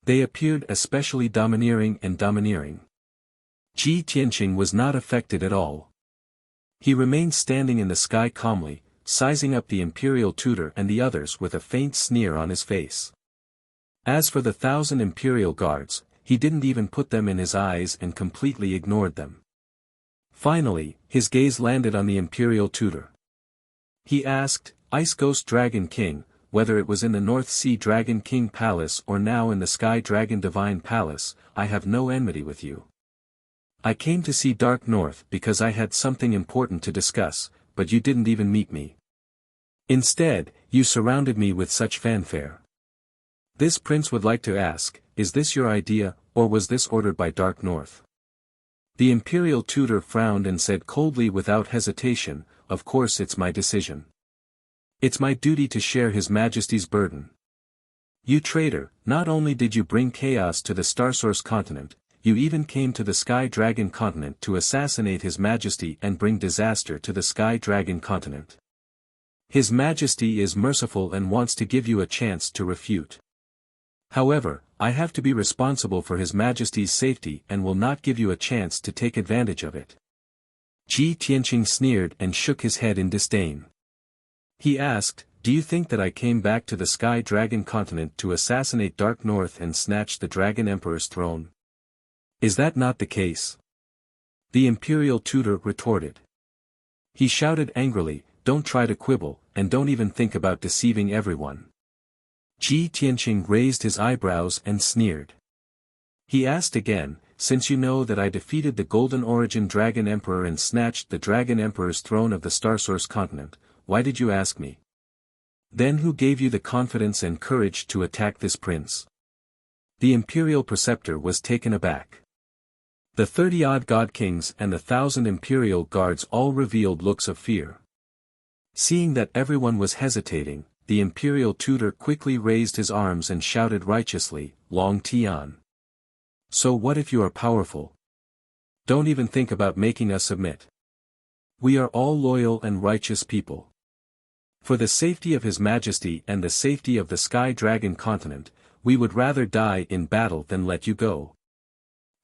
They appeared especially domineering and domineering. Ji Tianqing was not affected at all. He remained standing in the sky calmly, sizing up the Imperial Tutor and the others with a faint sneer on his face. As for the 1,000 Imperial Guards, he didn't even put them in his eyes and completely ignored them. Finally, his gaze landed on the Imperial Tutor. He asked, Ice Ghost Dragon King, whether it was in the North Sea Dragon King Palace or now in the Sky Dragon Divine Palace, I have no enmity with you. I came to see Dark North because I had something important to discuss, but you didn't even meet me. Instead, you surrounded me with such fanfare. This prince would like to ask, is this your idea, or was this ordered by Dark North? The Imperial Tutor frowned and said coldly without hesitation, of course it's my decision. It's my duty to share His Majesty's burden. You traitor, not only did you bring chaos to the Starsource continent, you even came to the Sky Dragon continent to assassinate His Majesty and bring disaster to the Sky Dragon continent. His Majesty is merciful and wants to give you a chance to refute. However, I have to be responsible for His Majesty's safety and will not give you a chance to take advantage of it. Ji Tianqing sneered and shook his head in disdain. He asked, do you think that I came back to the Sky Dragon continent to assassinate Dark North and snatch the Dragon Emperor's throne? Is that not the case? The Imperial Tutor retorted. He shouted angrily, don't try to quibble, and don't even think about deceiving everyone. Ji Tianqing raised his eyebrows and sneered. He asked again, since you know that I defeated the Golden Origin Dragon Emperor and snatched the Dragon Emperor's throne of the Starsource continent, why did you ask me? Then who gave you the confidence and courage to attack this prince? The Imperial Preceptor was taken aback. The 30-odd god kings and the 1,000 imperial guards all revealed looks of fear. Seeing that everyone was hesitating, the imperial tutor quickly raised his arms and shouted righteously, "Long Tian. So what if you are powerful? Don't even think about making us submit. We are all loyal and righteous people. For the safety of His Majesty and the safety of the Sky Dragon continent, we would rather die in battle than let you go."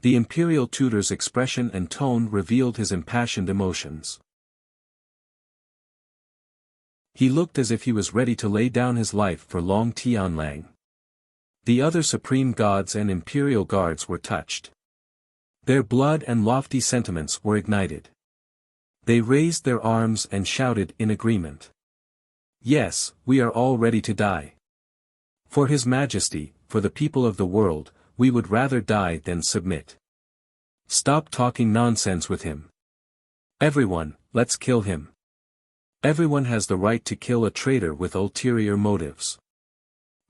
The imperial tutor's expression and tone revealed his impassioned emotions. He looked as if he was ready to lay down his life for Long Tianlang. The other supreme gods and imperial guards were touched. Their blood and lofty sentiments were ignited. They raised their arms and shouted in agreement. "Yes, we are all ready to die. For His Majesty, for the people of the world, we would rather die than submit. Stop talking nonsense with him. Everyone, let's kill him. Everyone has the right to kill a traitor with ulterior motives."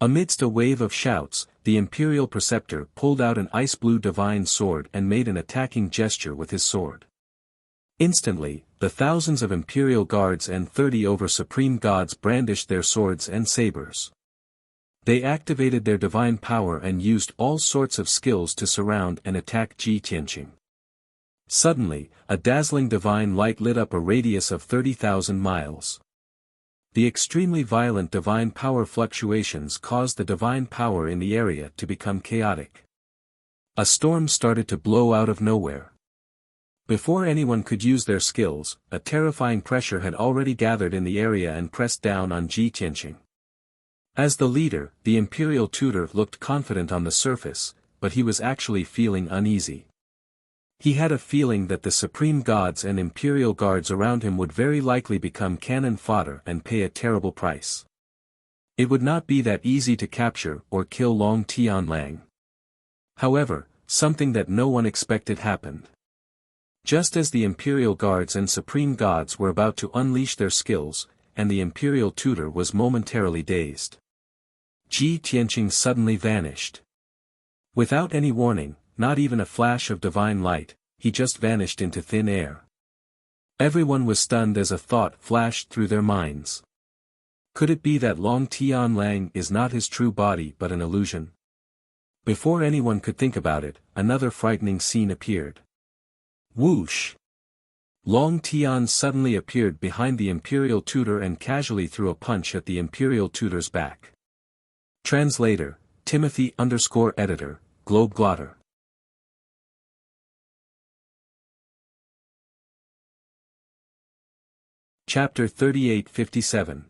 Amidst a wave of shouts, the imperial preceptor pulled out an ice-blue divine sword and made an attacking gesture with his sword. Instantly, the thousands of imperial guards and 30 over supreme gods brandished their swords and sabers. They activated their divine power and used all sorts of skills to surround and attack Ji Tianqing. Suddenly, a dazzling divine light lit up a radius of 30,000 miles. The extremely violent divine power fluctuations caused the divine power in the area to become chaotic. A storm started to blow out of nowhere. Before anyone could use their skills, a terrifying pressure had already gathered in the area and pressed down on Ji Tianqing. As the leader, the imperial tutor looked confident on the surface, but he was actually feeling uneasy. He had a feeling that the supreme gods and imperial guards around him would very likely become cannon fodder and pay a terrible price. It would not be that easy to capture or kill Long Tianlang. However, something that no one expected happened. Just as the imperial guards and supreme gods were about to unleash their skills, and the imperial tutor was momentarily dazed, Ji Tianqing suddenly vanished. Without any warning, not even a flash of divine light, he just vanished into thin air. Everyone was stunned as a thought flashed through their minds. Could it be that Long Tianlang is not his true body but an illusion? Before anyone could think about it, another frightening scene appeared. Whoosh! Long Tian suddenly appeared behind the imperial tutor and casually threw a punch at the imperial tutor's back. Translator, Timothy_editor, Globeglotter. Chapter 3857.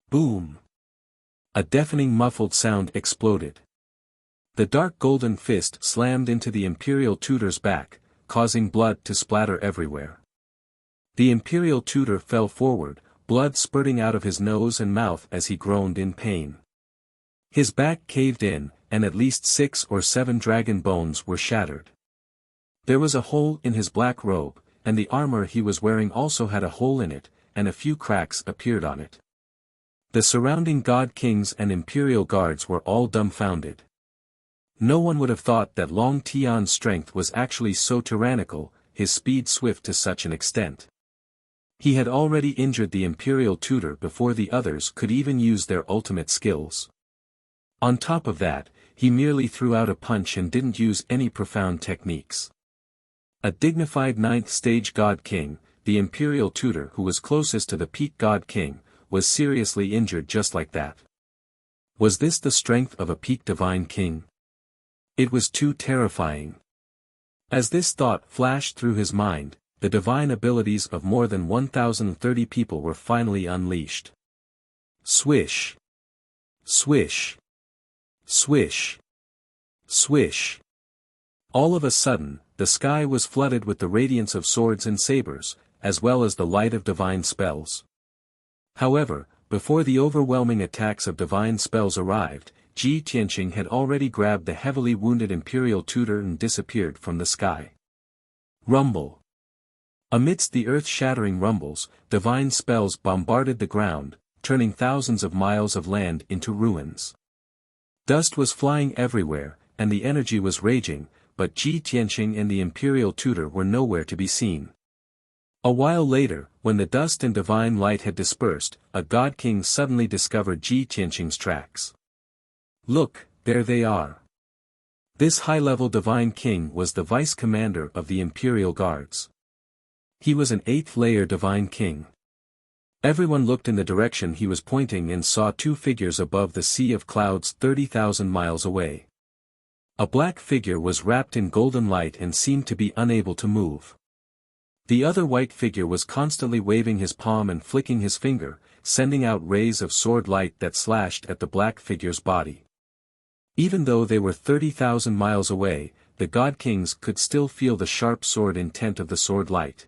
Boom! A deafening muffled sound exploded. The dark golden fist slammed into the imperial tutor's back, causing blood to splatter everywhere. The imperial tutor fell forward, blood spurting out of his nose and mouth as he groaned in pain. His back caved in, and at least 6 or 7 dragon bones were shattered. There was a hole in his black robe, and the armor he was wearing also had a hole in it, and a few cracks appeared on it. The surrounding god kings and imperial guards were all dumbfounded. No one would have thought that Long Tian's strength was actually so tyrannical, his speed swift to such an extent. He had already injured the imperial tutor before the others could even use their ultimate skills. On top of that, he merely threw out a punch and didn't use any profound techniques. A dignified 9th stage god king, the imperial tutor who was closest to the peak god king, was seriously injured just like that. Was this the strength of a peak divine king? It was too terrifying. As this thought flashed through his mind, the divine abilities of more than 1,030 people were finally unleashed. Swish! Swish! Swish! Swish! All of a sudden, the sky was flooded with the radiance of swords and sabers, as well as the light of divine spells. However, before the overwhelming attacks of divine spells arrived, Ji Tianqing had already grabbed the heavily wounded imperial tutor and disappeared from the sky. Rumble! Amidst the earth-shattering rumbles, divine spells bombarded the ground, turning thousands of miles of land into ruins. Dust was flying everywhere, and the energy was raging, but Ji Tianqing and the imperial tutor were nowhere to be seen. A while later, when the dust and divine light had dispersed, a god king suddenly discovered Ji Tianqing's tracks. Look, there they are. This high-level divine king was the vice-commander of the imperial guards. He was an 8th-layer divine king. Everyone looked in the direction he was pointing and saw 2 figures above the sea of clouds 30,000 miles away. A black figure was wrapped in golden light and seemed to be unable to move. The other white figure was constantly waving his palm and flicking his finger, sending out rays of sword light that slashed at the black figure's body. Even though they were 30,000 miles away, the god kings could still feel the sharp sword intent of the sword light.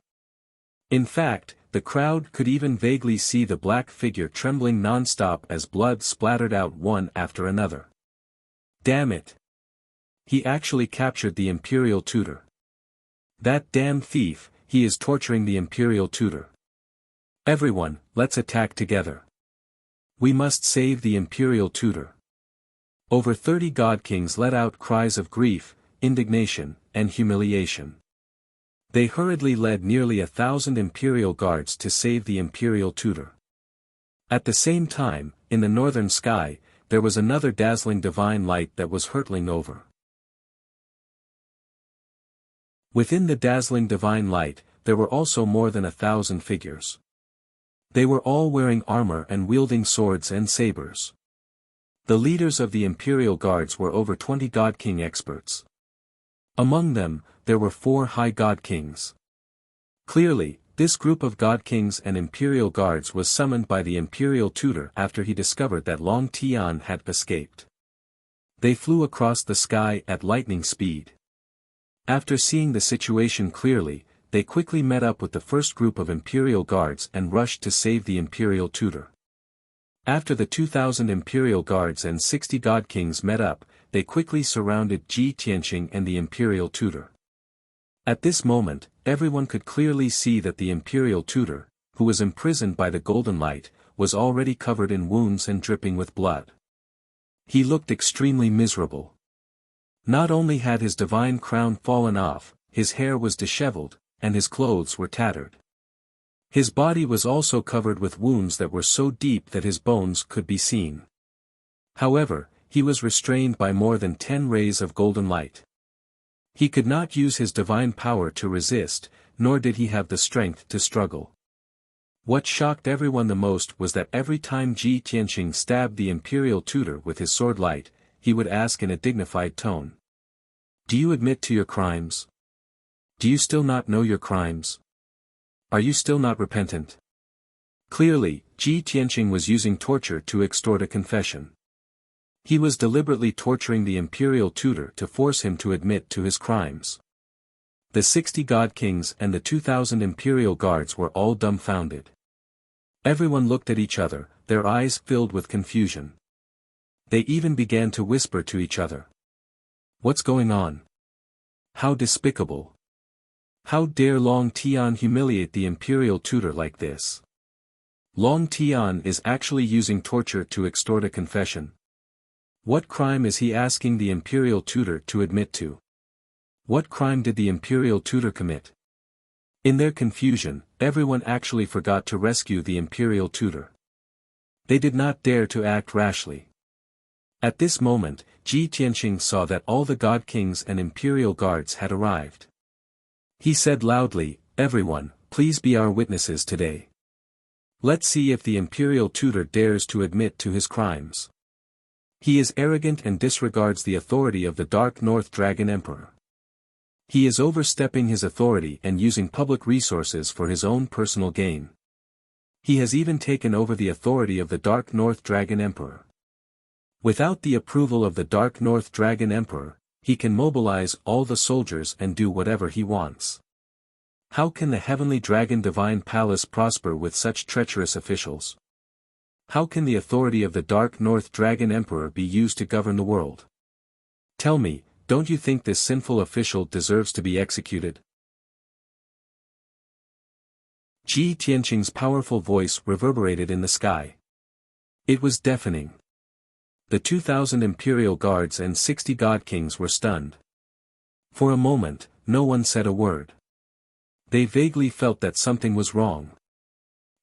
In fact, the crowd could even vaguely see the black figure trembling non-stop as blood splattered out one after another. Damn it! He actually captured the imperial tutor. That damn thief, he is torturing the imperial tutor. Everyone, let's attack together. We must save the imperial tutor. Over 30 god kings let out cries of grief, indignation, and humiliation. They hurriedly led nearly 1,000 imperial guards to save the imperial tutor. At the same time, in the northern sky, there was another dazzling divine light that was hurtling over. Within the dazzling divine light, there were also more than 1,000 figures. They were all wearing armor and wielding swords and sabers. The leaders of the imperial guards were over 20 god king experts. Among them, there were 4 high god kings. Clearly, this group of god kings and imperial guards was summoned by the imperial tutor after he discovered that Long Tian had escaped. They flew across the sky at lightning speed. After seeing the situation clearly, they quickly met up with the first group of imperial guards and rushed to save the imperial tutor. After the 2,000 imperial guards and 60 god kings met up, they quickly surrounded Ji Tianqing and the imperial tutor. At this moment, everyone could clearly see that the imperial tutor, who was imprisoned by the golden light, was already covered in wounds and dripping with blood. He looked extremely miserable. Not only had his divine crown fallen off, his hair was disheveled, and his clothes were tattered. His body was also covered with wounds that were so deep that his bones could be seen. However, he was restrained by more than 10 rays of golden light. He could not use his divine power to resist, nor did he have the strength to struggle. What shocked everyone the most was that every time Ji Tianqing stabbed the imperial tutor with his sword light, he would ask in a dignified tone. "Do you admit to your crimes? Do you still not know your crimes? Are you still not repentant?" Clearly, Ji Tianqing was using torture to extort a confession. He was deliberately torturing the imperial tutor to force him to admit to his crimes. The 60 god kings and the 2,000 imperial guards were all dumbfounded. Everyone looked at each other, their eyes filled with confusion. They even began to whisper to each other. "What's going on? How despicable! How dare Long Tian humiliate the imperial tutor like this? Long Tian is actually using torture to extort a confession. What crime is he asking the imperial tutor to admit to? What crime did the imperial tutor commit?" In their confusion, everyone actually forgot to rescue the imperial tutor. They did not dare to act rashly. At this moment, Ji Tianqing saw that all the god kings and imperial guards had arrived. He said loudly, "Everyone, please be our witnesses today. Let's see if the imperial tutor dares to admit to his crimes. He is arrogant and disregards the authority of the Dark North Dragon Emperor. He is overstepping his authority and using public resources for his own personal gain. He has even taken over the authority of the Dark North Dragon Emperor. Without the approval of the Dark North Dragon Emperor, he can mobilize all the soldiers and do whatever he wants. How can the Heavenly Dragon Divine Palace prosper with such treacherous officials? How can the authority of the Dark North Dragon Emperor be used to govern the world? Tell me, don't you think this sinful official deserves to be executed?" Ji Tianqing's powerful voice reverberated in the sky. It was deafening. The 2,000 imperial guards and 60 god kings were stunned. For a moment, no one said a word. They vaguely felt that something was wrong.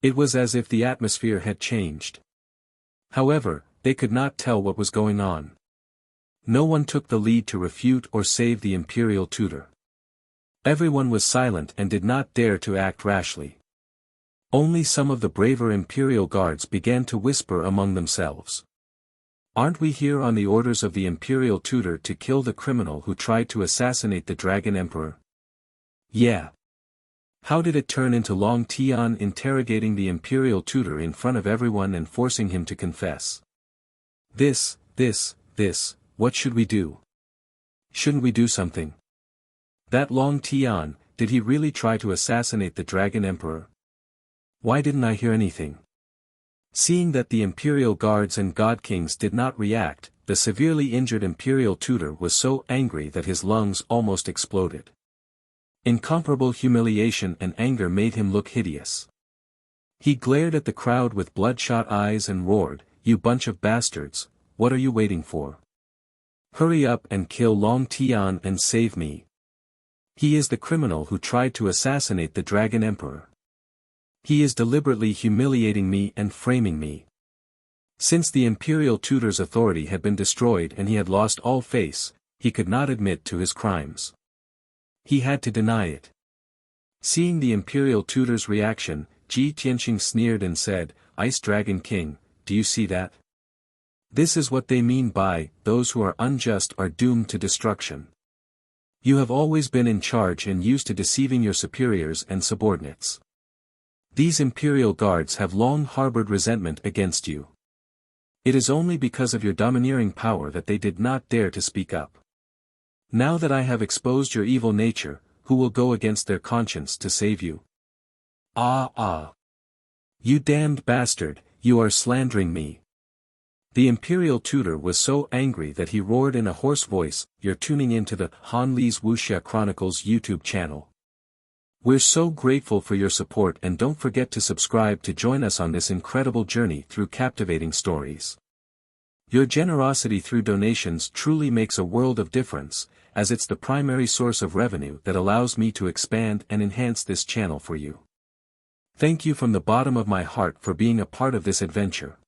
It was as if the atmosphere had changed. However, they could not tell what was going on. No one took the lead to refute or save the imperial tutor. Everyone was silent and did not dare to act rashly. Only some of the braver imperial guards began to whisper among themselves. "Aren't we here on the orders of the imperial tutor to kill the criminal who tried to assassinate the Dragon Emperor?" "Yeah. How did it turn into Long Tian interrogating the imperial tutor in front of everyone and forcing him to confess? This, what should we do? Shouldn't we do something? That Long Tian, did he really try to assassinate the Dragon Emperor? Why didn't I hear anything?" Seeing that the imperial guards and god kings did not react, the severely injured imperial tutor was so angry that his lungs almost exploded. Incomparable humiliation and anger made him look hideous. He glared at the crowd with bloodshot eyes and roared, "You bunch of bastards, what are you waiting for? Hurry up and kill Long Tian and save me. He is the criminal who tried to assassinate the Dragon Emperor. He is deliberately humiliating me and framing me." Since the imperial tutor's authority had been destroyed and he had lost all face, he could not admit to his crimes. He had to deny it. Seeing the imperial tutor's reaction, Ji Tianxing sneered and said, "Ice Dragon King, do you see that? This is what they mean by, those who are unjust are doomed to destruction. You have always been in charge and used to deceiving your superiors and subordinates. These imperial guards have long harbored resentment against you. It is only because of your domineering power that they did not dare to speak up. Now that I have exposed your evil nature, who will go against their conscience to save you? Ah! You damned bastard, you are slandering me." The imperial tutor was so angry that he roared in a hoarse voice, "You're tuning into the Han Li's Wuxia Chronicles YouTube channel. We're so grateful for your support and don't forget to subscribe to join us on this incredible journey through captivating stories. Your generosity through donations truly makes a world of difference, as it's the primary source of revenue that allows me to expand and enhance this channel for you. Thank you from the bottom of my heart for being a part of this adventure.